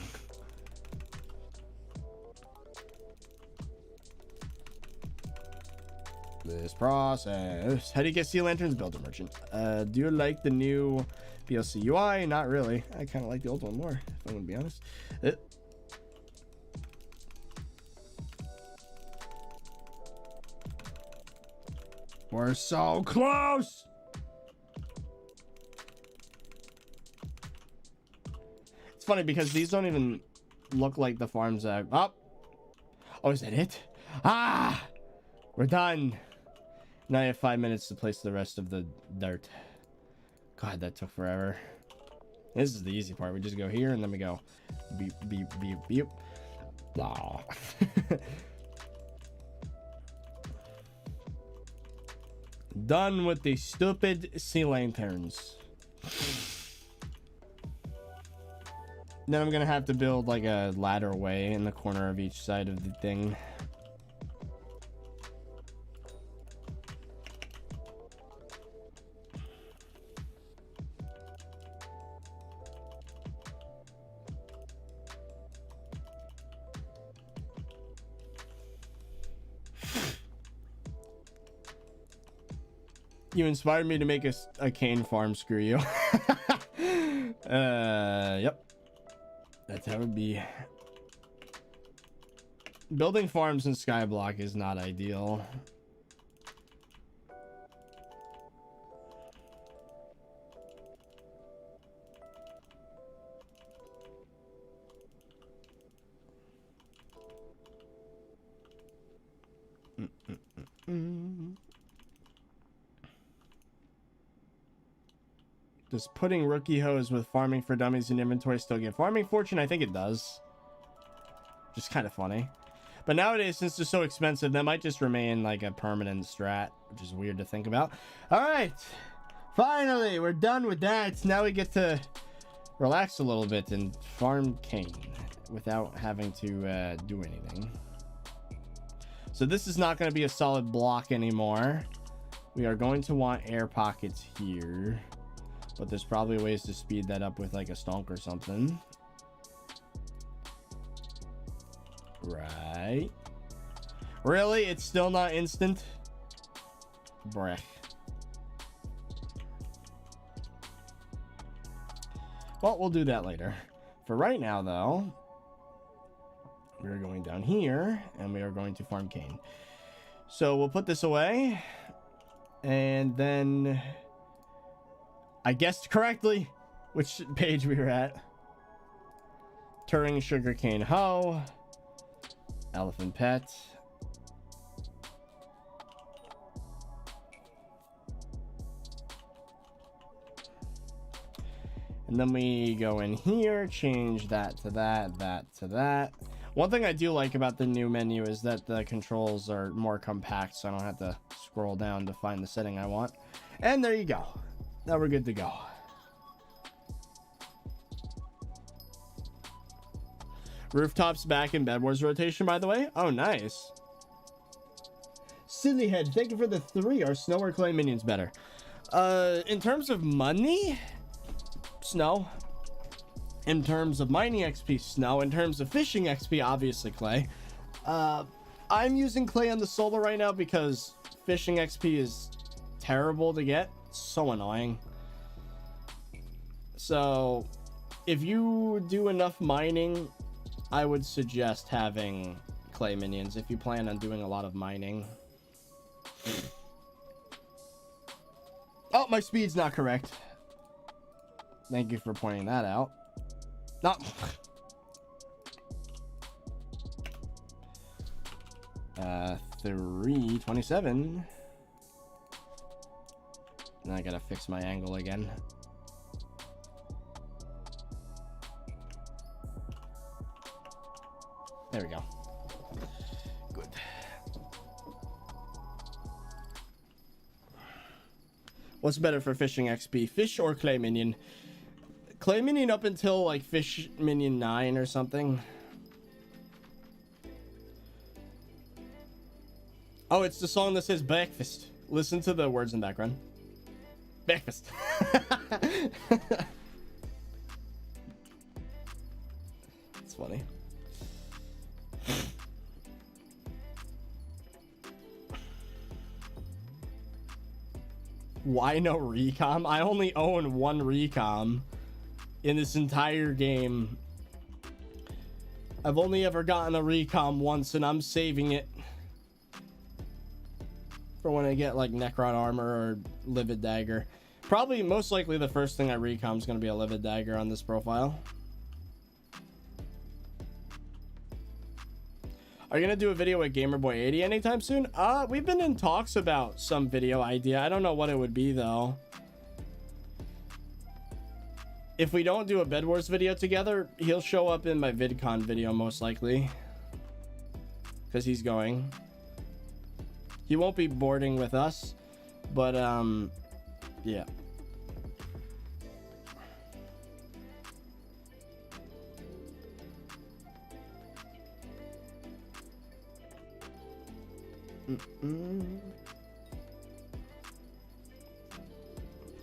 This process. How do you get sea lanterns? Build a merchant. Do you like the new PLC UI? Not really. I kind of like the old one more, if I'm gonna be honest. We're so close. It's funny because these don't even look like the farms that oh, is that it? We're done. Now I have 5 minutes to place the rest of the dirt. God, that took forever. This is the easy part. We just go here and then we go beep beep beep beep. Blah. Done with the stupid sea lanterns. Then I'm gonna have to build like a ladder way in the corner of each side of the thing. You inspired me to make a cane farm, screw you. Yep. That's how it would be. Building farms in Skyblock is not ideal. Does putting rookie hoes with farming for dummies in inventory still get farming fortune? I think it does. Just kind of funny. But nowadays, since they're so expensive, that might just remain like a permanent strat, which is weird to think about. All right. Finally, we're done with that. Now we get to relax a little bit and farm cane without having to do anything. So this is not going to be a solid block anymore. We are going to want air pockets here. But there's probably ways to speed that up with like a stonk or something. Right. Really? It's still not instant? Brech. Well, we'll do that later. For right now, though, we're going down here and we are going to farm cane. So we'll put this away. And then I guessed correctly which page we were at. Turing sugarcane hoe. Elephant pet. And then we go in here, change that to that, that to that. One thing I do like about the new menu is that the controls are more compact, so I don't have to scroll down to find the setting I want. And there you go. Now we're good to go. Rooftops back in Bed Wars rotation, by the way. Oh, nice. Sillyhead, thank you for the 3. Are snow or clay minions better? In terms of money, snow. In terms of mining XP, snow. In terms of fishing XP, obviously clay. I'm using clay on the solo right now because fishing XP is terrible to get. It's so annoying. So if you do enough mining, I would suggest having clay minions if you plan on doing a lot of mining. Oh, my speed's not correct. Thank you for pointing that out. Not 327. Now I gotta fix my angle again. There we go. Good. What's better for fishing XP? Fish or clay minion? Clay minion up until like fish minion 9 or something. Oh, it's the song that says breakfast. Listen to the words in the background. Breakfast. It's funny. Why no recom? I only own 1 recom in this entire game. I've only ever gotten a recom once, and I'm saving it for when I get like Necron armor or Livid Dagger. Probably, most likely, the first thing I recom is going to be a Livid Dagger on this profile. Are you going to do a video with Gamerboy80 anytime soon? We've been in talks about some video idea. I don't know what it would be, though. If we don't do a Bed Wars video together, he'll show up in my VidCon video, most likely. Because he's going. He won't be boarding with us, but, yeah.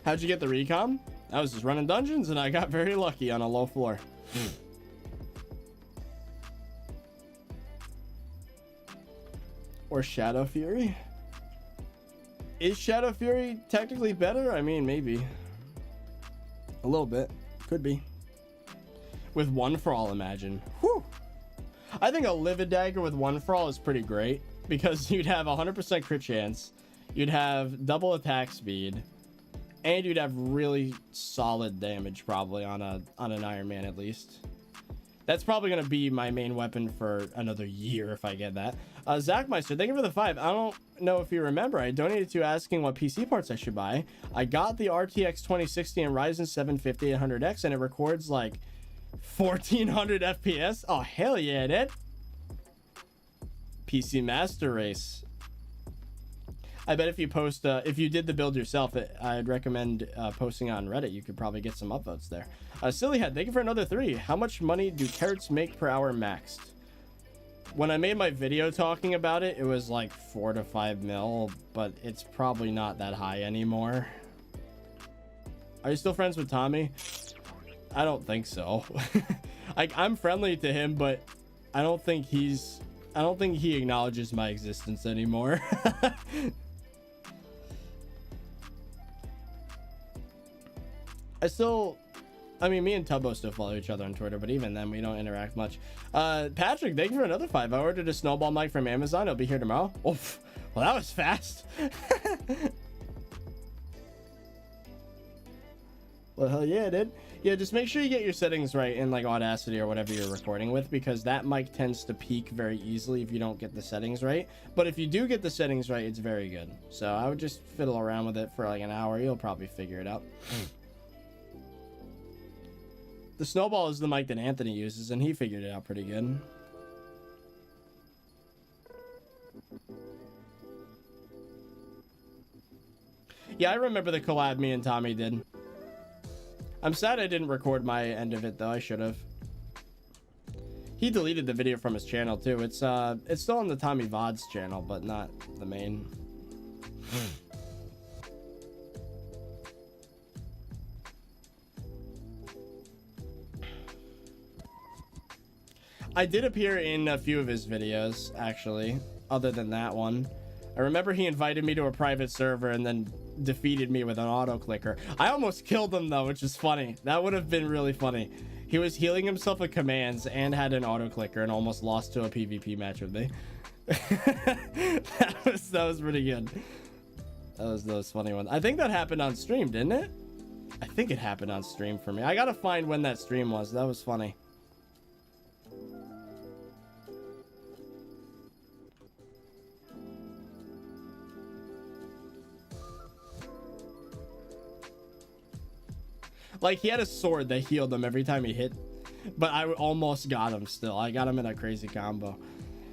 How'd you get the recom? I was just running dungeons and I got very lucky on a low floor. Or Shadow Fury? Is Shadow Fury technically better? I mean, maybe. A little bit. Could be. With 1 for all, imagine. Whew. I think a Livid Dagger with 1 for all is pretty great. Because you'd have 100% crit chance, you'd have double attack speed, and you'd have really solid damage probably on an Iron Man at least. That's probably going to be my main weapon for another year if I get that. Zachmeister, thank you for the 5. I don't know if you remember, I donated to you asking what PC parts I should buy. I got the RTX 2060 and Ryzen 7 5800X, and it records like 1400 FPS. Oh, hell yeah, it did. PC Master Race. I bet if you post, if you did the build yourself, I'd recommend posting on Reddit. You could probably get some upvotes there. Sillyhead, thank you for another 3. How much money do carrots make per hour maxed? When I made my video talking about it, it was like 4 to 5 mil, but it's probably not that high anymore. Are you still friends with Tommy? I don't think so. Like, I'm friendly to him, but I don't think he acknowledges my existence anymore. I mean, me and Tubbo still follow each other on Twitter, but even then, we don't interact much. Patrick, thank you for another 5. I ordered a snowball mic from Amazon. It'll be here tomorrow. Oof. Well, that was fast. Well, hell yeah, dude. Yeah, just make sure you get your settings right in like Audacity or whatever you're recording with, because that mic tends to peak very easily if you don't get the settings right. But if you do get the settings right, it's very good. So I would just fiddle around with it for like an hour. You'll probably figure it out. The snowball is the mic that Anthony uses, and he figured it out pretty good. Yeah, I remember the collab me and Tommy did. I'm sad I didn't record my end of it, though. I should have. He deleted the video from his channel too. It's still on the Tommy VOD's channel, but not the main. I did appear in a few of his videos, actually, other than that one. I remember he invited me to a private server and then defeated me with an auto clicker. I almost killed him though, which is funny. That would have been really funny. He was healing himself with commands and had an auto clicker and almost lost to a PvP match with me. that was pretty good. That was those funny ones. I think that happened on stream, didn't it? I think it happened on stream for me. I gotta find when that stream was. That was funny. Like, he had a sword that healed him every time he hit, but I almost got him still. I got him in a crazy combo.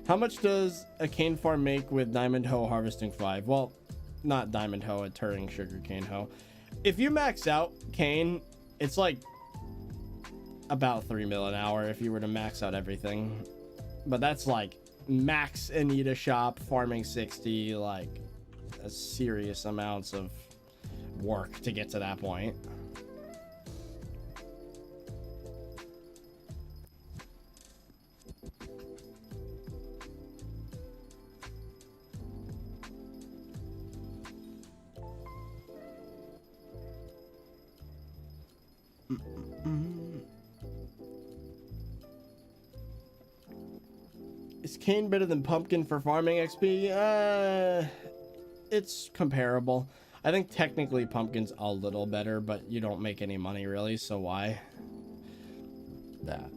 How much does a cane farm make with Diamond Hoe harvesting 5? Well, not Diamond Hoe, a Turing sugarcane hoe. If you max out cane, it's like about 3 mil an hour if you were to max out everything. But that's like max Anita shop, farming 60, like a serious amounts of work to get to that point. Is cane better than pumpkin for farming XP? It's comparable. I think technically pumpkin's a little better, but you don't make any money really, so why? That.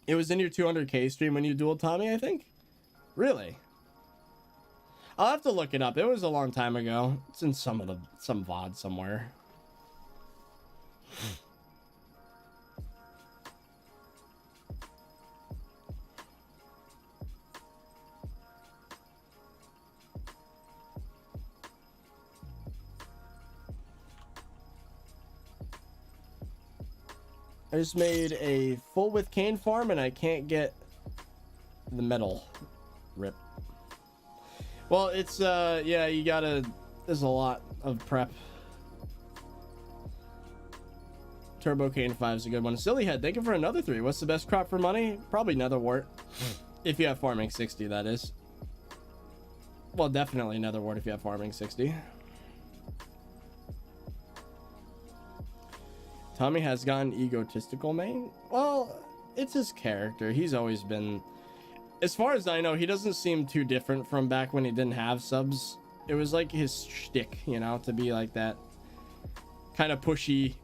It was in your 200k stream when you dueled Tommy, I think? Really? I'll have to look it up. It was a long time ago. It's in some VOD somewhere. I just made a full with cane farm and I can't get the metal. Rip. Well, it's yeah, you gotta, there's a lot of prep. Turbo cane 5 is a good one. Sillyhead, thank you for another 3. What's the best crop for money? Probably netherwort. If you have farming 60, that is. Well, definitely netherwort if you have farming 60. Tommy has gotten egotistical, man. Well, it's his character. He's always been, as far as I know, he doesn't seem too different from back when he didn't have subs. It was like his shtick, you know, to be like that kind of pushy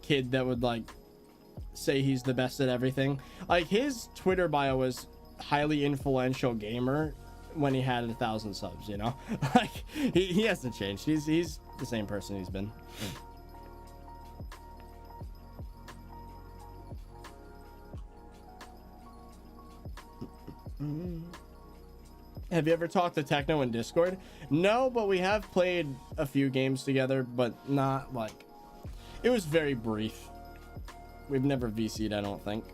kid that would like say he's the best at everything. Like his Twitter bio was highly influential gamer when he had 1,000 subs, you know. Like he hasn't changed. He's the same person he's been. Have you ever talked to Techno in Discord? No, but we have played a few games together, but not like, it was very brief. We've never VC'd, I don't think.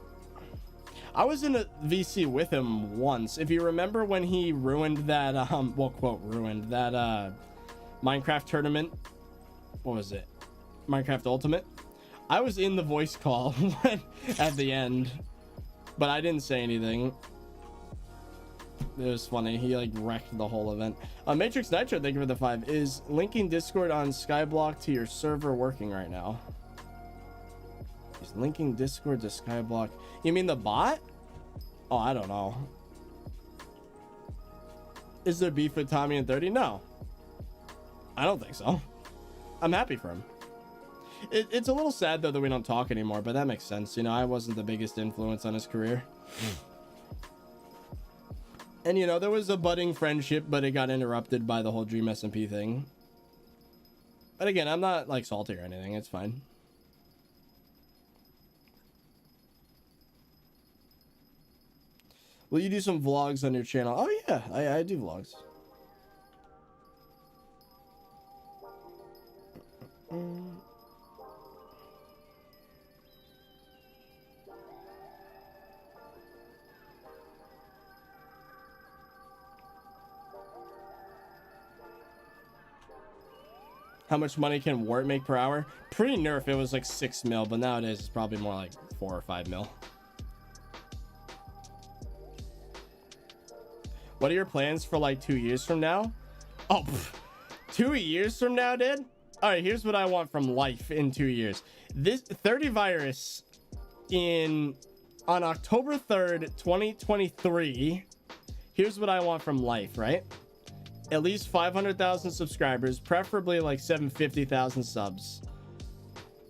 I was in a VC with him once. If you remember when he ruined that well, quote ruined that Minecraft tournament. What was it? Minecraft Ultimate. I was in the voice call at the end, but I didn't say anything. It was funny. He like wrecked the whole event. Matrix Nitro, thank you for the 5. Is linking Discord on SkyBlock to your server working right now? Is linking Discord to SkyBlock? You mean the bot? Oh, I don't know. Is there beef with Tommy and 30? No. I don't think so. I'm happy for him. It's a little sad though that we don't talk anymore, but that makes sense. You know, I wasn't the biggest influence on his career. And, you know, there was a budding friendship, but it got interrupted by the whole Dream SMP thing. But again, I'm not, like, salty or anything. It's fine. Will you do some vlogs on your channel? Oh, yeah. I do vlogs. How much money can Wart make per hour? Pre-nerf, it was like 6 mil, but nowadays it's probably more like 4 or 5 mil. What are your plans for like 2 years from now? Oh, 2 years from now, dude? All right, here's what I want from life in 2 years. This ThirtyVirus on October 3rd, 2023. Here's what I want from life, right? At least 500,000 subscribers, preferably like 750,000 subs.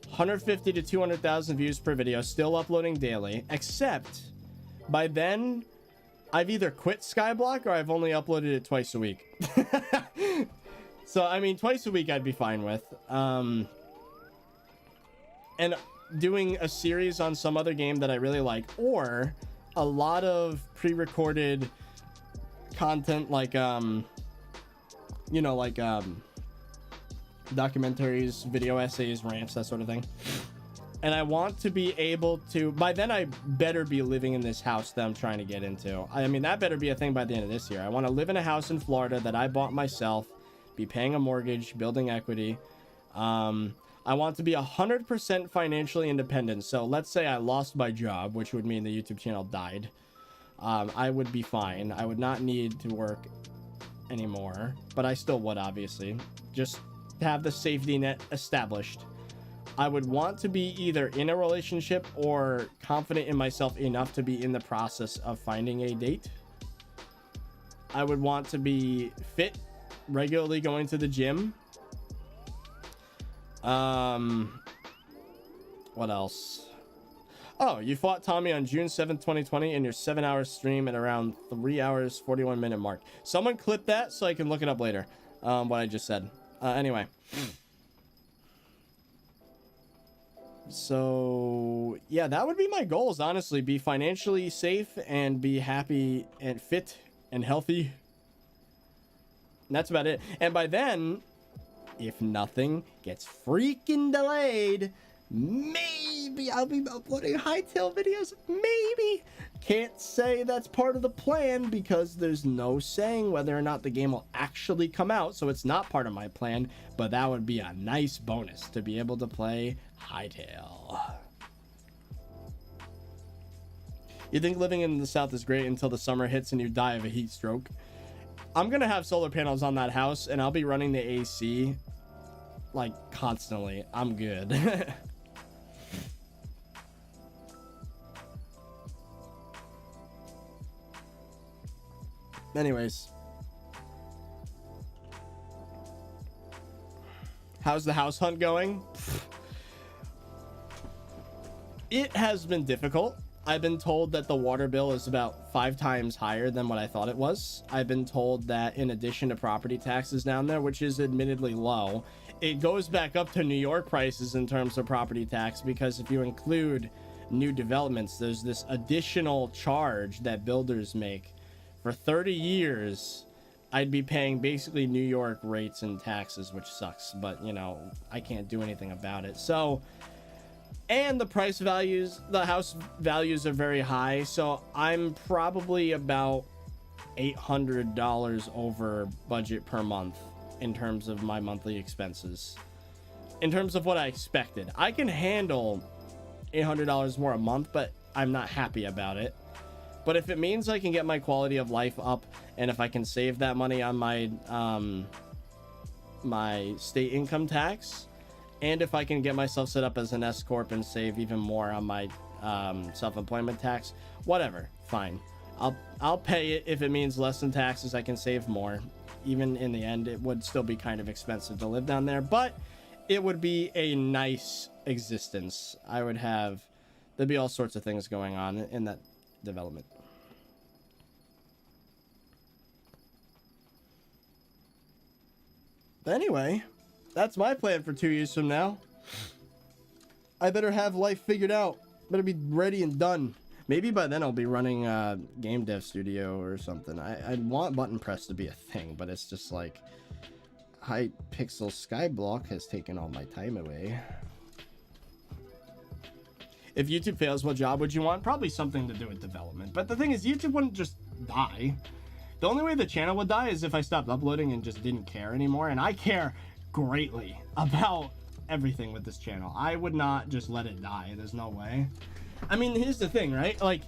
150 to 200,000 views per video, still uploading daily, except by then I've either quit Skyblock or I've only uploaded it twice a week. So, I mean, twice a week I'd be fine with. And doing a series on some other game that I really like, or a lot of pre-recorded content like, you know, like documentaries, video essays, rants, that sort of thing. And I want to be able to, by then I better be living in this house that I'm trying to get into. I mean, that better be a thing by the end of this year. I want to live in a house in Florida that I bought myself, be paying a mortgage, building equity. I want to be 100% financially independent. So let's say I lost my job, which would mean the YouTube channel died. I would be fine. I would not need to work anymore, but I still would, obviously, just have the safety net established. I would want to be either in a relationship or confident in myself enough to be in the process of finding a date. I would want to be fit, regularly going to the gym. What else? Oh, you fought Tommy on June 7th, 2020 in your 7-hour stream at around 3 hours, 41 minute mark. Someone clip that so I can look it up later. What I just said. Anyway. So, yeah, that would be my goals, honestly. Be financially safe and be happy and fit and healthy. And that's about it. And by then, if nothing gets freaking delayed, maybe I'll be uploading Hypixel videos. Maybe. Can't say that's part of the plan because there's no saying whether or not the game will actually come out, so it's not part of my plan, but that would be a nice bonus to be able to play Hypixel. You think living in the South is great until the summer hits and you die of a heat stroke? I'm gonna have solar panels on that house and I'll be running the AC like constantly. I'm good. Anyways, how's the house hunt going? It has been difficult. I've been told that the water bill is about 5 times higher than what I thought it was. I've been told that in addition to property taxes down there, which is admittedly low, it goes back up to New York prices in terms of property tax, because if you include new developments, there's this additional charge that builders make. For 30 years, I'd be paying basically New York rates and taxes, which sucks, but you know, I can't do anything about it. So, and the price values, the house values are very high, so I'm probably about $800 over budget per month in terms of my monthly expenses. In terms of what I expected, I can handle $800 more a month, but I'm not happy about it. But if it means I can get my quality of life up, and if I can save that money on my my state income tax, and if I can get myself set up as an S corp and save even more on my self-employment tax, whatever, fine. I'll pay it if it means less in taxes. I can save more. Even in the end, it would still be kind of expensive to live down there, but it would be a nice existence. I would have, there'd be all sorts of things going on in that development. But anyway, that's my plan for 2 years from now. I better have life figured out. Better be ready and done. Maybe by then I'll be running a game dev studio or something. I'd want button press to be a thing, but it's just like Hypixel SkyBlock has taken all my time away. If YouTube fails, what job would you want? Probably something to do with development. But the thing is, YouTube wouldn't just die. The only way the channel would die is if I stopped uploading and just didn't care anymore. And I care greatly about everything with this channel. I would not just let it die. There's no way. I mean, here's the thing, right? Like,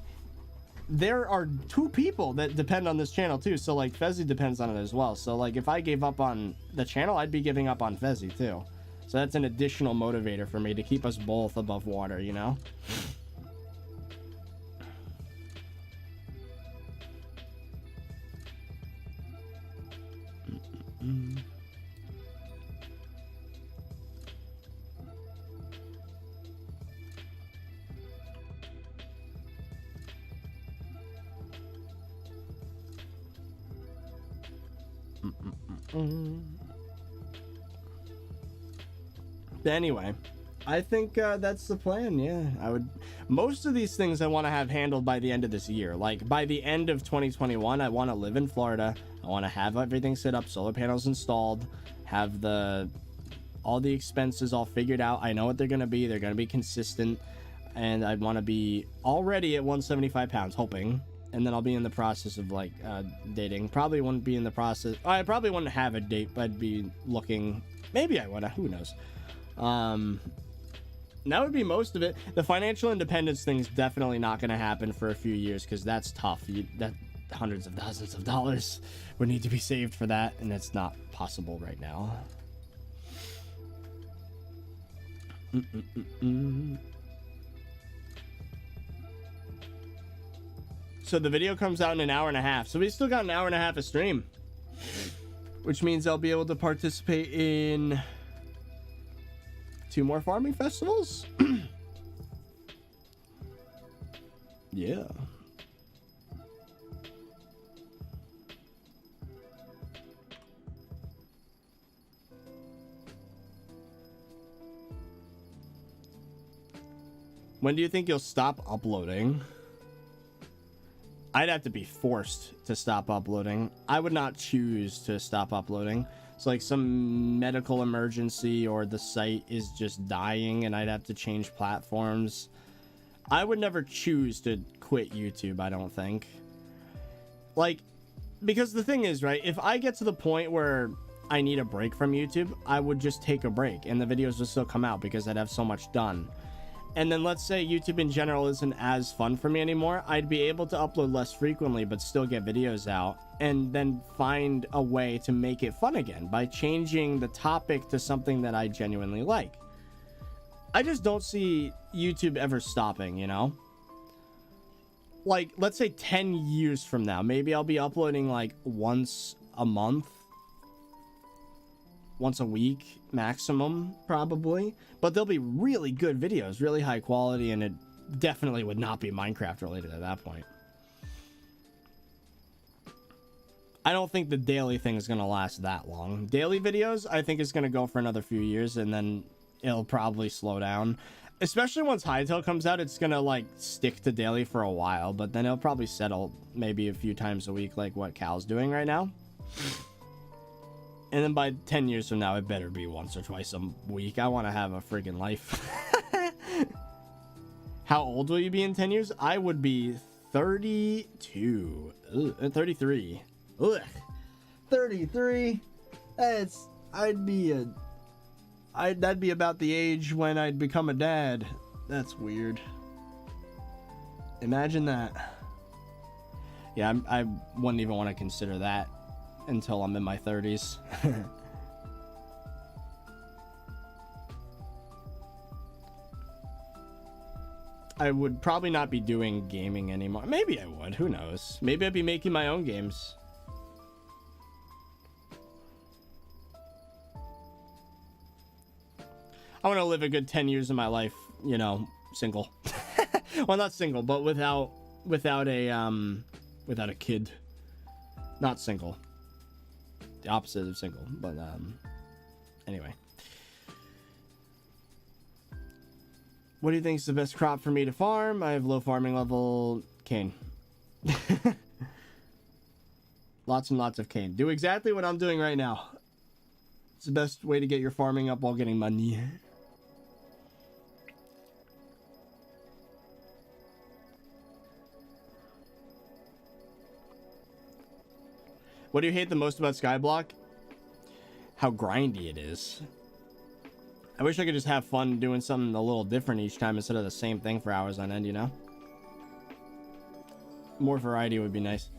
there are 2 people that depend on this channel too, so like Fezzy depends on it as well. So like if I gave up on the channel, I'd be giving up on Fezzy too. So that's an additional motivator for me to keep us both above water, you know? But anyway, I think that's the plan. Yeah, I would. Most of these things I want to have handled by the end of this year. Like by the end of 2021, I want to live in Florida. I want to have everything set up, solar panels installed, have all the expenses all figured out. I know what they're gonna be. They're gonna be consistent, and I want to be already at 175 pounds, hoping. And then I'll be in the process of like dating. Probably wouldn't be in the process. I probably wouldn't have a date, but I'd be looking. Maybe I would. Who knows? That would be most of it. The financial independence thing's definitely not going to happen for a few years because that's tough. That hundreds of thousands of dollars would need to be saved for that, and it's not possible right now. So the video comes out in an hour and a half. So we still got an hour and a half of stream, which means I'll be able to participate in 2 more farming festivals. Yeah. When do you think you'll stop uploading? I'd have to be forced to stop uploading. I would not choose to stop uploading. It's like some medical emergency or the site is just dying and I'd have to change platforms. I would never choose to quit YouTube, I don't think. Like, because the thing is, right, if I get to the point where I need a break from YouTube, I would just take a break and the videos would still come out because I'd have so much done. And then let's say YouTube in general isn't as fun for me anymore, I'd be able to upload less frequently but still get videos out and then find a way to make it fun again by changing the topic to something that I genuinely like. I just don't see YouTube ever stopping, you know? Like, let's say 10 years from now, maybe I'll be uploading like once a month, once a week maximum, probably, but they'll be really good videos, really high quality, and it definitely would not be Minecraft related at that point. I don't think the daily thing is going to last that long. Daily videos, I think, is going to go for another few years, and then it'll probably slow down. Especially once Hytale comes out, it's going to, like, stick to daily for a while, but then it'll probably settle maybe a few times a week, like what Cal's doing right now. And then by 10 years from now, it better be once or twice a week. I want to have a friggin' life. How old will you be in 10 years? I would be 32. 33. Ugh. 33. That'd be about the age when I'd become a dad. That's weird. Imagine that. Yeah, I wouldn't even want to consider that until I'm in my 30s. I would probably not be doing gaming anymore. Maybe I would. Who knows? Maybe I'd be making my own games. I want to live a good 10 years of my life, you know, single. Well, not single, but without a kid. Not single. The opposite of single, but anyway. What do you think is the best crop for me to farm? I have low farming level cane. Lots and lots of cane. Do exactly what I'm doing right now. It's the best way to get your farming up while getting money. What do you hate the most about SkyBlock? how grindy it is. I wish I could just have fun doing something a little different each time instead of the same thing for hours on end, you know? More variety would be nice.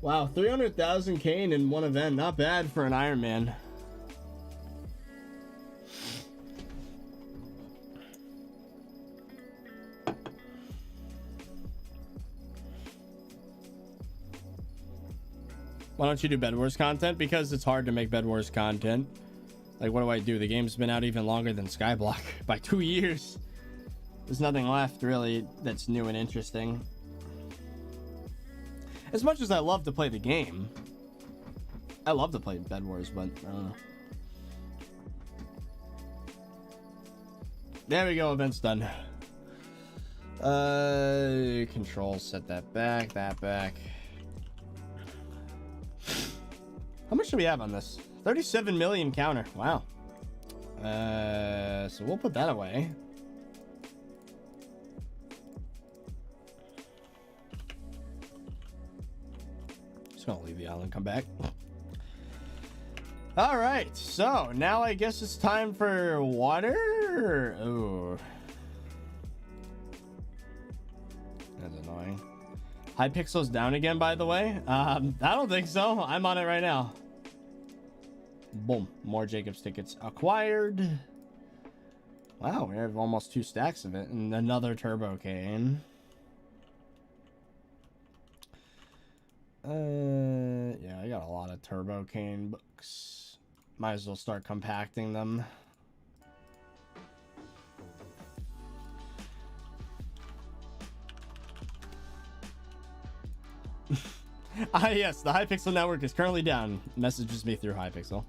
Wow, 300,000 Kane in one event. Not bad for an Iron Man. Why don't you do Bed Wars content? Because it's hard to make Bed Wars content. Like, what do I do? The game's been out even longer than Skyblock by 2 years. There's nothing left, really, that's new and interesting. As much as I love to play the game, I love to play Bed Wars, but I don't know. There we go, event's done. Control, set that back, How much do we have on this? 37 million counter. Wow. So we'll put that away. Just gonna leave the island, come back. All right, so now I guess it's time for water. Oh, that's annoying. Hypixel's down again, by the way. I don't think so. I'm on it right now. Boom, more Jacobs tickets acquired. Wow, we have almost 2 stacks of it, and another turbo cane. Yeah, I got a lot of turbo cane books. Might as well start compacting them. Yes, the Hypixel network is currently down. Messages me through Hypixel.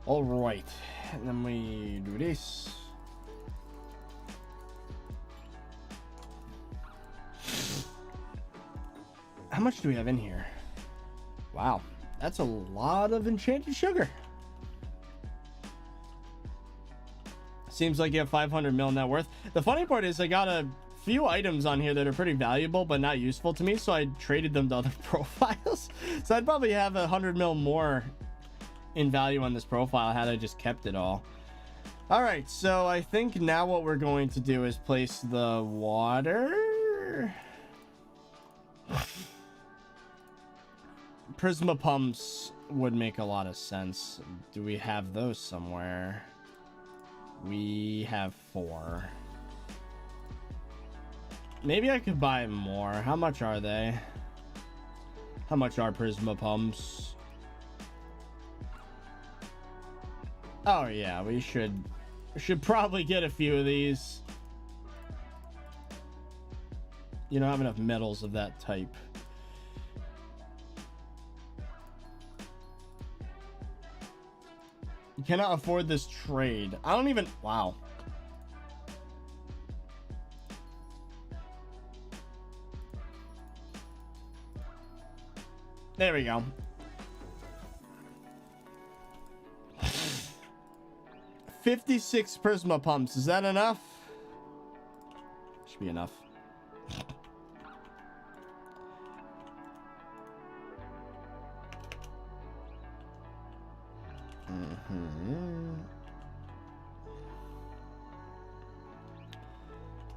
All right, and then we do this. How much do we have in here? Wow, that's a lot of enchanted sugar. Seems like you have 500 mil net worth. The funny part is I got a few items on here that are pretty valuable but not useful to me, so I traded them to other profiles. So I'd probably have 100 mil more in value on this profile had I just kept it all. All right, so I think now what we're going to do is place the water. Prisma pumps would make a lot of sense. Do we have those somewhere? We have 4. Maybe I could buy more. How much are they? How much are Prisma pumps? Oh yeah, we should probably get a few of these. You don't have enough metals of that type. You cannot afford this trade. I don't even... Wow. There we go. 56 Prisma pumps. Is that enough? Should be enough.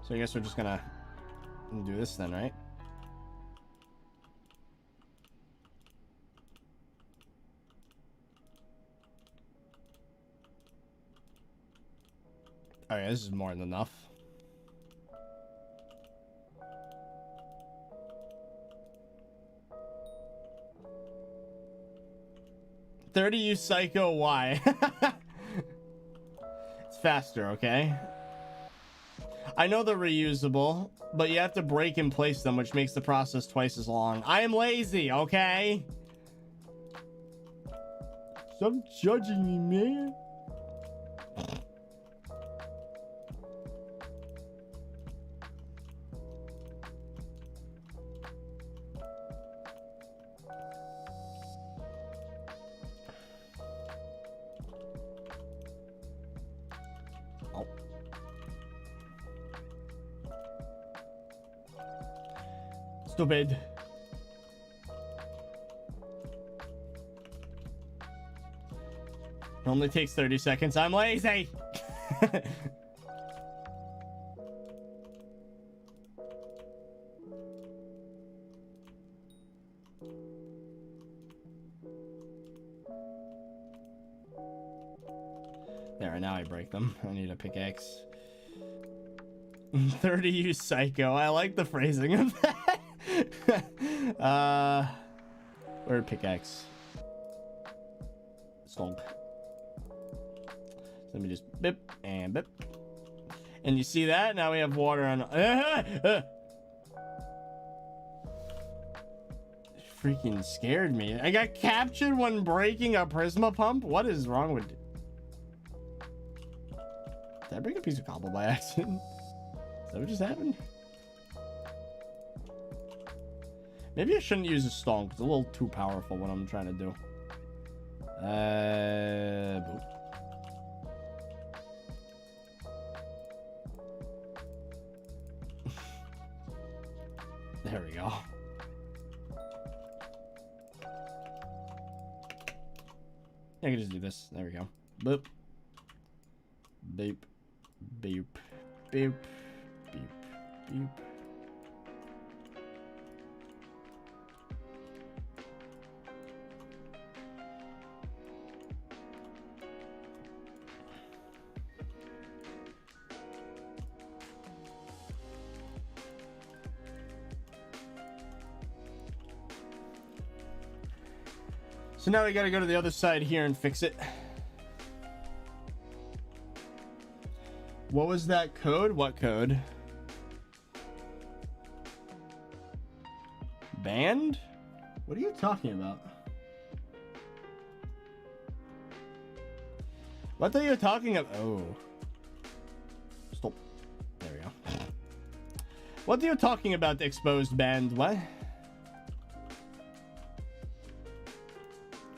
So I guess we're just gonna do this then, right? Alright, this is more than enough. $30 you psycho, why? It's faster, okay? I know they're reusable, but you have to break and place them, which makes the process twice as long. I am lazy, okay? Stop judging me, man. stupid. It only takes 30 seconds. I'm lazy. There, now I break them. I need a pickaxe. 30, you psycho. I like the phrasing of that. Where pickaxe? Stomp. Let me just bip and bip. And you see that? Now we have water on. Freaking scared me. I got captured when breaking a Prisma pump? What is wrong with... Did I break a piece of cobble by accident? Is that what just happened? Maybe I shouldn't use a stone because it's a little too powerful what I'm trying to do. Boop. There we go. I can just do this. There we go. Boop. Beep. Beep. Beep. Beep. Beep. So now we gotta go to the other side here and fix it. What was that code? What code? Banned? What are you talking about? What are you talking about? Oh. Stop. There we go. What are you talking about, exposed banned? What?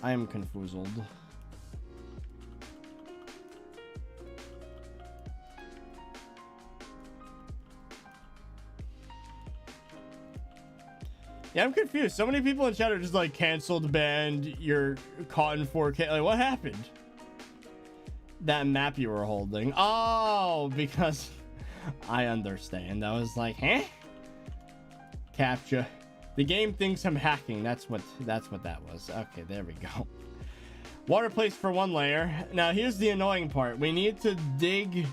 I am confuzzled. Yeah, I'm confused. So many people in chat are just like canceled, banned, you're caught in 4K. Like, what happened? That map you were holding. Oh, because I understand. I was like, huh? Captcha. The game thinks I'm hacking. That's what that was. Okay, there we go. Water place for one layer. Now here's the annoying part. We need to dig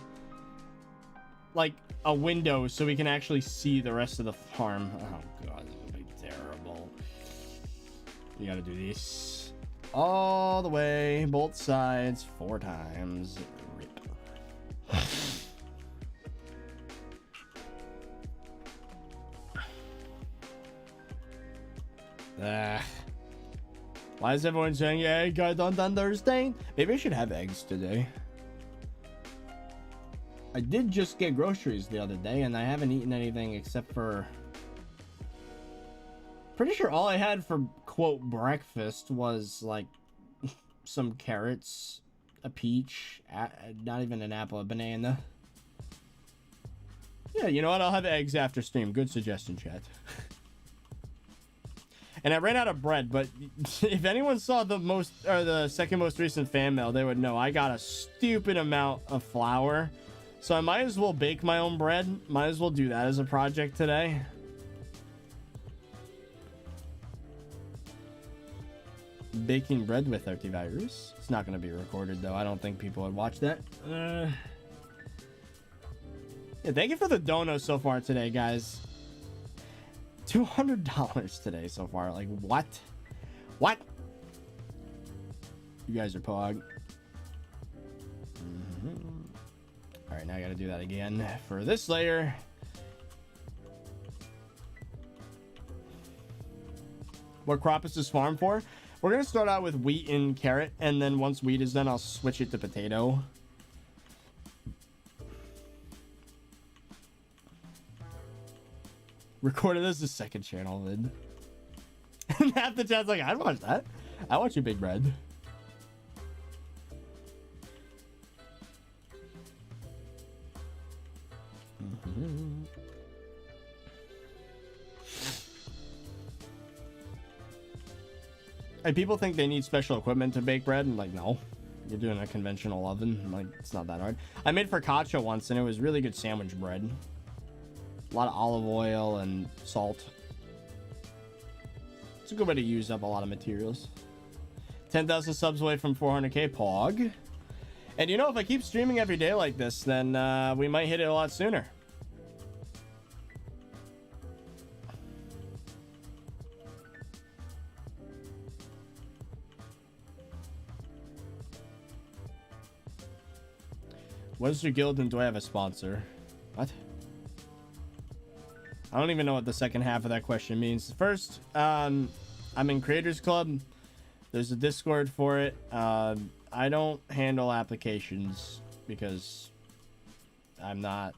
like a window so we can actually see the rest of the farm. Oh god, this will be terrible. You gotta do this all the way, both sides, 4 times. Rip. Why is everyone saying, yeah, I don't understand? Maybe I should have eggs today. I did just get groceries the other day and I haven't eaten anything except for... Pretty sure all I had for, quote, breakfast was like some carrots, a peach, not even an apple, a banana. Yeah, you know what? I'll have eggs after stream. Good suggestion, chat. And I ran out of bread, but if anyone saw the second most recent fan mail, they would know I got a stupid amount of flour. So I might as well bake my own bread. Might as well do that as a project today. Baking bread with ThirtyVirus. It's not going to be recorded, though. I don't think people would watch that. Yeah, thank you for the dono so far today, guys. $200 today so far. Like, what? What? You guys are pog. All right, now I gotta do that again for this layer. What crop is this farm for? We're gonna start out with wheat and carrot, and then once wheat is done, I'll switch it to potato. Recorded as the second channel vid. And half the chat's like, I'd watch that. I watch you, Big Bread. And people think they need special equipment to bake bread, and like, no, you're doing a conventional oven. Like, it's not that hard. I made focaccia once, and it was really good sandwich bread. A lot of olive oil and salt. It's a good way to use up a lot of materials. 10,000 subs away from 400k, Pog. And you know, if I keep streaming every day like this, then we might hit it a lot sooner. What is your guild and do I have a sponsor? What? I don't even know what the second half of that question means. First, I'm in Creators Club. There's a Discord for it. I don't handle applications because I'm not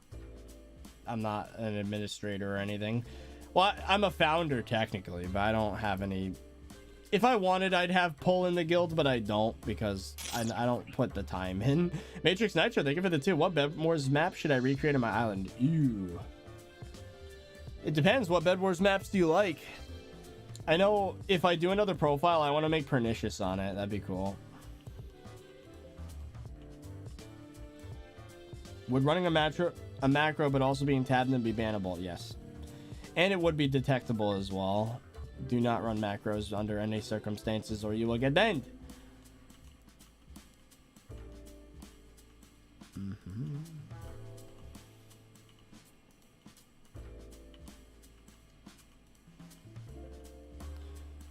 an administrator or anything. Well, I'm a founder technically, but I don't have any. If I wanted, I'd have pull in the guild, but I don't because I don't put the time in. Matrix Nitro, thank you for the 2. What Bed Wars map should I recreate on my island? Ew. It depends. What Bed Wars maps do you like? I know if I do another profile, I want to make Pernicious on it. That'd be cool. Would running a macro but also being tabbed and be bannable? Yes. And it would be detectable as well. Do not run macros under any circumstances or you will get banned.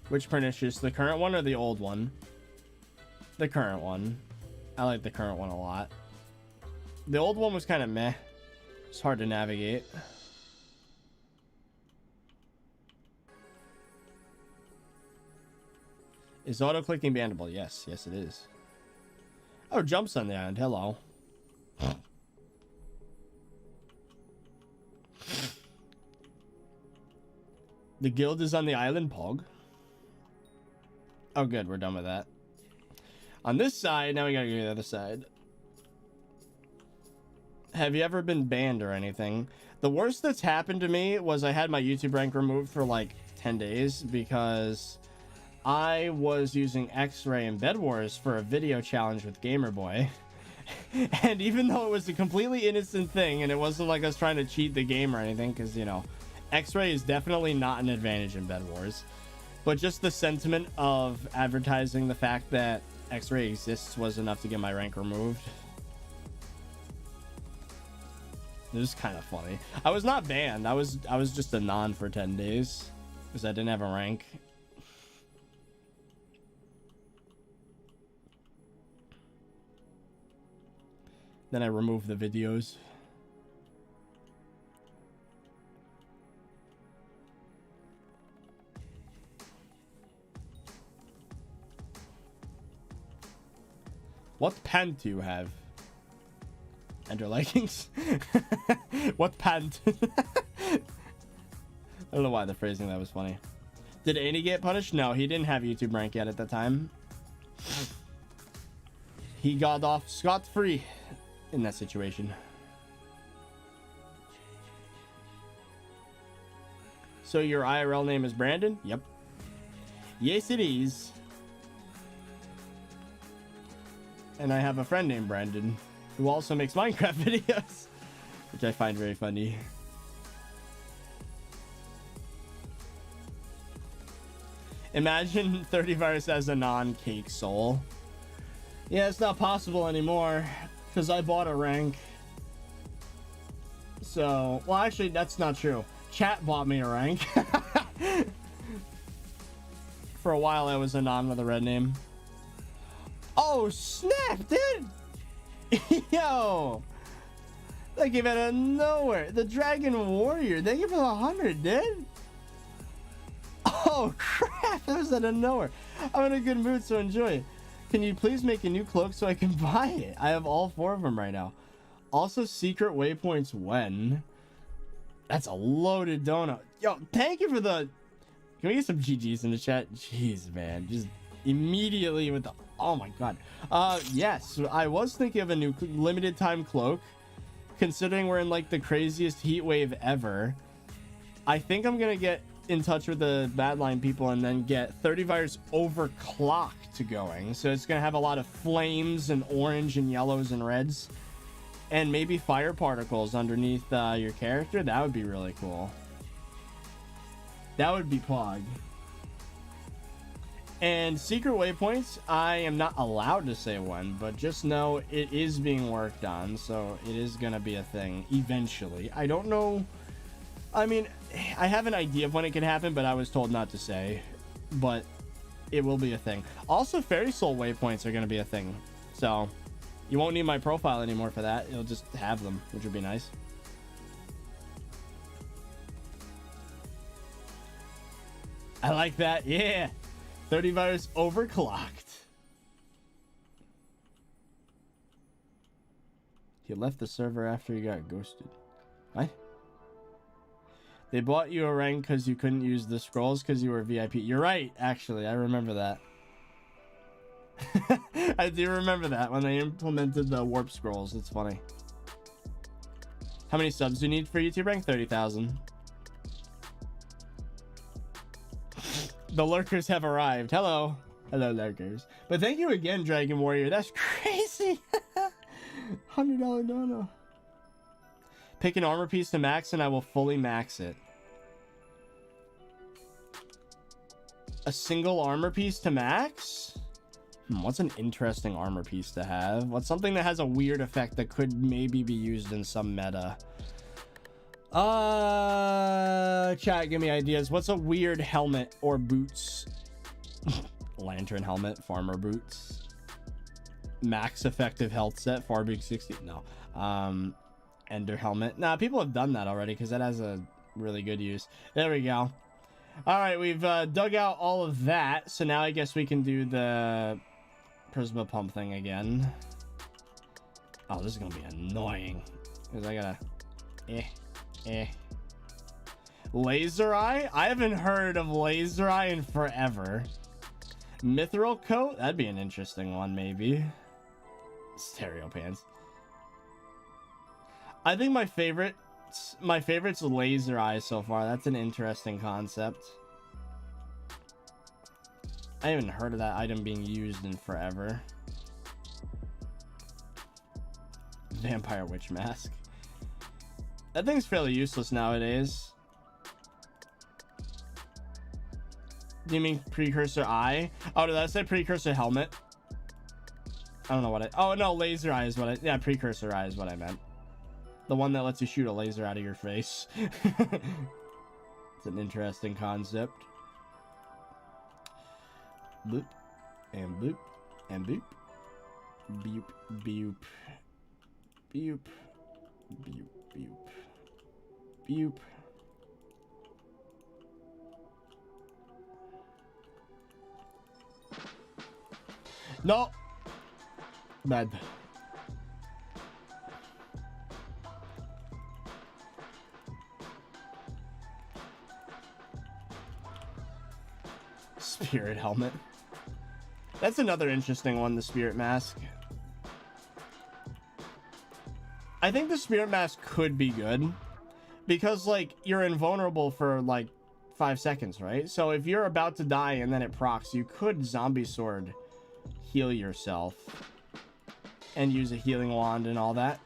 Which Pernicious? The current one or the old one? The current one. I like the current one a lot. The old one was kind of meh. It's hard to navigate. Is auto-clicking bannable? Yes. Yes, it is. Oh, Jumps on the island. Hello. The guild is on the island, Pog. Oh, good. We're done with that. On this side, now we gotta go to the other side. Have you ever been banned or anything? The worst that's happened to me was I had my YouTube rank removed for like 10 days because I was using X-Ray and Bed Wars for a video challenge with Gamerboy. And even though it was a completely innocent thing and it wasn't like I was trying to cheat the game or anything, because, you know, X-Ray is definitely not an advantage in Bed Wars. But just the sentiment of advertising the fact that X-Ray exists was enough to get my rank removed. It was kind of funny. I was not banned. I was just a non for 10 days because I didn't have a rank. Then I removed the videos. What pant do you have? Enter likings. What pant? I don't know why the phrasing that was funny. Did Andy get punished? No, he didn't have YouTube rank yet at the time. He got off scot-free in that situation. So your IRL name is Brandon? Yep. Yes, it is. And I have a friend named Brandon who also makes Minecraft videos, which I find very funny. Imagine 30virus as a non-cake soul. Yeah, it's not possible anymore because I bought a rank. So, well, actually, that's not true. Chat bought me a rank. For a while, I was a non with a red name. Oh, snap, dude! Yo! That came out of nowhere. The Dragon Warrior. Thank you for the 100, dude. Oh, crap. That was out of nowhere. I'm in a good mood, so enjoy it. Can you please make a new cloak so I can buy it? I have all 4 of them right now. Also, secret waypoints when. That's a loaded donut. Yo, thank you for the... Can we get some GGs in the chat? Jeez, man. Just immediately with the... Oh, my God. Yes, I was thinking of a new limited time cloak. Considering we're in, like, the craziest heat wave ever. I think I'm going to get in touch with the Badline people and then get ThirtyVirus overclocked going. So it's gonna have a lot of flames and orange and yellows and reds, and maybe fire particles underneath your character. That would be really cool. That would be Pog. And secret waypoints, I am not allowed to say when, but just know it is being worked on, so it is gonna be a thing eventually. I don't know. I mean, I have an idea of when it can happen, but I was told not to say. But it will be a thing. Also, Fairy Soul waypoints are gonna be a thing, so you won't need my profile anymore for that. You'll just have them, which would be nice. I like that. Yeah. ThirtyVirus overclocked. He left the server after he got ghosted. What? They bought you a rank because you couldn't use the scrolls because you were VIP. You're right, actually. I remember that. I do remember that when they implemented the warp scrolls. It's funny. How many subs do you need for YouTube rank? 30,000. The lurkers have arrived. Hello. Hello, lurkers. But thank you again, Dragon Warrior. That's crazy. $100 dono. Pick an armor piece to max and I will fully max it. A single armor piece to max? What's an interesting armor piece to have? What's something that has a weird effect that could maybe be used in some meta? Chat, give me ideas. What's a weird helmet or boots? Lantern helmet, farmer boots. Max effective health set, Farbig 60. No. Ender helmet. Nah, people have done that already because that has a really good use. There we go. All right, we've dug out all of that. So now I guess we can do the Prisma pump thing again. Oh, this is gonna be annoying because I gotta Laser Eye? I haven't heard of Laser Eye in forever. Mithril Coat? That'd be an interesting one, maybe. Stereo Pants. I think my favorite's Laser Eye so far. That's an interesting concept. I haven't heard of that item being used in forever. Vampire Witch Mask. That thing's fairly useless nowadays. Do you mean Precursor Eye? Oh, did I say Precursor Helmet? I don't know what oh no, Laser Eye is what yeah, Precursor Eye is what I meant. The one that lets you shoot a laser out of your face. It's an interesting concept. Boop and boop and boop. Boop, boop, boop, boop, boop, boop. No. Bad. Spirit helmet. That's another interesting one, the spirit mask. I think the spirit mask could be good because like you're invulnerable for like 5 seconds, right? So if you're about to die and then it procs, you could zombie sword heal yourself and use a healing wand and all that.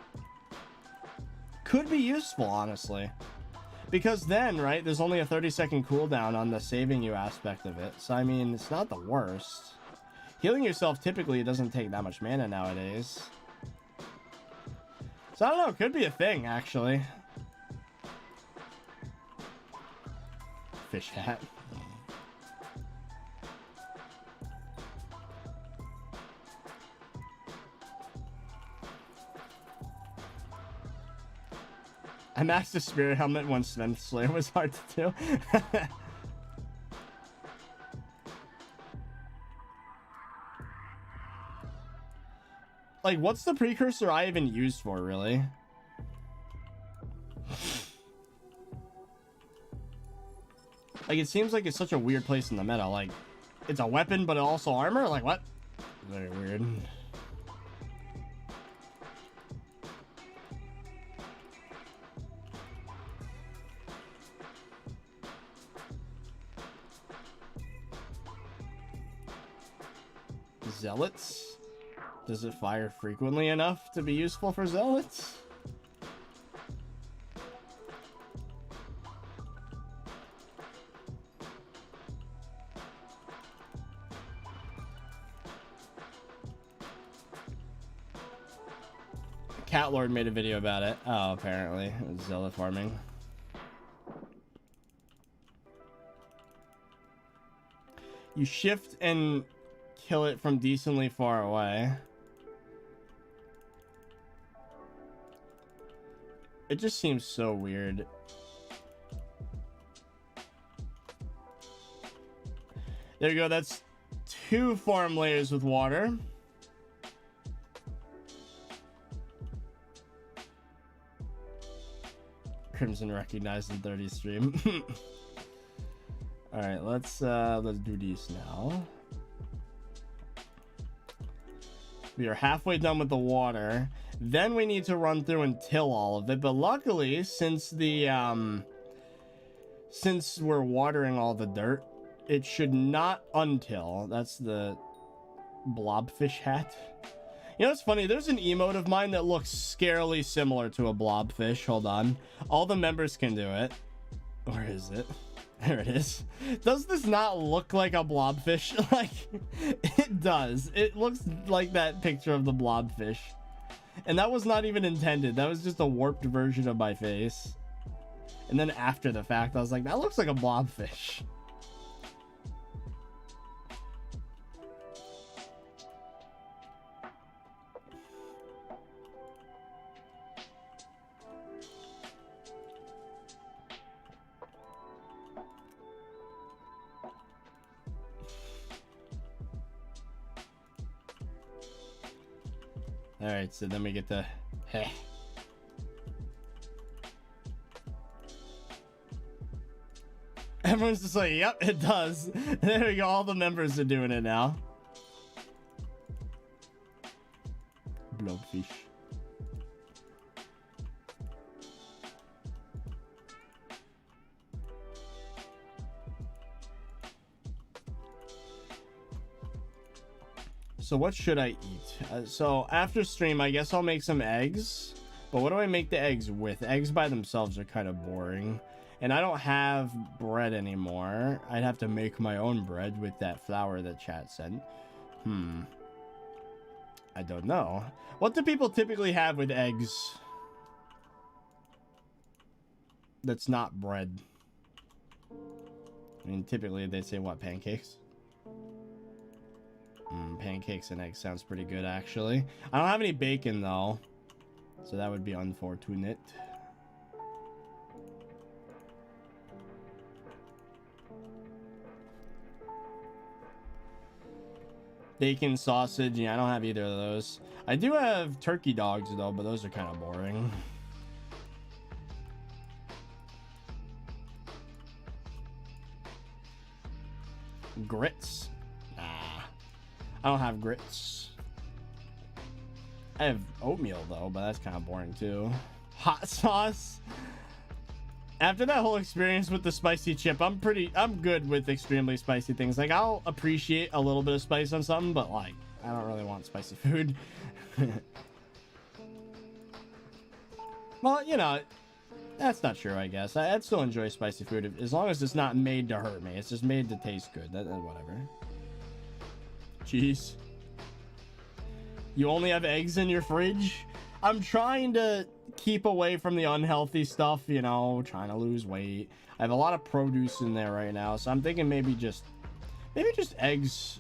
Could be useful, honestly. Because then, right, there's only a 30-second cooldown on the saving you aspect of it. So, I mean, it's not the worst. Healing yourself, typically, it doesn't take that much mana nowadays. So, I don't know. It could be a thing, actually. Fish hat. I maxed the spirit helmet when Sven Slayer was hard to do. Like, what's the precursor I even used for, really? Like, it seems like it's such a weird place in the meta. Like, it's a weapon, but also armor? Like, what? Very weird. Zealots. Does it fire frequently enough to be useful for zealots? Cat Lord made a video about it. Oh, apparently it was zealot farming. You shift and kill it from decently far away. It just seems so weird. There you go. That's 2 farm layers with water. Crimson recognized in 30 stream. All right, let's do these now. We are halfway done with the water. Then we need to run through and till all of it. But luckily, since the since we're watering all the dirt, it should not untill. That's the blobfish hat. You know what's funny? There's an emote of mine that looks scarily similar to a blobfish. Hold on. All the members can do it. Where is it? There it is. Does this not look like a blobfish? Like, it does. It looks like that picture of the blobfish. And that was not even intended. That was just a warped version of my face. And then after the fact, I was like, that looks like a blobfish. All right, so then we get the heh. Everyone's just like, yep, it does. There we go. All the members are doing it now. Blobfish. So what should I eat? So after stream, I guess I'll make some eggs. But what do I make the eggs with? Eggs by themselves are kind of boring. And I don't have bread anymore. I'd have to make my own bread with that flour that chat sent. I don't know. What do people typically have with eggs that's not bread? I mean, typically they say what, pancakes? Pancakes and eggs sounds pretty good, actually. I don't have any bacon, though. So that would be unfortunate. Bacon, sausage. Yeah, I don't have either of those. I do have turkey dogs, though, but those are kind of boring. Grits. I don't have grits. I have oatmeal though, but that's kind of boring too. Hot sauce. After that whole experience with the spicy chip, I'm good with extremely spicy things. Like, I'll appreciate a little bit of spice on something, but like, I don't really want spicy food. Well, you know, that's not true, I guess. I'd still enjoy spicy food as long as it's not made to hurt me. It's just made to taste good. Whatever. Jeez. You only have eggs in your fridge? I'm trying to keep away from the unhealthy stuff, you know, trying to lose weight. I have a lot of produce in there right now, so I'm thinking maybe just eggs.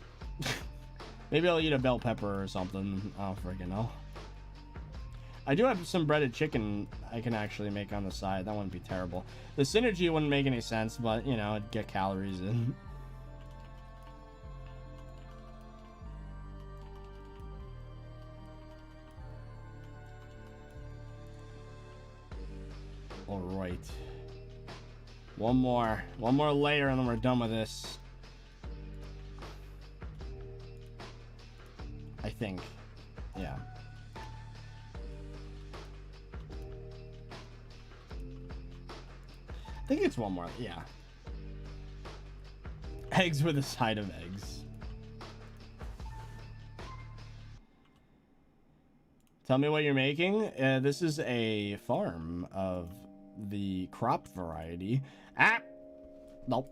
Maybe I'll eat a bell pepper or something. I don't freaking know. I do have some breaded chicken I can actually make on the side. That wouldn't be terrible. The synergy wouldn't make any sense, but, you know, it'd get calories in. All right. One more layer and then we're done with this. I think. Yeah. I think it's one more. Yeah. Eggs with a side of eggs. Tell me what you're making. This is a farm of the crop variety. Ah! Nope.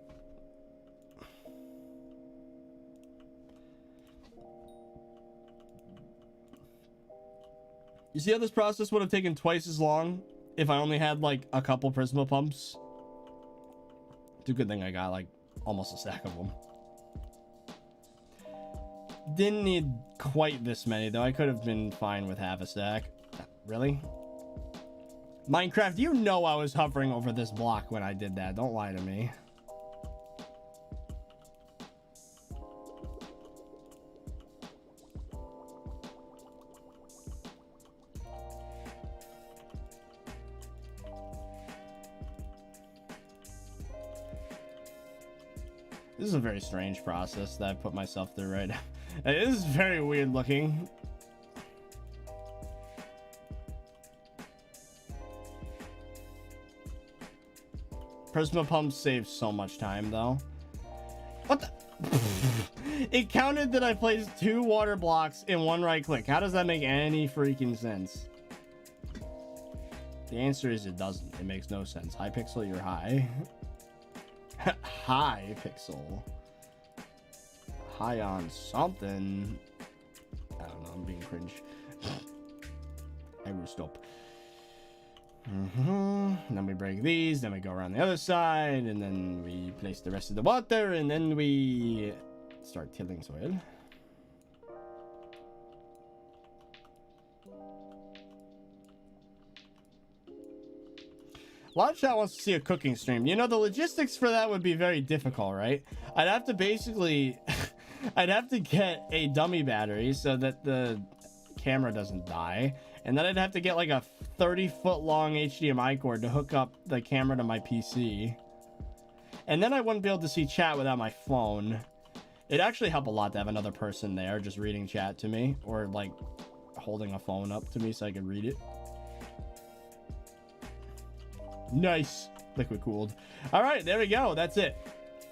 You see how this process would have taken twice as long if I only had like a couple Prisma pumps? It's a good thing I got like almost a stack of them. Didn't need quite this many though. I could have been fine with half a stack. Really? Minecraft, you know I was hovering over this block when I did that. Don't lie to me. This is a very strange process that I've put myself through right now. It is very weird looking. Prisma pumps save so much time though. What the? It counted that I placed 2 water blocks in 1 right click. How does that make any freaking sense? The answer is it doesn't. It makes no sense. Hypixel, you're high. Hypixel. High on something. I don't know. I'm being cringe. I will stop. Then we break these. Then we go around the other side. And then we place the rest of the water. And then we start tilling soil. A lot of chat wants to see a cooking stream. You know, the logistics for that would be very difficult, right? I'd have to basically... I'd have to get a dummy battery so that the camera doesn't die. And then I'd have to get like a 30-foot long HDMI cord to hook up the camera to my PC. And then I wouldn't be able to see chat without my phone. It'd actually help a lot to have another person there just reading chat to me. Or like holding a phone up to me so I could read it. Nice. Liquid cooled. All right, there we go. That's it.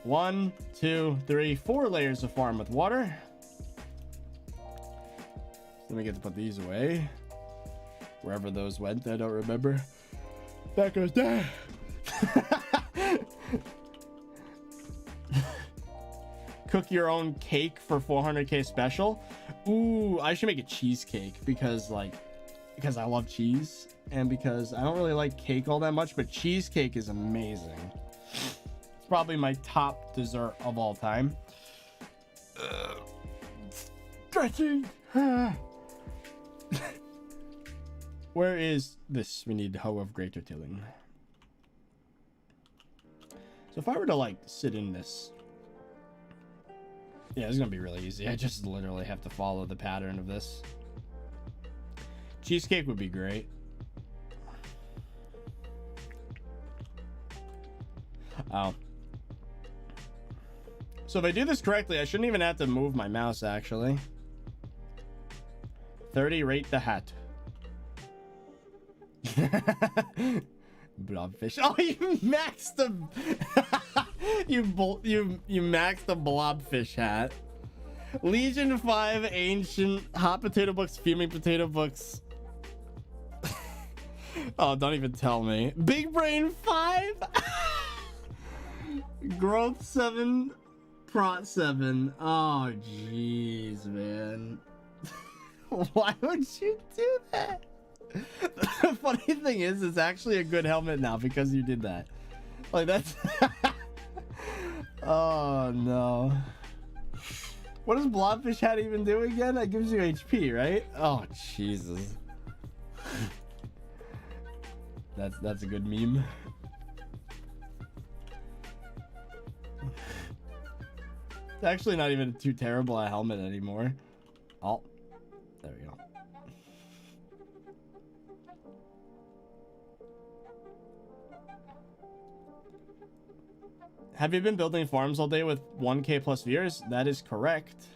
1, 2, 3, 4 layers of farm with water. Then we get to put these away. Wherever those went, I don't remember. That goes there. Cook your own cake for 400k special. Ooh, I should make a cheesecake because I love cheese. And because I don't really like cake all that much, but cheesecake is amazing. It's probably my top dessert of all time. Stretching. Where is this? We need hoe of greater tilling. So if I were to like sit in this, yeah, it's gonna be really easy. I just literally have to follow the pattern of this. Cheesecake would be great. Oh. So if I do this correctly, I shouldn't even have to move my mouse, actually. 30, rate the hat. Blobfish. Oh, you maxed the... you maxed the blobfish hat. Legion 5, ancient, hot potato books, fuming potato books. Oh, don't even tell me. Big brain 5? Growth 7, prot 7. Oh, jeez, man. Why would you do that? The funny thing is, it's actually a good helmet now because you did that. Like, that's... Oh, no. What does Blobfish Hat even do again? That gives you HP, right? Oh, Jesus. That's a good meme. It's actually not even too terrible a helmet anymore. Oh, there we go. Have you been building farms all day with 1k plus viewers? That is correct.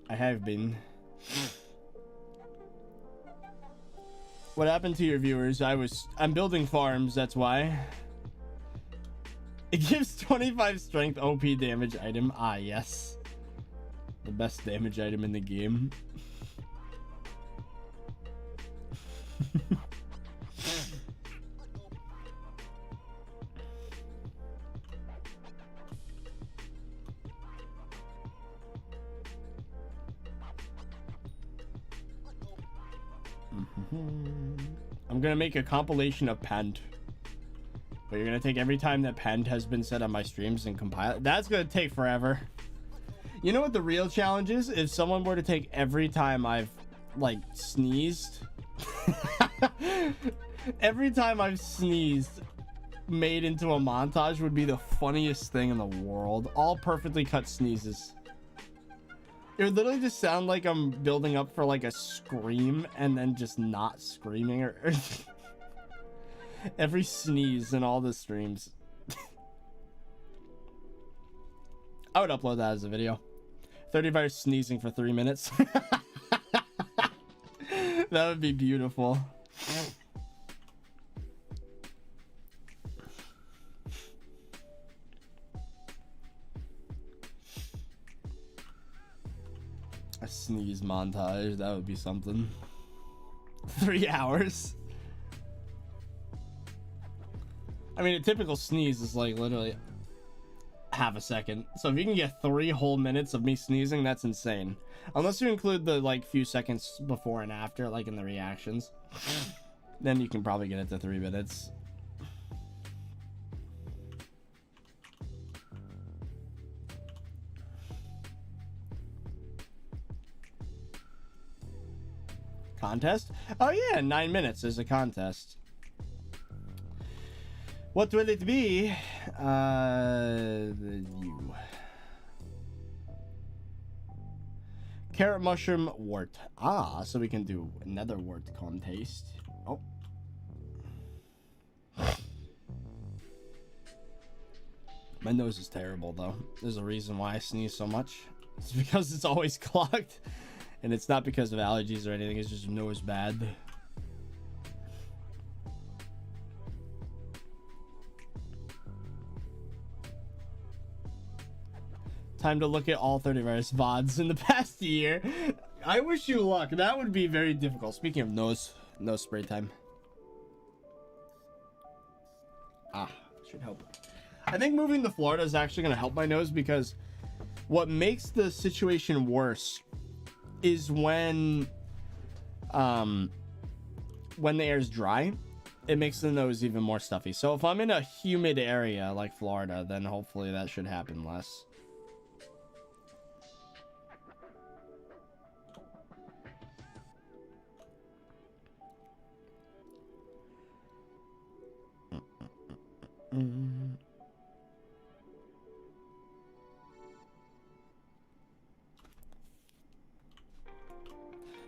I have been. What happened to your viewers? I'm building farms, that's why. It gives 25 strength OP damage item. Ah, yes. The best damage item in the game. I'm gonna make a compilation of Pend. But you're gonna take every time that Pend has been said on my streams and compile it. That's gonna take forever. You know what the real challenge is? If someone were to take every time I've like sneezed, every time I've sneezed made into a montage would be the funniest thing in the world. All perfectly cut sneezes. It would literally just sound like I'm building up for like a scream and then just not screaming or every sneeze in all the streams. I would upload that as a video. 30virus sneezing for 3 minutes. That would be beautiful. A sneeze montage, that would be something. 3 hours. I mean, a typical sneeze is like literally half a second. So if you can get 3 whole minutes of me sneezing, that's insane. Unless you include the like few seconds before and after, like in the reactions, then you can probably get it to 3 minutes. Contest? Oh yeah, 9 minutes is a contest. What will it be? You. Carrot, mushroom, wart. Ah, so we can do another wart contest. Oh. My nose is terrible though. There's a reason why I sneeze so much. It's because it's always clogged. And it's not because of allergies or anything, it's just nose bad. Time to look at all 30virus VODs in the past year. I wish you luck. That would be very difficult. Speaking of nose spray time. Ah, should help. I think moving to Florida is actually going to help my nose because what makes the situation worse is when the air is dry, it makes the nose even more stuffy. So if I'm in a humid area like Florida, then hopefully that should happen less.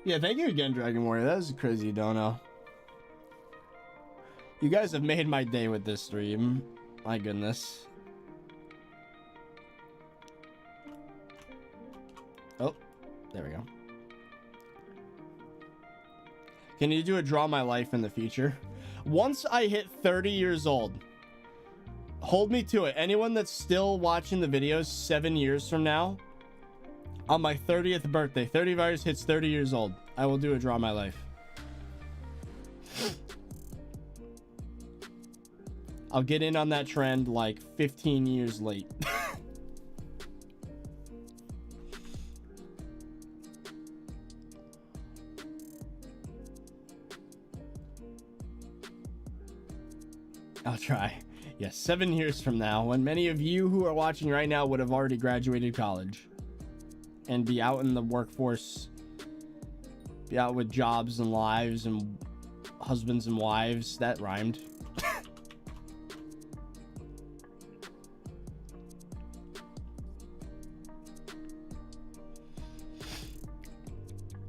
Yeah, thank you again, Dragon Warrior. That was a crazy dono. You guys have made my day with this stream. My goodness. Oh, there we go. Can you do a draw my life in the future? Once I hit 30 years old, hold me to it. Anyone that's still watching the videos 7 years from now, on my 30th birthday, 30virus hits 30 years old, I will do a draw my life. I'll get in on that trend like 15 years late. I'll try. Yes, 7 years from now, when many of you who are watching right now would have already graduated college and be out in the workforce, be out with jobs and lives and husbands and wives. That rhymed.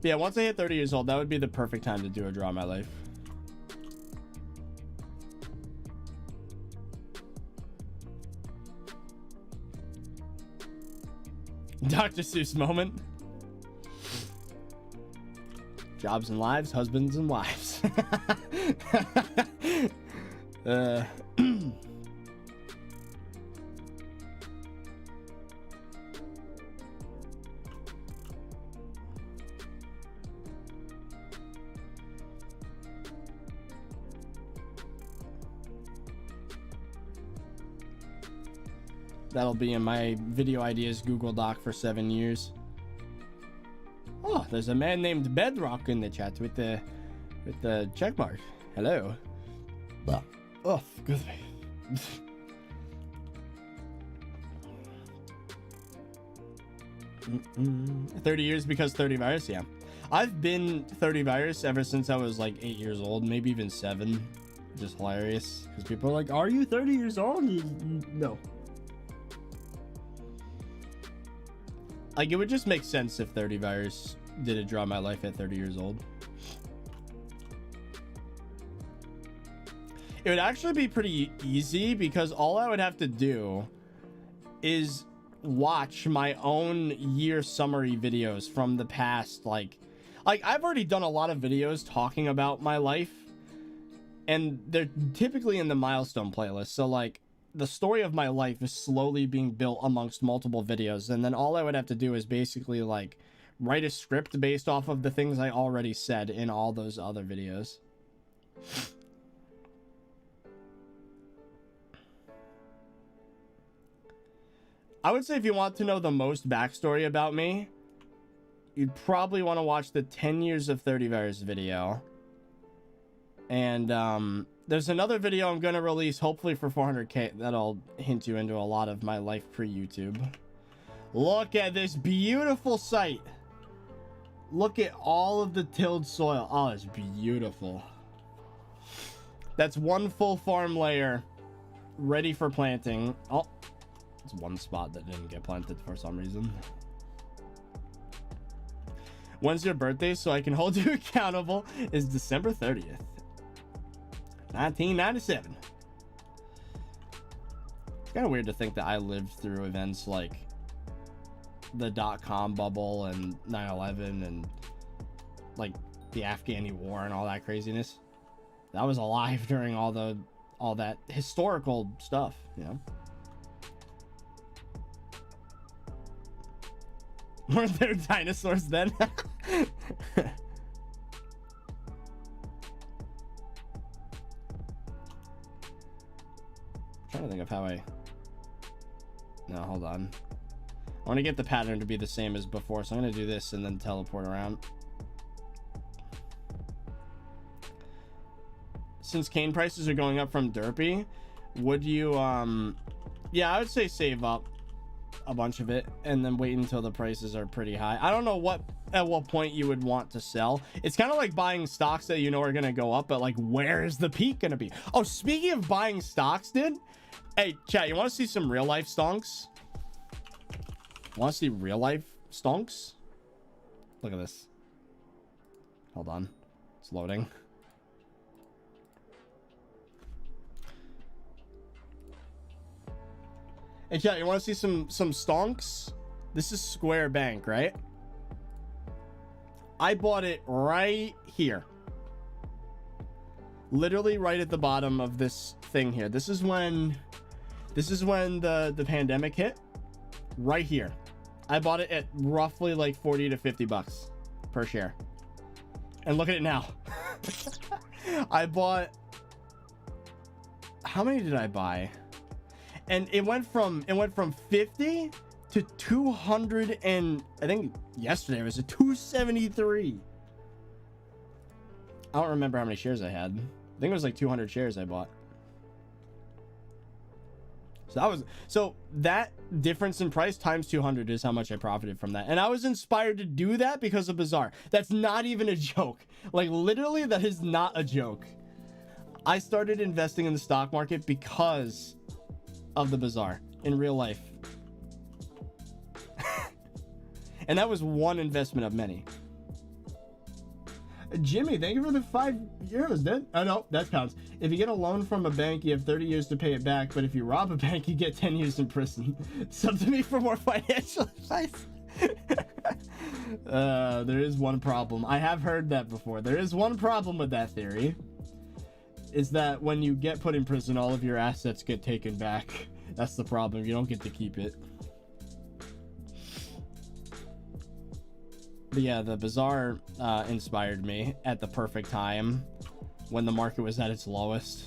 Yeah, once I hit 30 years old, that would be the perfect time to do a draw my life. Dr. Seuss moment. Jobs and lives, husbands and wives. That'll be in my video ideas Google Doc for 7 years. Oh, there's a man named Bedrock in the chat with the with the check mark. Hello. Oh, excuse me. 30 years because ThirtyVirus. Yeah, I've been ThirtyVirus ever since I was like 8 years old, maybe even 7. Just hilarious because people are like, are you 30 years old? No. Like, it would just make sense if ThirtyVirus didn't draw my life at 30 years old. It would actually be pretty easy because all I would have to do is watch my own year summary videos from the past. Like I've already done a lot of videos talking about my life, and they're typically in the milestone playlist. So like the story of my life is slowly being built amongst multiple videos, and then all I would have to do is basically like write a script based off of the things I already said in all those other videos. I would say if you want to know the most backstory about me, you'd probably want to watch the 10 years of ThirtyVirus video. And there's another video I'm going to release, hopefully for 400k, that'll hint you into a lot of my life pre-YouTube. Look at this beautiful site. Look at all of the tilled soil. Oh, it's beautiful. That's one full farm layer ready for planting. Oh, it's one spot that didn't get planted for some reason. When's your birthday so I can hold you accountable? Is December 30th, 1997. It's kind of weird to think that I lived through events like the .com bubble and 9/11 and like the Afghani war and all that craziness. I was alive during all that historical stuff, you know. Weren't there dinosaurs then? Trying to think of how no, hold on. I want to get the pattern to be the same as before, so I'm going to do this and then teleport around. Since cane prices are going up from Derpy, would you yeah, I would say save up a bunch of it and then wait until the prices are pretty high. I don't know at what point you would want to sell. It's kind of like buying stocks that you know are going to go up, but like, where is the peak going to be? Oh, speaking of buying stocks, dude. Hey, chat, you want to see some real life stonks? Want to see real life stonks? Look at this. Hold on. It's loading. Hey, chat, you want to see some stonks? This is Square Bank, right? I bought it right here. Literally right at the bottom of this thing here. This is when the pandemic hit. Right here. I bought it at roughly like 40 to 50 bucks per share. And look at it now. I bought, how many did I buy? And it went from 50 to 200, and I think yesterday it was a 273. I don't remember how many shares I had. I think it was like 200 shares I bought. So that difference in price times 200 is how much I profited from that. And I was inspired to do that because of Bazaar. That's not even a joke. Like, literally, that is not a joke. I started investing in the stock market because of the Bazaar in real life. And that was one investment of many. Jimmy, thank you for the 5 euros, dude. Oh, no, that counts. If you get a loan from a bank, you have 30 years to pay it back. But if you rob a bank, you get 10 years in prison. Sub to me for more financial advice. There is one problem. I have heard that before. There is one problem with that theory. Is that when you get put in prison, all of your assets get taken back. That's the problem. You don't get to keep it. But yeah, the Bazaar inspired me at the perfect time when the market was at its lowest.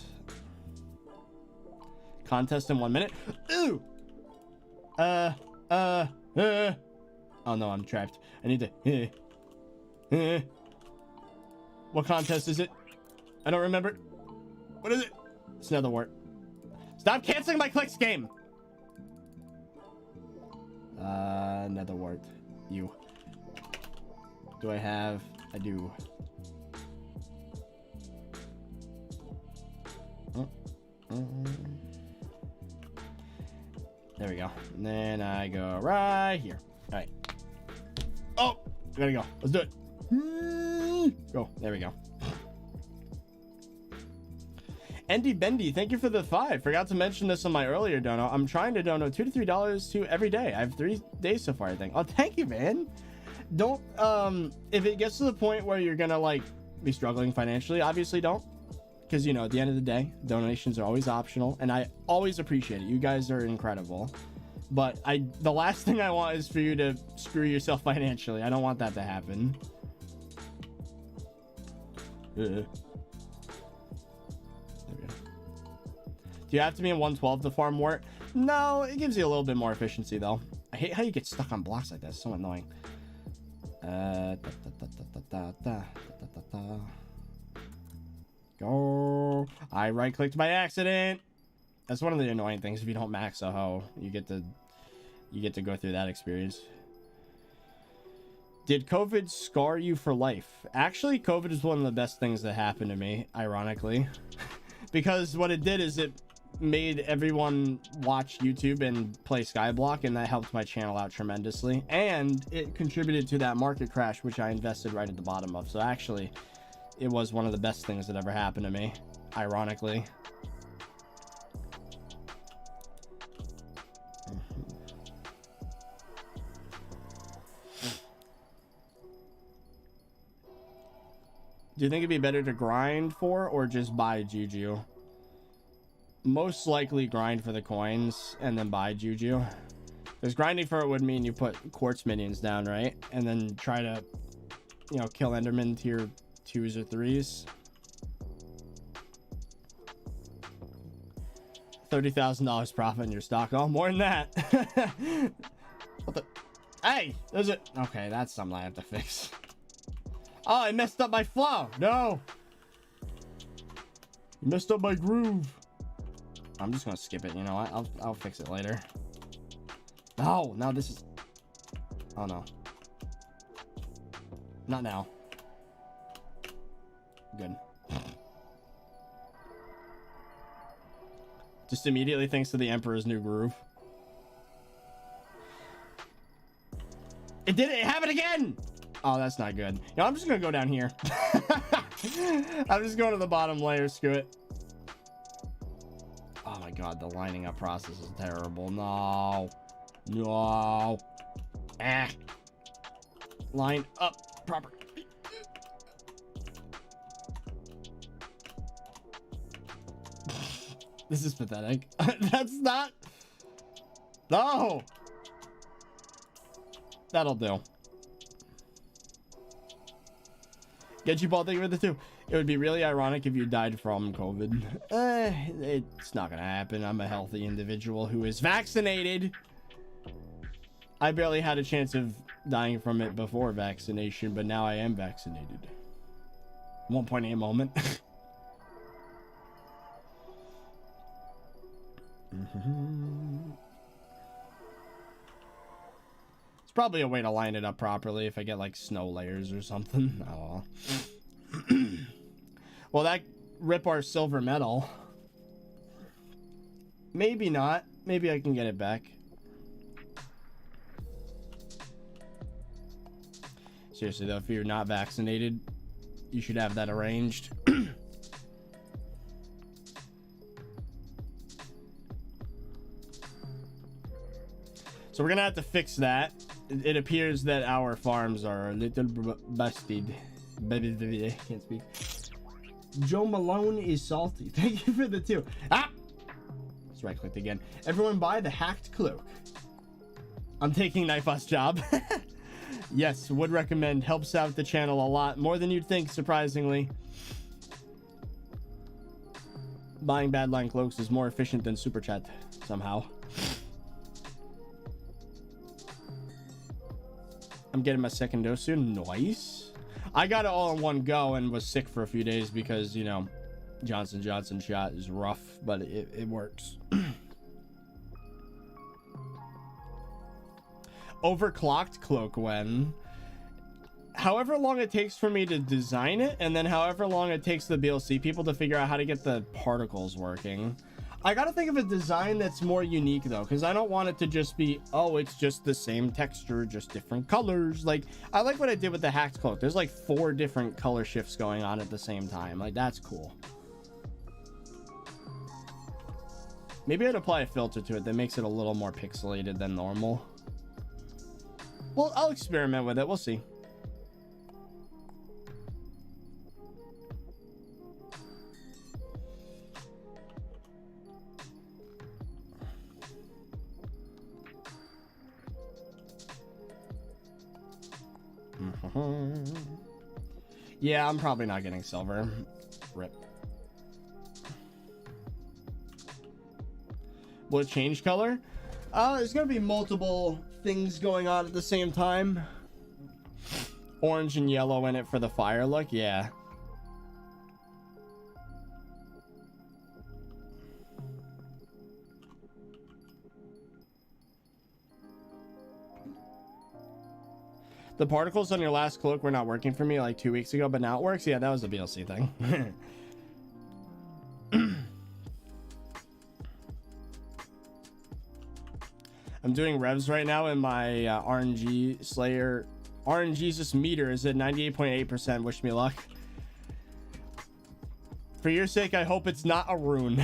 Contest in 1 minute. Ooh! Oh no, I'm trapped. I need to... What contest is it? I don't remember. What is it? It's another wart. Stop canceling my clicks game. Another wart. You. Do I have? I do. There we go. And then I go right here. All right. Oh, I gotta go. Let's do it. Go. There we go. Andy Bendy, thank you for the 5. Forgot to mention this on my earlier dono. I'm trying to dono $2 to $3 to every day. I have 3 days so far, I think. Oh, thank you, man. Don't if it gets to the point where you're gonna like be struggling financially, obviously don't, because you know at the end of the day donations are always optional, and I always appreciate it. You guys are incredible, but the last thing I want is for you to screw yourself financially. I don't want that to happen. There we go. Do you have to be in 112 to farm wart? No, it gives you a little bit more efficiency though. I hate how you get stuck on blocks like that. It's so annoying. Go. I right clicked by accident. That's one of the annoying things. If you don't max a hoe, you get to go through that experience. Did COVID scar you for life? Actually, COVID is one of the best things that happened to me, ironically, because what it did is it made everyone watch YouTube and play SkyBlock, and that helped my channel out tremendously, and it contributed to that market crash which I invested right at the bottom of. So actually it was one of the best things that ever happened to me, ironically. Do you think it'd be better to grind for or just buy Juju? Most likely grind for the coins and then buy Juju. Because grinding for it would mean you put quartz minions down, right? And then try to, you know, kill Enderman tier 2s or 3s. $30,000 profit in your stock. Oh, more than that. What the? Hey, there's it. Okay, that's something I have to fix. Oh, I messed up my flow. No. You messed up my groove. I'm just gonna skip it. You know what? I'll fix it later. No, now this is. Oh no. Not now. Good. Just immediately thanks to the Emperor's new groove. It did it. It happened again. Oh, that's not good. No, I'm just gonna go down here. I'm just going to the bottom layer. Screw it. Oh my god, the lining up process is terrible. No. No. Ah. Line up proper. This is pathetic. That's not. No. That'll do. Get you ball, thank you for the 2. It would be really ironic if you died from COVID. It's not gonna happen. I'm a healthy individual who is vaccinated. I barely had a chance of dying from it before vaccination, but now I am vaccinated. 1.8 moment. It's probably a way to line it up properly if I get like snow layers or something. Oh. Well, that rip our silver medal. Maybe not. Maybe I can get it back. Seriously though, if you're not vaccinated, you should have that arranged. So we're gonna have to fix that. It appears that our farms are a little busted. Can't speak. Joe Malone is salty. Thank you for the 2. Ah! Let's right click again. Everyone buy the hacked cloak. I'm taking Knife's job. Yes, would recommend. Helps out the channel a lot. More than you'd think, surprisingly. Buying Badline cloaks is more efficient than Super Chat, somehow. I'm getting my second dose soon. Nice. I got it all in one go and was sick for a few days because, you know, Johnson & Johnson shot is rough, but it works. Overclocked cloak when. However long it takes for me to design it, and then however long it takes the BLC people to figure out how to get the particles working. I gotta think of a design that's more unique though, because I don't want it to just be, oh, it's just the same texture, just different colors. Like, I like what I did with the hacked cloak. There's like 4 different color shifts going on at the same time. Like, that's cool. Maybe I'd apply a filter to it that makes it a little more pixelated than normal. Well, I'll experiment with it. We'll see. Yeah, I'm probably not getting silver. Rip. Will it change color? There's gonna be multiple things going on at the same time. Orange and yellow in it for the fire look, yeah. The particles on your last cloak were not working for me like 2 weeks ago, but now it works. Yeah, that was a BLC thing. I'm doing revs right now, and my RNG Slayer RNGesus meter is at 98.8%. Wish me luck. For your sake, I hope it's not a rune.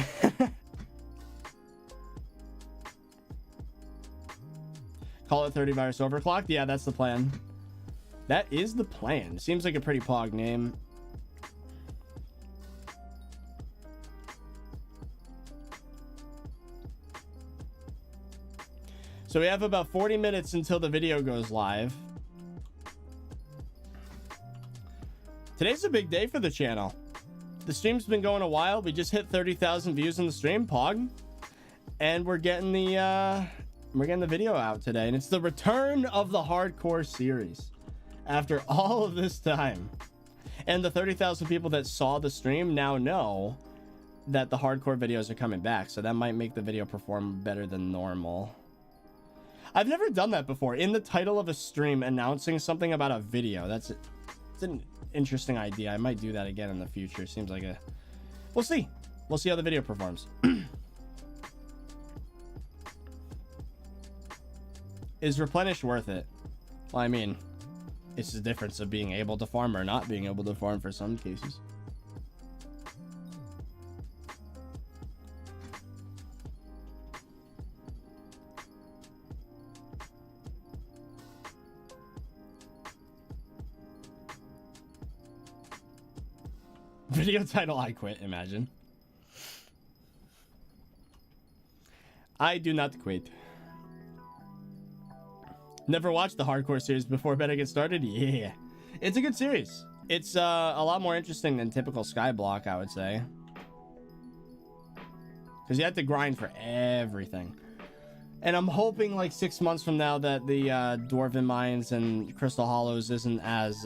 Call it 30Virus overclocked. Yeah, that's the plan. That is the plan. Seems like a pretty pog name. So we have about 40 minutes until the video goes live. Today's a big day for the channel. The stream's been going a while. We just hit 30,000 views on the stream, pog. And we're getting the video out today, and it's the return of the hardcore series after all of this time. And the 30,000 people that saw the stream now know that the hardcore videos are coming back, so that might make the video perform better than normal. I've never done that before, in the title of a stream announcing something about a video. It's an interesting idea. I might do that again in the future. Seems like we'll see how the video performs. Is replenish worth it? Well, I mean, it's the difference of being able to farm or not being able to farm for some cases. Video title, I quit, imagine. I do not quit. Never watched the hardcore series before, bet I get started? Yeah. It's a good series. It's a lot more interesting than typical Skyblock, I would say. Because you have to grind for everything. And I'm hoping like 6 months from now that the Dwarven Mines and Crystal Hollows isn't as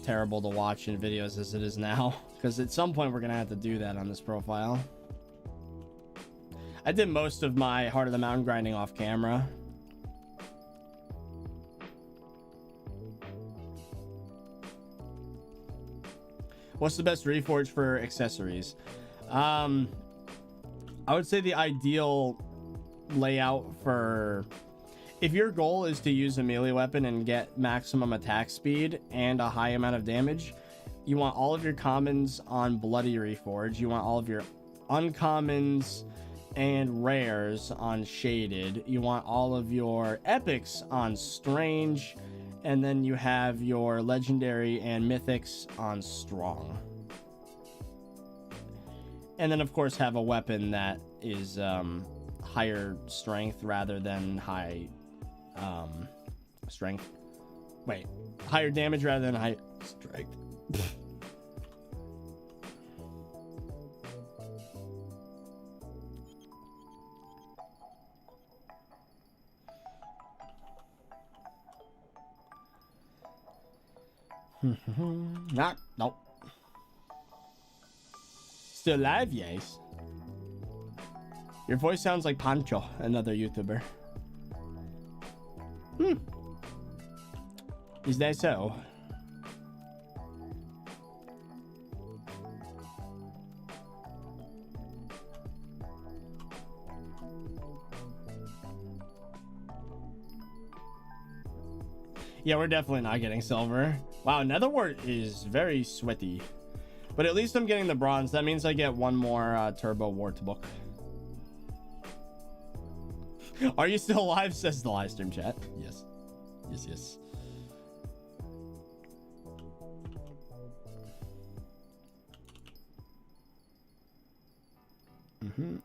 terrible to watch in videos as it is now. Because at some point we're going to have to do that on this profile. I did most of my Heart of the Mountain grinding off camera. What's the best reforge for accessories? I would say the ideal layout for, if your goal is to use a melee weapon and get maximum attack speed and a high amount of damage, you want all of your commons on bloody reforge. You want all of your uncommons and rares on shaded. You want all of your epics on strange. And then you have your legendary and mythics on strong. And then of course have a weapon that is higher strength rather than high strength. Wait, higher damage rather than high strength. Nope. Still alive, yes. Your voice sounds like Pancho, another YouTuber. Is that so? Yeah, we're definitely not getting silver. Wow, Netherwart is very sweaty. But at least I'm getting the bronze. That means I get one more turbo wart book. Are you still alive? Says the live stream chat. Yes. Yes, yes.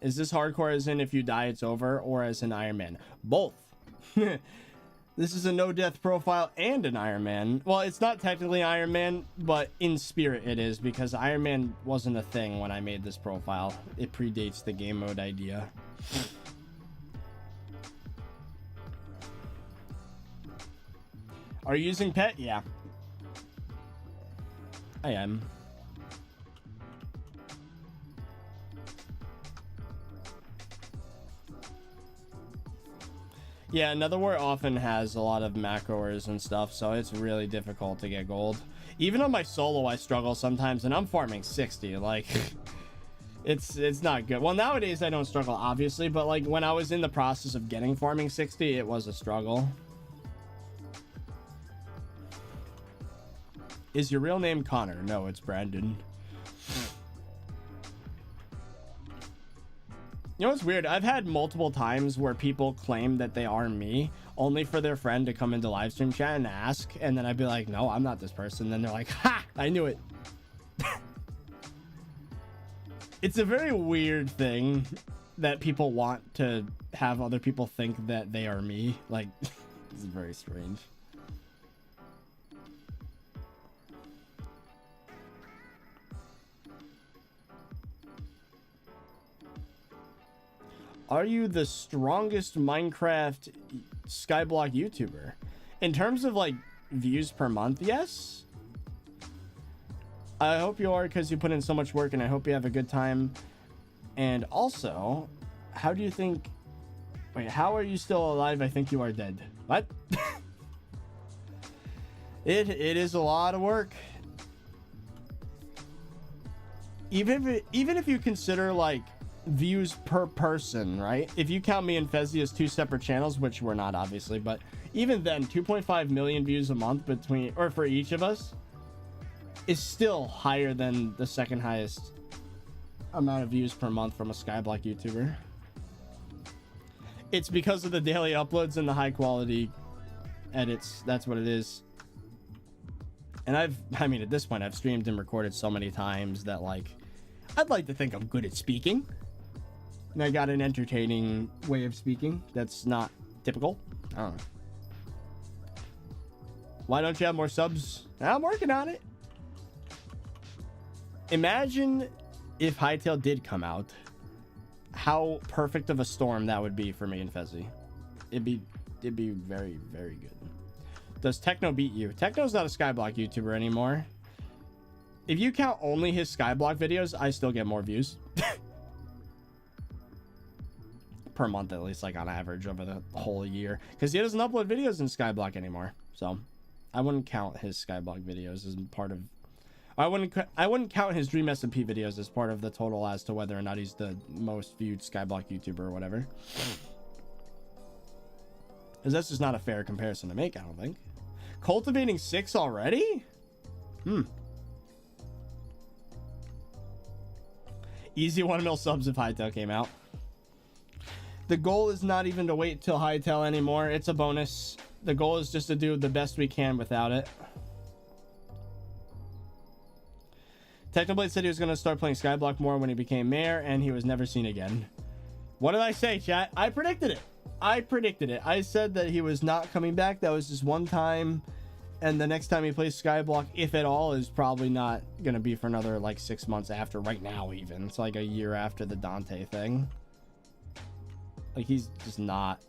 Is this hardcore as in if you die it's over, or as an Iron Man? Both. This is a no death profile and an Iron Man. Well, it's not technically Iron Man, but in spirit it is, because Iron Man wasn't a thing when I made this profile. It predates the game mode idea. Are you using pet? Yeah. I am. Yeah, Netherwart often has a lot of macros and stuff, so it's really difficult to get gold. Even on my solo, I struggle sometimes, and I'm farming 60. Like, it's not good. Well, nowadays I don't struggle, obviously, but like when I was in the process of getting farming 60, it was a struggle. Is your real name Connor? No, it's Brandon. You know what's weird? I've had multiple times where people claim that they are me, only for their friend to come into live stream chat and ask, and then I'd be like, no, I'm not this person. Then they're like, ha, I knew it. It's a very weird thing that people want to have other people think that they are me. Like, it's very strange. Are you the strongest Minecraft SkyBlock YouTuber? In terms of like views per month, yes. I hope you are, because you put in so much work, and I hope you have a good time. And also, how do you think... Wait, how are you still alive? I think you are dead. What? It is a lot of work. Even if you consider like views per person, right? If you count me and Fezzy as two separate channels, which we're not obviously, but even then 2.5 million views a month between, or for each of us, is still higher than the second highest amount of views per month from a SkyBlock YouTuber. It's because of the daily uploads and the high quality edits. That's what it is. And I mean, at this point I've streamed and recorded so many times that like I'd like to think I'm good at speaking. And I got an entertaining way of speaking that's not typical. I don't know. Why don't you have more subs? I'm working on it. Imagine if Hytale did come out, how perfect of a storm that would be for me and Fezzy. It'd be very, very good. Does Techno beat you? Techno's not a SkyBlock YouTuber anymore. If you count only his SkyBlock videos, I still get more views. Per month, at least, like on average over the whole year. Because he doesn't upload videos in SkyBlock anymore. So I wouldn't count his SkyBlock videos as part of... I wouldn't count his Dream SMP videos as part of the total as to whether or not he's the most viewed SkyBlock YouTuber or whatever. Because that's just not a fair comparison to make, I don't think. Cultivating 6 already? Easy 1 mil subs if Hytale came out. The goal is not even to wait till Hytale anymore. It's a bonus. The goal is just to do the best we can without it. Technoblade said he was going to start playing SkyBlock more when he became mayor, and he was never seen again. What did I say, chat? I predicted it. I said that he was not coming back. That was just one time, and the next time he plays SkyBlock, if at all, is probably not going to be for another like 6 months after. Right now, even it's like a year after the Dante thing. Like, he's just not.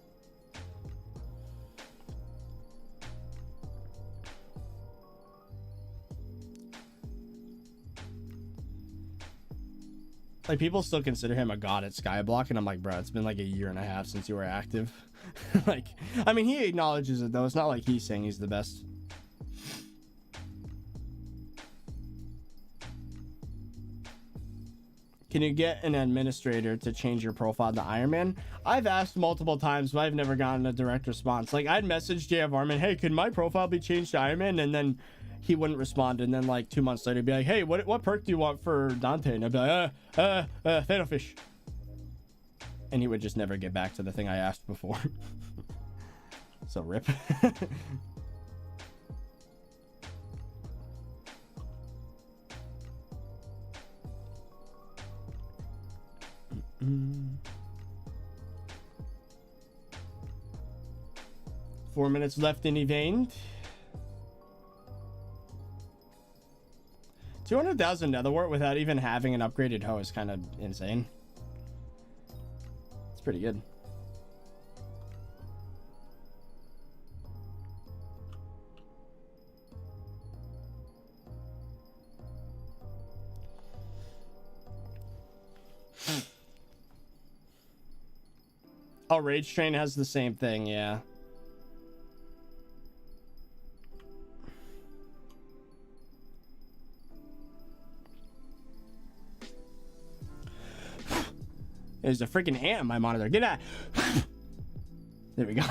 Like, people still consider him a god at Skyblock, and I'm like, bro, it's been like a year and a half since you were active. Like, I mean, he acknowledges it, though. It's not like he's saying he's the best. Can you get an administrator to change your profile to Iron Man? I've asked multiple times, but I've never gotten a direct response. Like, I'd message JF Arman, hey, can my profile be changed to Iron Man? And then he wouldn't respond. And then like 2 months later, he'd be like, hey, what perk do you want for Dante? And I'd be like, Thanofish. And he would just never get back to the thing I asked before. So rip. Mm. 4 minutes left in event. 200,000 netherwort without even having an upgraded hoe is kind of insane. It's pretty good. Oh, Rage Train has the same thing, yeah. There's a freaking ant on my monitor. Get out. There we go.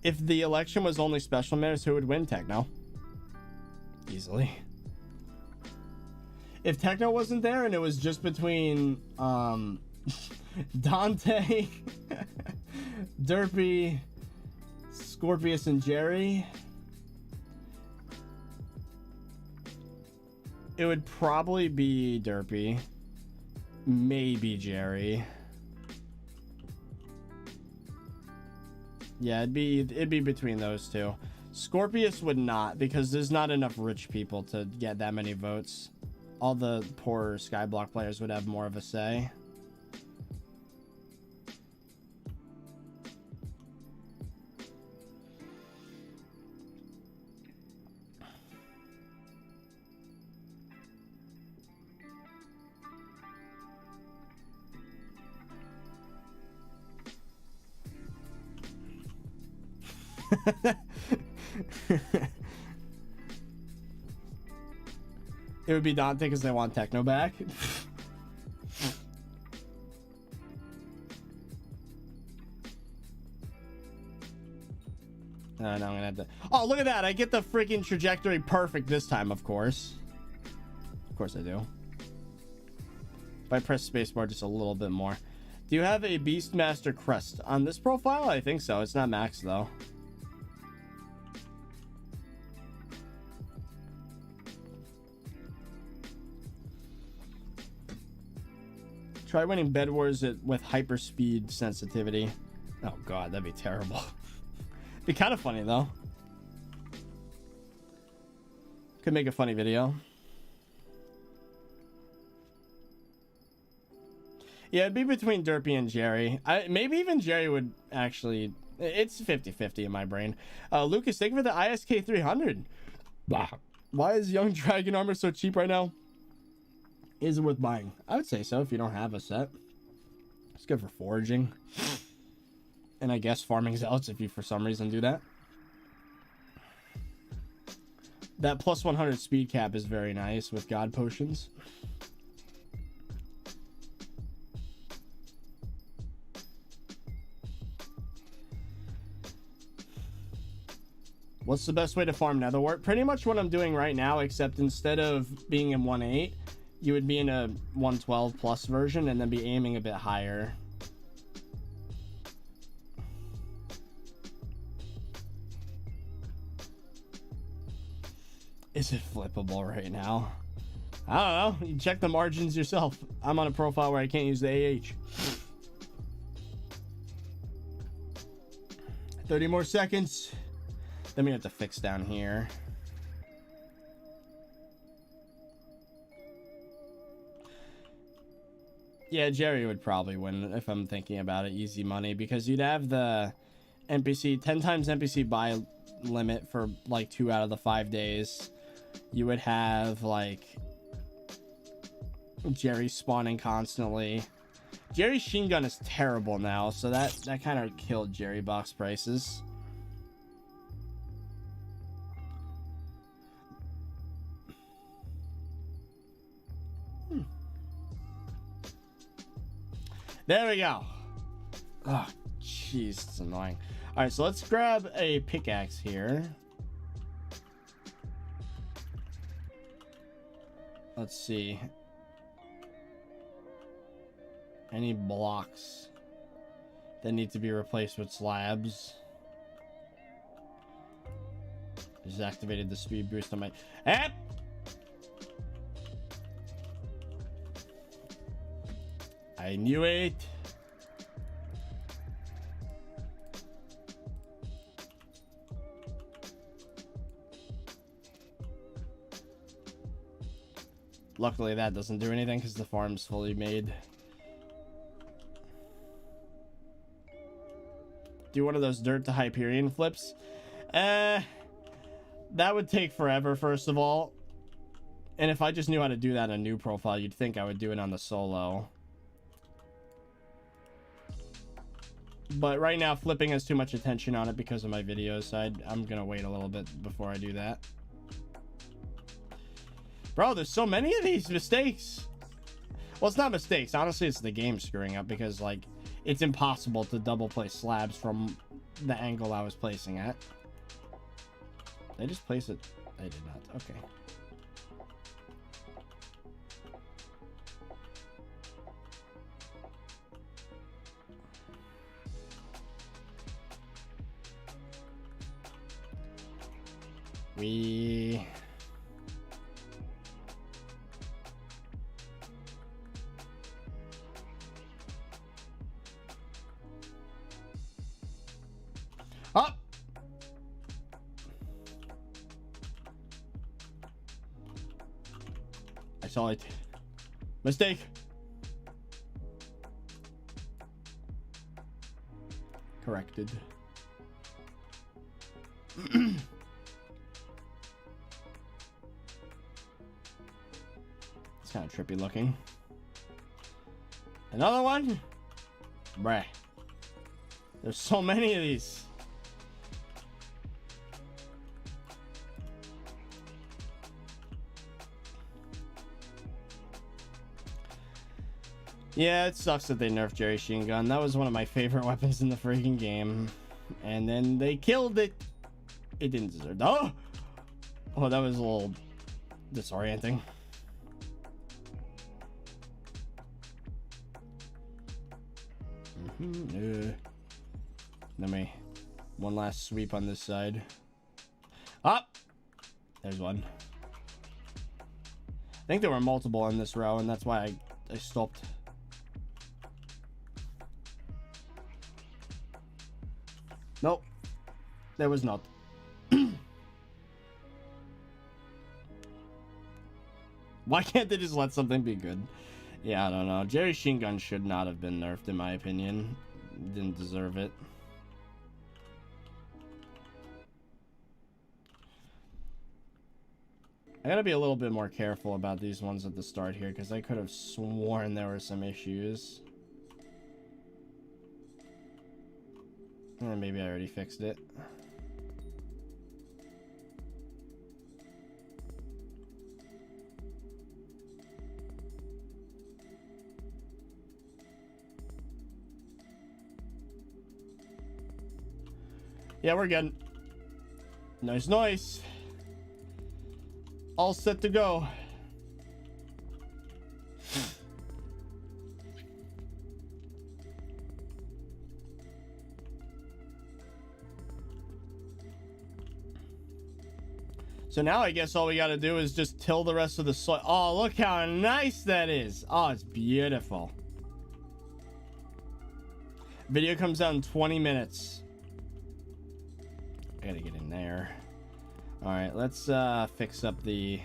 If the election was only special minutes, who would win? Techno. Easily. If Techno wasn't there and it was just between Dante, Derpy, Scorpius, and Jerry, it would probably be Derpy, maybe Jerry. Yeah, it'd be between those two. Scorpius would not, because there's not enough rich people to get that many votes. All the poorer Skyblock players would have more of a say. It would be Dante because they want Techno back. No, I'm gonna have to. Oh, look at that! I get the freaking trajectory perfect this time, of course. Of course I do. If I press spacebar just a little bit more. Do you have a Beastmaster crest on this profile? I think so. It's not max though. Try winning Bed Wars with hyperspeed sensitivity. Oh god, that'd be terrible. Be kind of funny though. Could make a funny video. Yeah, it'd be between Derpy and Jerry. Maybe even Jerry would actually. It's 50-50 in my brain. Lucas, thank you for the ISK 300. Why is Young Dragon Armor so cheap right now? Is it worth buying? I would say so if you don't have a set. It's good for foraging. And I guess farming zealots if you for some reason do that. That plus 100 speed cap is very nice with god potions. What's the best way to farm netherwort? Pretty much what I'm doing right now, except instead of being in 1.8, you would be in a 112 plus version and then be aiming a bit higher. Is it flippable right now? I don't know. You check the margins yourself. I'm on a profile where I can't use the AH. 30 more seconds. Then we have to fix down here. Yeah, Jerry would probably win if I'm thinking about it. Easy money, because you'd have the NPC 10 times NPC buy limit for like 2 out of the 5 days. You would have like Jerry spawning constantly. Jerry's Sheen Gun is terrible now, so that kind of killed Jerry box prices. There we go. Oh, jeez, it's annoying. All right, so let's grab a pickaxe here. Let's see. Any blocks that need to be replaced with slabs. Just activated the speed boost on my app. I knew it. Luckily that doesn't do anything because the farm's fully made. Do one of those dirt to Hyperion flips. That would take forever, first of all. And if I just knew how to do that in a new profile, you'd think I would do it on the solo. But right now, flipping has too much attention on it because of my videos, so I'm gonna wait a little bit before I do that. Bro, there's so many of these mistakes. Well, it's not mistakes. Honestly, it's the game screwing up because, like, it's impossible to double place slabs from the angle I was placing at. They just place it. They did not. Okay. We... Up! I saw it. Mistake. Corrected. It's kind of trippy looking. Another one? Bruh. There's so many of these. Yeah, it sucks that they nerfed Jerry Sheen Gun. That was one of my favorite weapons in the freaking game. And then they killed it. It didn't deserve that. Oh! Oh, that was a little disorienting. Let me... One last sweep on this side. Up! There's one. I think there were multiple in this row, and that's why I stopped. Nope, there was not. Why can't they just let something be good? Yeah, I don't know. Jerry Sheen Gun should not have been nerfed, in my opinion. Didn't deserve it. I gotta be a little bit more careful about these ones at the start here, because I could have sworn there were some issues. Maybe I already fixed it. Yeah, we're good. Nice, nice. All set to go. So now I guess all we got to do is just till the rest of the soil. Oh, look how nice that is. Oh, it's beautiful. Video comes out in 20 minutes. I gotta get in there. All right, let's fix up the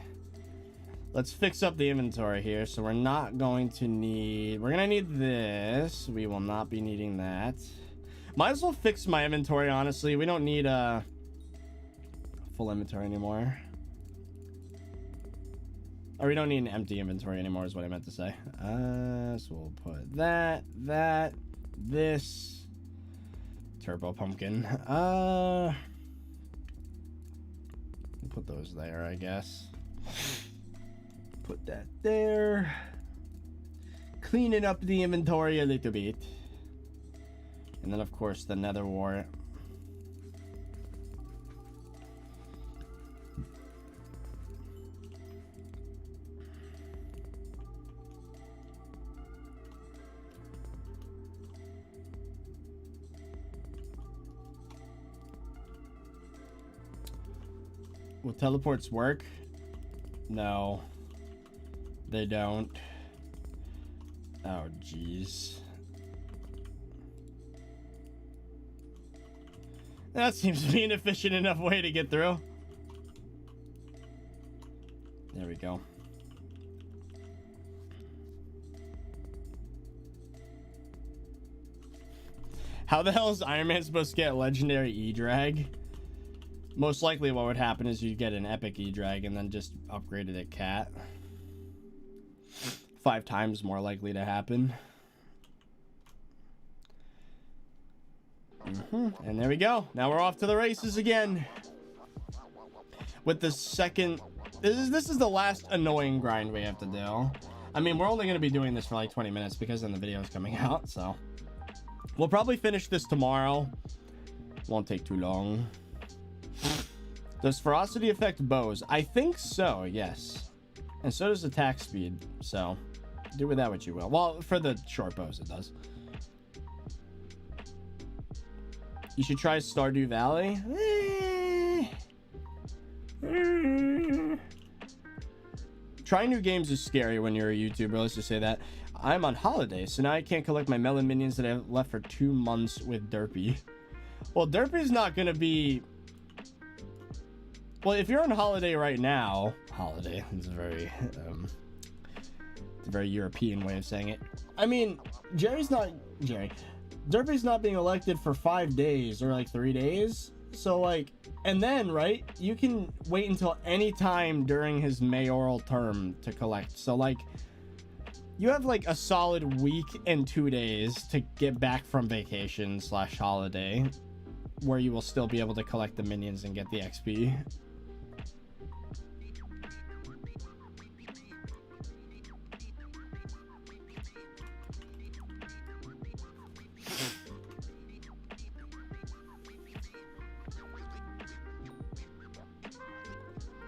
Let's fix up the inventory here. So we're not going to need... We're going to need this. We will not be needing that. Might as well fix my inventory, honestly. We don't need a full inventory anymore. Or we don't need an empty inventory anymore is what I meant to say. So we'll put that, this. Turbo pumpkin. We'll put those there, I guess. Put that there. Cleaning up the inventory a little bit. And then, of course, the nether wart. Will teleports work? No. They don't. Oh, jeez. That seems to be an efficient enough way to get through. There we go. How the hell is Iron Man supposed to get legendary E-Drag? Most likely what would happen is you get an epic E-Drag and then just upgrade it at Cat. 5 times more likely to happen. And there we go. Now we're off to the races again. With the second... This is the last annoying grind we have to do. I mean, we're only going to be doing this for like 20 minutes because then the video is coming out, so... We'll probably finish this tomorrow. Won't take too long. Does ferocity affect bows? I think so, yes. And so does attack speed, so do with that what you will. Well, for the short bows it does. You should try Stardew Valley. Trying new games is scary when you're a YouTuber, let's just say that. I'm on holiday, so now I can't collect my melon minions that I've left for 2 months with Derpy. Well, Derpy's not gonna be... Well, if you're on holiday right now... Holiday, it's a very... it's a very European way of saying it. I mean, Derpy's not being elected for 5 days or like 3 days. So like, and then, right, you can wait until any time during his mayoral term to collect. So like, you have like a solid week and 2 days to get back from vacation / holiday, where you will still be able to collect the minions and get the XP.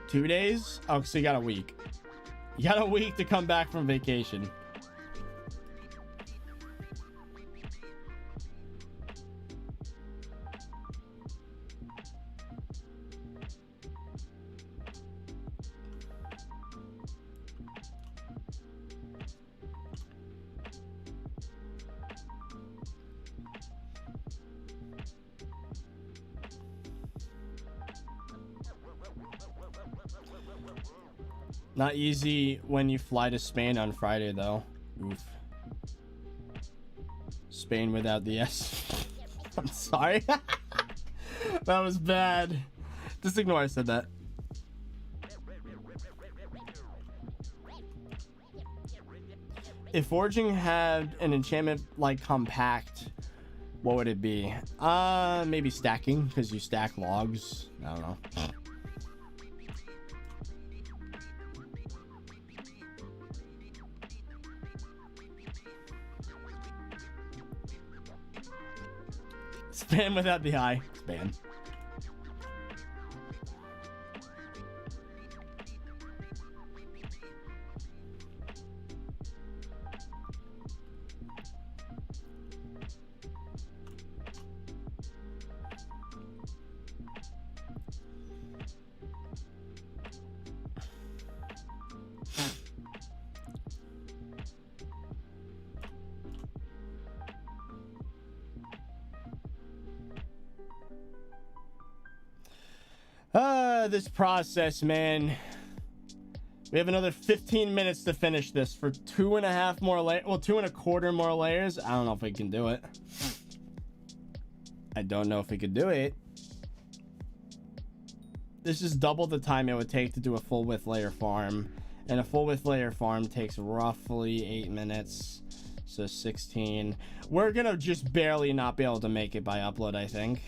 Two days? Oh, so you got a week. You got a week to come back from vacation. Not easy when you fly to Spain on Friday, though. Oof. Spain without the S. I'm sorry. That was bad. Just ignore I said that. If forging had an enchantment like compact, what would it be? Maybe stacking, because you stack logs. I don't know. Span without the I. Span. This process, man. We have another 15 minutes to finish this for 2.5 more layers. Well, 2.25 more layers. I don't know if we can do it. I don't know if we could do it. This is double the time it would take to do a full width layer farm. And a full width layer farm takes roughly 8 minutes. So 16. We're gonna just barely not be able to make it by upload, I think.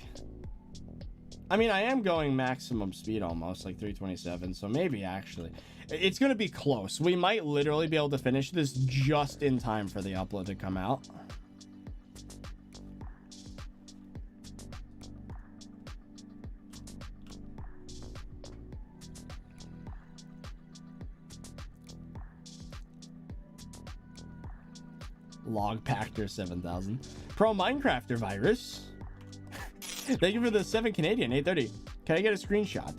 I mean, I am going maximum speed almost, like 327. So maybe actually. It's gonna be close. We might literally be able to finish this just in time for the upload to come out. Log Pactor 7000. Pro Minecrafter Virus. Thank you for the 7 Canadian 830. Can I get a screenshot?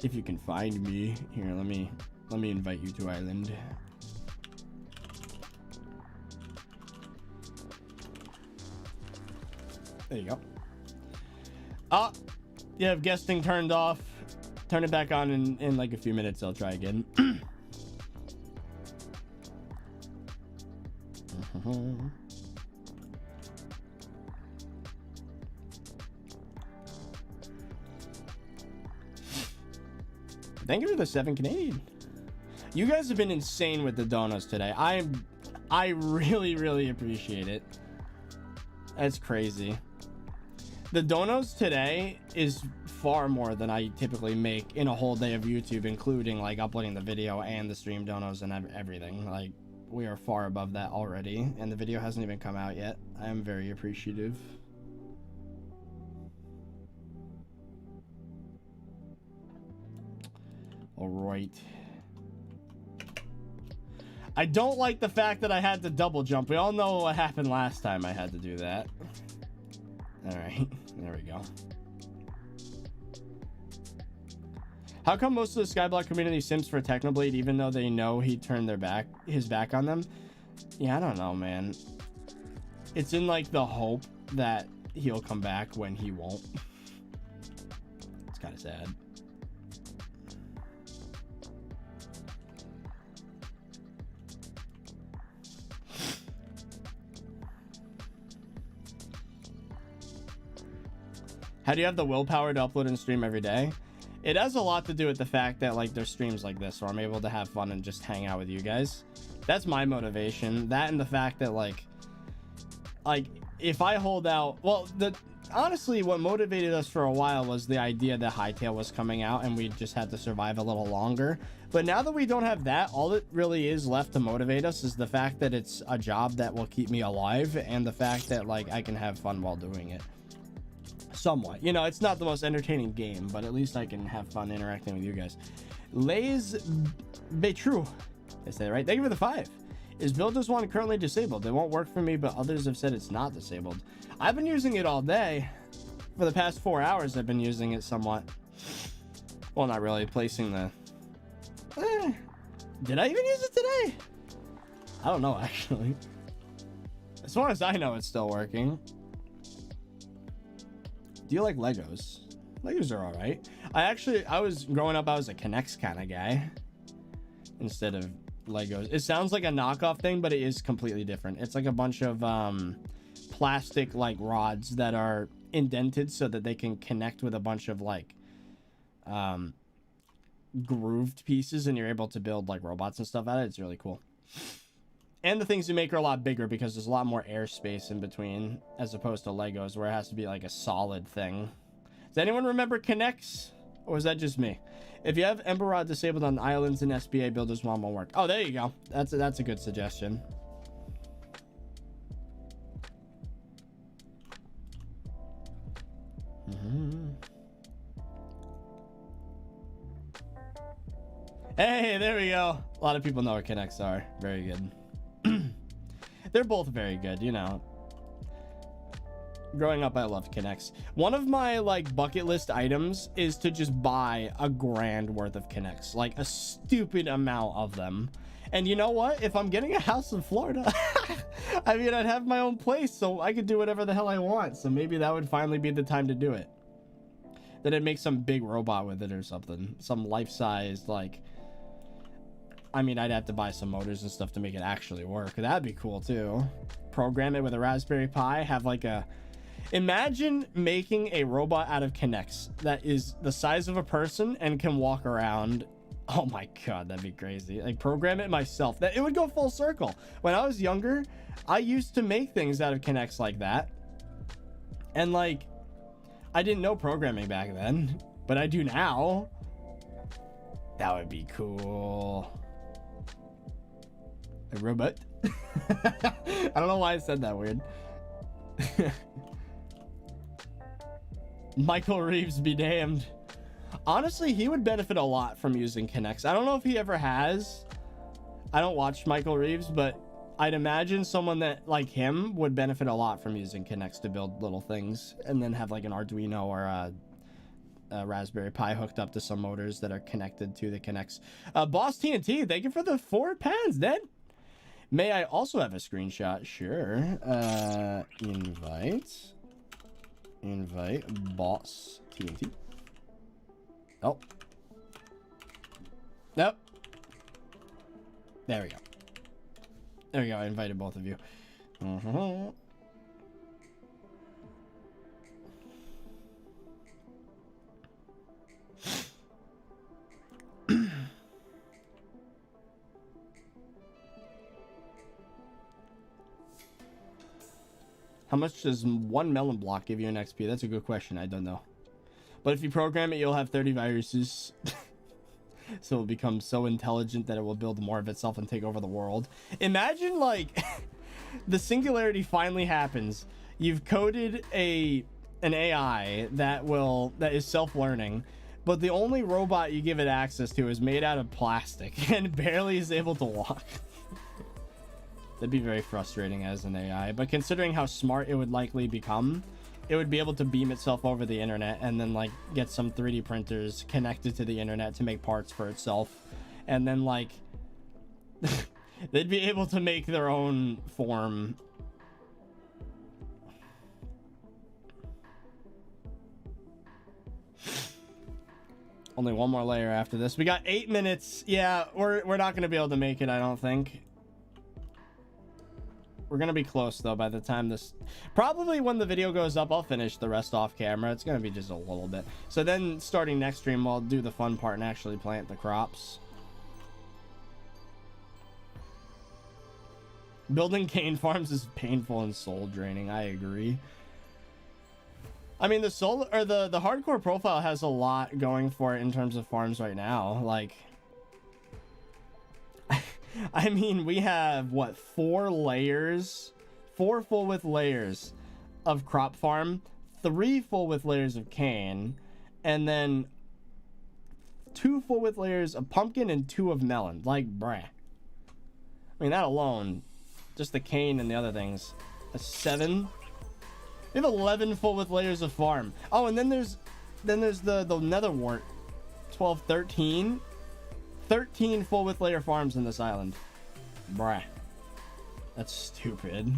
If you can find me here, let me invite you to Island. There you go. You have guesting turned off. Turn it back on in like a few minutes. I'll try again. Thank you for the 7 Canadian. You guys have been insane with the donos today. I really appreciate it. That's crazy. The donos today is far more than I typically make in a whole day of YouTube, including like uploading the video and the stream donos and everything. Like, we are far above that already, and the video hasn't even come out yet. I am very appreciative. All right. I don't like the fact that I had to double jump. We all know what happened last time I had to do that. All right, there we go. How come most of the Skyblock community simps for Technoblade even though they know he turned his back on them? Yeah, I don't know, man. It's in like the hope that he'll come back when he won't. It's kind of sad. How do you have the willpower to upload and stream every day? It has a lot to do with the fact that like there's streams like this where I'm able to have fun and just hang out with you guys. That's my motivation. That and the fact that like if I hold out, well, honestly what motivated us for a while was the idea that Hytale was coming out and we just had to survive a little longer. But now that we don't have that, all that really is left to motivate us is the fact that it's a job that will keep me alive and the fact that like I can have fun while doing it. Somewhat, you know, it's not the most entertaining game, but at least I can have fun interacting with you guys. Les Betrue, I say that right? Thank you for the 5. Is Builders One currently disabled? It won't work for me, but others have said it's not disabled. I've been using it all day. For the past 4 hours, I've been using it somewhat. Well, not really. Placing the... Did I even use it today? I don't know, actually. As far as I know, it's still working. Do you like Legos? Legos are all right. I was growing up, I was a K'NEX kind of guy instead of Legos. It sounds like a knockoff thing, but it is completely different. It's like a bunch of plastic like rods that are indented so that they can connect with a bunch of like grooved pieces, and you're able to build like robots and stuff out of it. It's really cool. And the things you make are a lot bigger because there's a lot more airspace in between as opposed to Legos where it has to be like a solid thing. Does anyone remember K'NEX? Or is that just me? If you have Ember Rod disabled on islands and SBA, Builders One won't work. Oh, there you go. That's a good suggestion. Hey, there we go. A lot of people know what K'NEX are. Very good. They're both very good, you know. Growing up, I loved K'NEX. One of my like bucket list items is to just buy a grand worth of K'NEX, like a stupid amount of them. And you know what? If I'm getting a house in Florida, I mean, I'd have my own place, so I could do whatever the hell I want. So maybe that would finally be the time to do it. Then I'd make some big robot with it or something. Some life-sized, like... I mean, I'd have to buy some motors and stuff to make it actually work. That'd be cool, too. Program it with a Raspberry Pi. Have, like, a... Imagine making a robot out of Kinects that is the size of a person and can walk around. Oh my god, that'd be crazy. Like, program it myself. That it would go full circle. When I was younger, I used to make things out of Kinects like that. And, like... I didn't know programming back then, but I do now. That would be cool. A robot? I don't know why I said that weird. Michael Reeves be damned. Honestly, he would benefit a lot from using Kinects. I don't know if he ever has. I don't watch Michael Reeves, but I'd imagine someone that like him would benefit a lot from using Kinects to build little things and then have like an Arduino or a Raspberry Pi hooked up to some motors that are connected to the Kinects. Boss TNT, thank you for the 4 pounds, Ned. May I also have a screenshot? Sure. Invite Boss TNT. Oh. Nope. There we go. There we go. I invited both of you. How much does one melon block give you an XP? That's a good question. I don't know. But if you program it, you'll have 30 viruses. So it'll become so intelligent that it will build more of itself and take over the world. Imagine, like, the singularity finally happens. You've coded an AI that is self-learning, but the only robot you give it access to is made out of plastic and barely is able to walk. That'd be very frustrating as an AI, but considering how smart it would likely become, it would be able to beam itself over the internet and then like get some 3D printers connected to the internet to make parts for itself. And then like they'd be able to make their own form. Only one more layer after this. We got 8 minutes. Yeah, we're not going to be able to make it, I don't think. We're going to be close, though, by the time this... Probably when the video goes up, I'll finish the rest off camera. It's going to be just a little bit. So then, starting next stream, I'll do the fun part and actually plant the crops. Building cane farms is painful and soul-draining. I agree. I mean, the hardcore profile has a lot going for it in terms of farms right now. Like... I mean, we have, what, 4 layers? 4 full width layers of crop farm, 3 full width layers of cane, and then 2 full width layers of pumpkin and 2 of melon. Like, bruh. I mean, that alone, just the cane and the other things, that's 7. We have 11 full width layers of farm. Oh, and then there's the netherwort. 12, 13. 13 full width layer farms in this island. Bruh. That's stupid.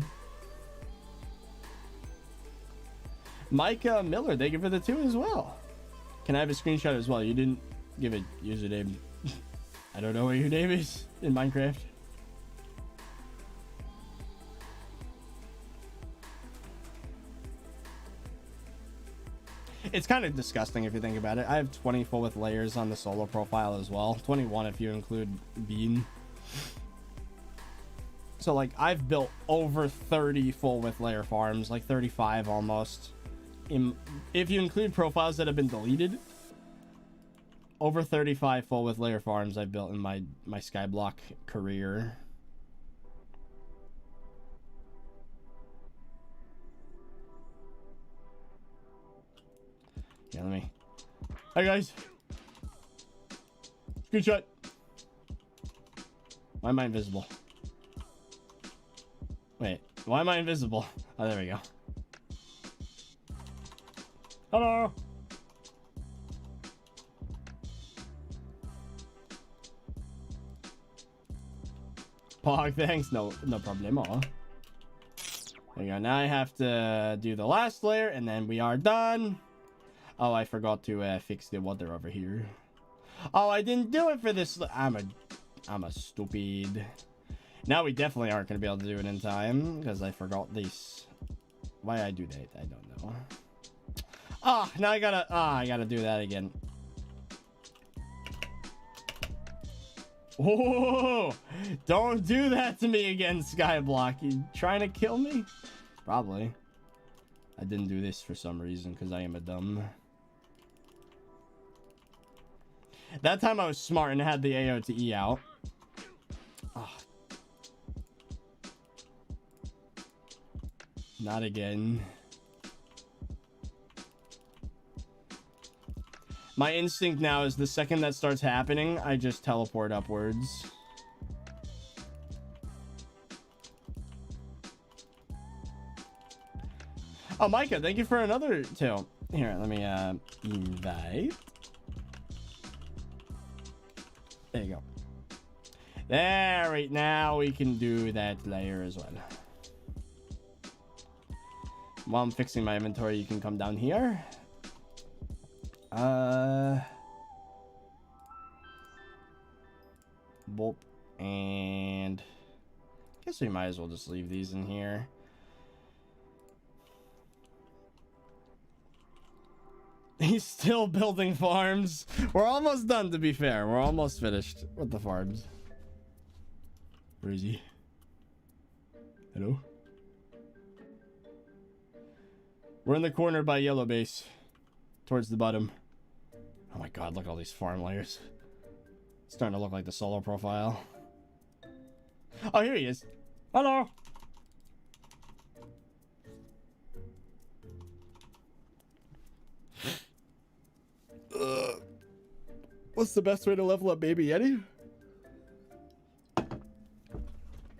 Mike Miller, thank you for the 2 as well. Can I have a screenshot as well? You didn't give a username. I don't know what your name is in Minecraft. It's kind of disgusting if you think about it. I have 20 full width layers on the solo profile as well. 21 if you include Bean. So like I've built over 30 full width layer farms, like 35 almost. If you include profiles that have been deleted, over 35 full width layer farms I've built in my SkyBlock career. Yeah, let me... Hi, guys. Screenshot. Why am I invisible? Wait, why am I invisible? Oh, there we go. Hello. Pog, thanks. No problemo. There you go. Now I have to do the last layer, and then we are done. Oh, I forgot to fix the water over here. Oh, I didn't do it for this. I'm a stupid. Now we definitely aren't going to be able to do it in time because I forgot this. Why I do that, I don't know. Ah, now I gotta do that again. Oh, don't do that to me again, Skyblock. You trying to kill me? Probably. I didn't do this for some reason because I am a dumb. That time I was smart and had the AOTE out. Oh. Not again. My instinct now is the second that starts happening, I just teleport upwards. Oh, Micah, thank you for another two. Here, let me invite. There you go. There, right now we can do that layer as well. While I'm fixing my inventory, you can come down here. Boop. And guess we might as well just leave these in here. He's still building farms. We're almost done, to be fair. We're almost finished with the farms. Where is he? Hello? We're in the corner by yellow base. Towards the bottom. Oh my god, look at all these farm layers. It's starting to look like the solo profile. Oh, here he is. Hello. What's the best way to level up Baby Yeti?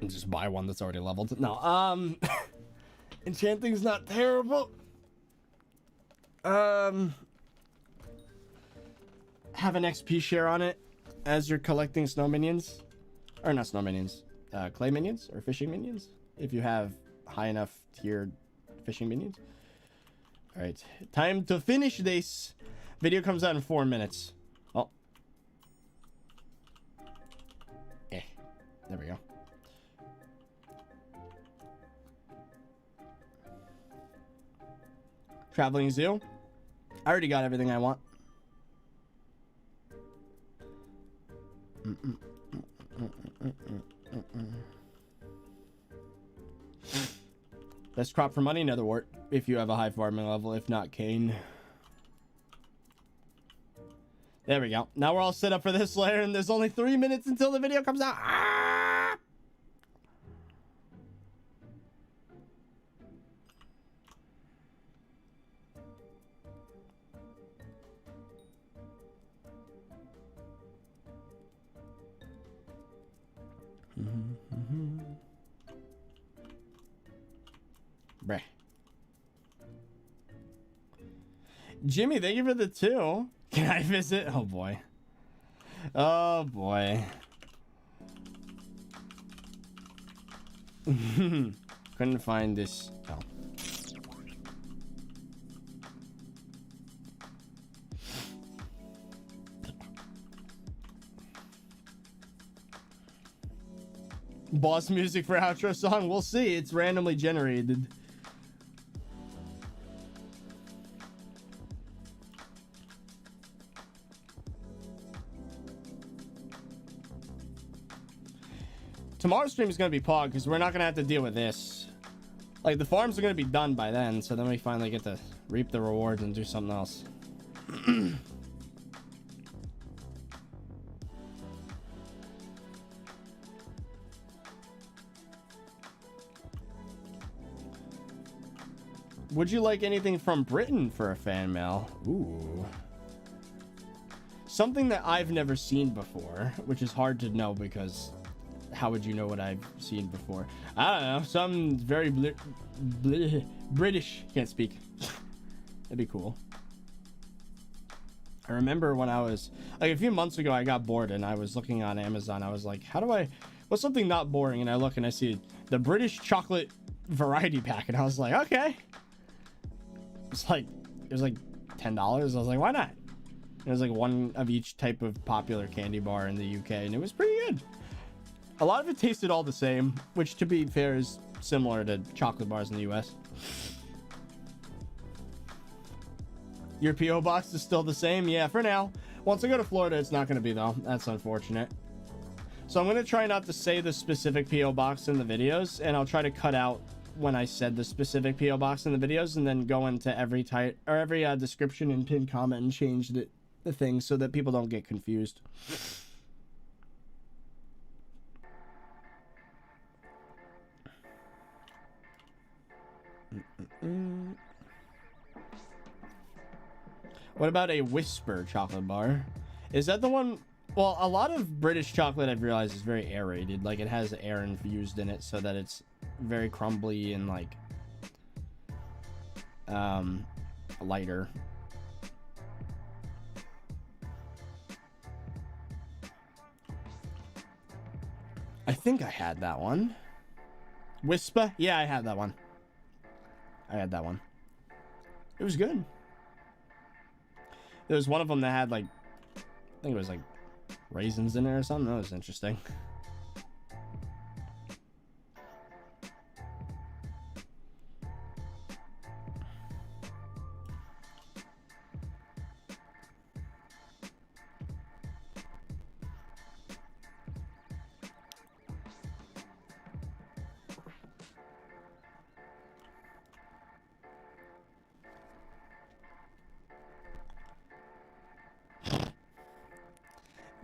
Just buy one that's already leveled. No, enchanting's not terrible. Have an XP share on it as you're collecting snow minions. Or not snow minions. Clay minions or fishing minions. If you have high enough tiered fishing minions. Alright. Time to finish this. Video comes out in 4 minutes. Oh. There we go. Traveling zoo. I already got everything I want. Best crop for money, netherwort. If you have a high farming level, if not, cane. There we go. Now we're all set up for this layer, and there's only 3 minutes until the video comes out. Ah! Bruh. Jimmy, thank you for the 2. Can I visit? Oh boy. Oh boy. Couldn't find this. Oh. Boss music for outro song. We'll see. It's randomly generated. Tomorrow's stream is going to be pog because we're not going to have to deal with this. Like, the farms are going to be done by then, so then we finally get to reap the rewards and do something else. Would you like anything from Britain for a fan mail? Ooh. Something that I've never seen before, which is hard to know because how would you know what I've seen before? I don't know. Some very British. Can't speak. That'd be cool. I remember when I was like a few months ago, I got bored and I was looking on Amazon. I was like, what's something not boring? And I look and I see the British chocolate variety pack. And I was like, okay. It was like $10. I was like, why not? It was like one of each type of popular candy bar in the UK, and it was pretty good. A lot of it tasted all the same, which to be fair is similar to chocolate bars in the US. Your P.O. box is still the same? Yeah, for now. Once I go to Florida, it's not going to be, though. That's unfortunate. So I'm going to try not to say the specific P.O. box in the videos, and I'll try to cut out when I said the specific P.O. box in the videos, and then go into every description and pinned comment and change the thing so that people don't get confused. What about a Whisper chocolate bar? Is that the one? Well, a lot of British chocolate I've realized is very aerated. Like, it has air infused in it so that it's very crumbly and like lighter. I think I had that one. Whisper? Yeah, I had that one. I had that one. It was good. There was one of them that had like, I think it was like raisins in it or something. That was interesting.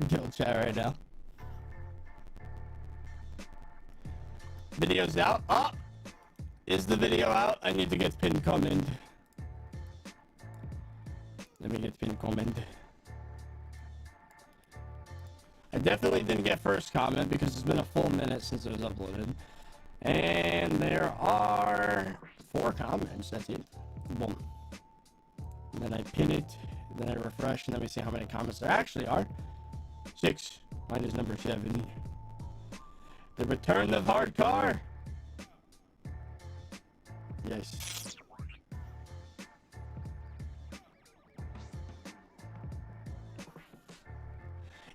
Kill chat right now. Video's out. Oh, is the video out? I need to get pinned comment. Let me get pinned comment. I definitely didn't get first comment because it's been a full minute since it was uploaded. And there are 4 comments. That's it. Boom. And then I pin it. Then I refresh. And let me see how many comments there actually are. 6 minus number 7. The return of hardcore. Yes.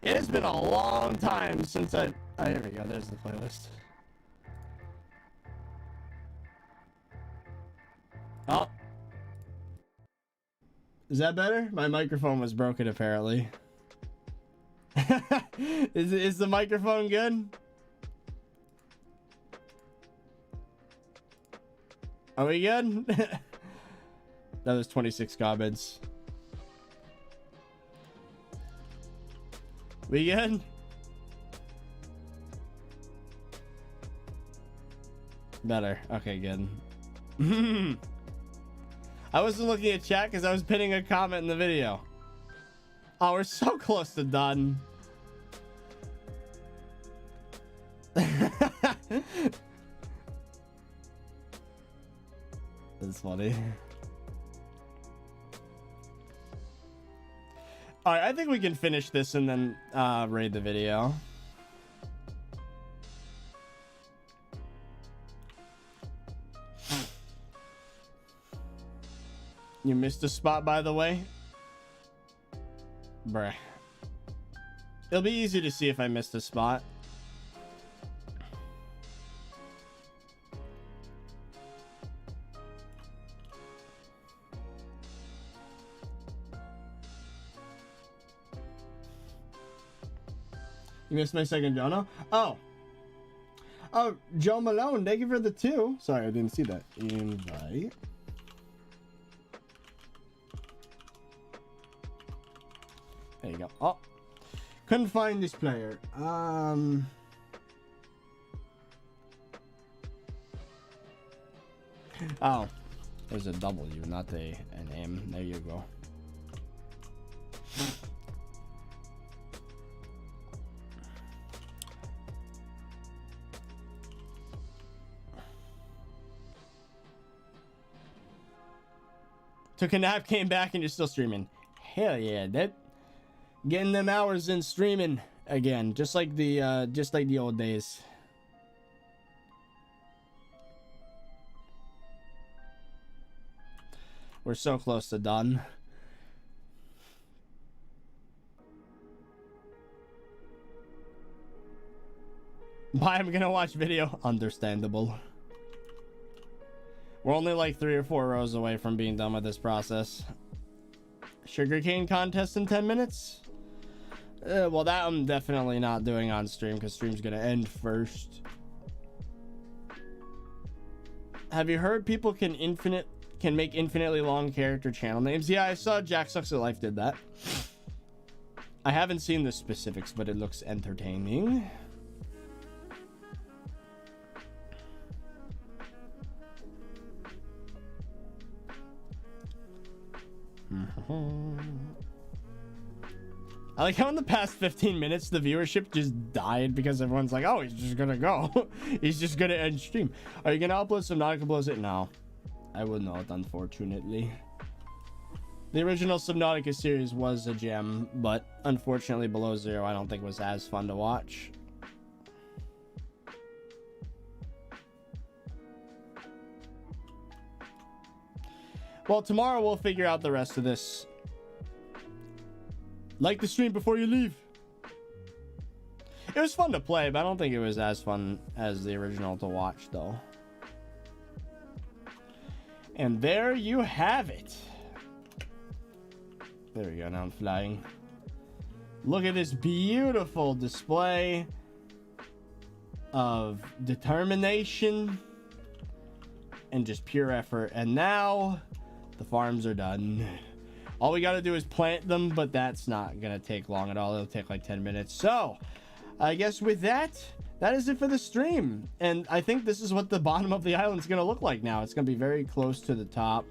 It has been a long time since oh, here we go. There's the playlist. Oh. Is that better? My microphone was broken apparently. Is the microphone good? Are we good? That was 26 comments. We good? Better. Okay, good. I wasn't looking at chat because I was pinning a comment in the video. Oh, we're so close to done. That's funny. Alright, I think we can finish this and then raid the video. You missed a spot, by the way. Bruh. It'll be easy to see if I missed a spot. You missed my second Jono? Oh. Oh, Joe Malone, thank you for the 2. Sorry, I didn't see that. Invite. There you go. Oh. Couldn't find this player. Oh. There's a W, not an M. There you go. Took a nap, came back, and you're still streaming. Hell yeah, that getting them hours in streaming again, just like the old days. We're so close to done. Bye, I'm gonna watch video. Understandable. We're only like 3 or 4 rows away from being done with this process. Sugarcane contest in 10 minutes? Well, that I'm definitely not doing on stream because stream's gonna end first. Have you heard people can make infinitely long character channel names? Yeah, I saw Jack Sucks at Life did that. I haven't seen the specifics, but it looks entertaining. I like how in the past 15 minutes the viewership just died because everyone's like, oh, he's just gonna go. He's just gonna end stream. Are you gonna upload Subnautica Below Zero? No, I would not, unfortunately. The original Subnautica series was a gem, but unfortunately Below Zero I don't think was as fun to watch. Well, tomorrow we'll figure out the rest of this. Like the stream before you leave. It was fun to play, but I don't think it was as fun as the original to watch, though. And there you have it. There we go. Now I'm flying. Look at this beautiful display of determination and just pure effort. And now the farms are done. All we got to do is plant them, but that's not going to take long at all. It'll take like 10 minutes. So I guess with that, that is it for the stream. And I think this is what the bottom of the island is going to look like now. It's going to be very close to the top.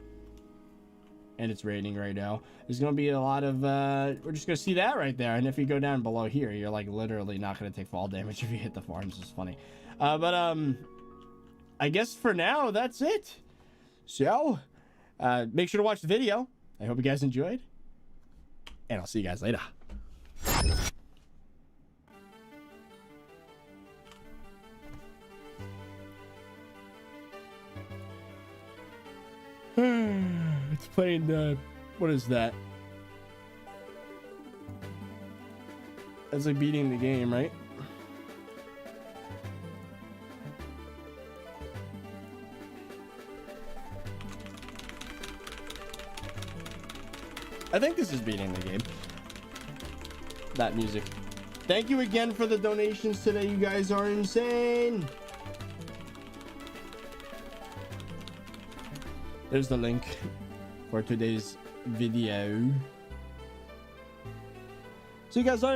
And it's raining right now. There's going to be a lot of, we're just going to see that right there. And if you go down below here, you're like literally not going to take fall damage if you hit the farms. It's funny. I guess for now, that's it. So, make sure to watch the video. I hope you guys enjoyed. And I'll see you guys later. It's playing the... What is that? That's like beating the game, right? I think this is beating the game. That music. Thank you again for the donations today. You guys are insane. There's the link for today's video. See you guys later.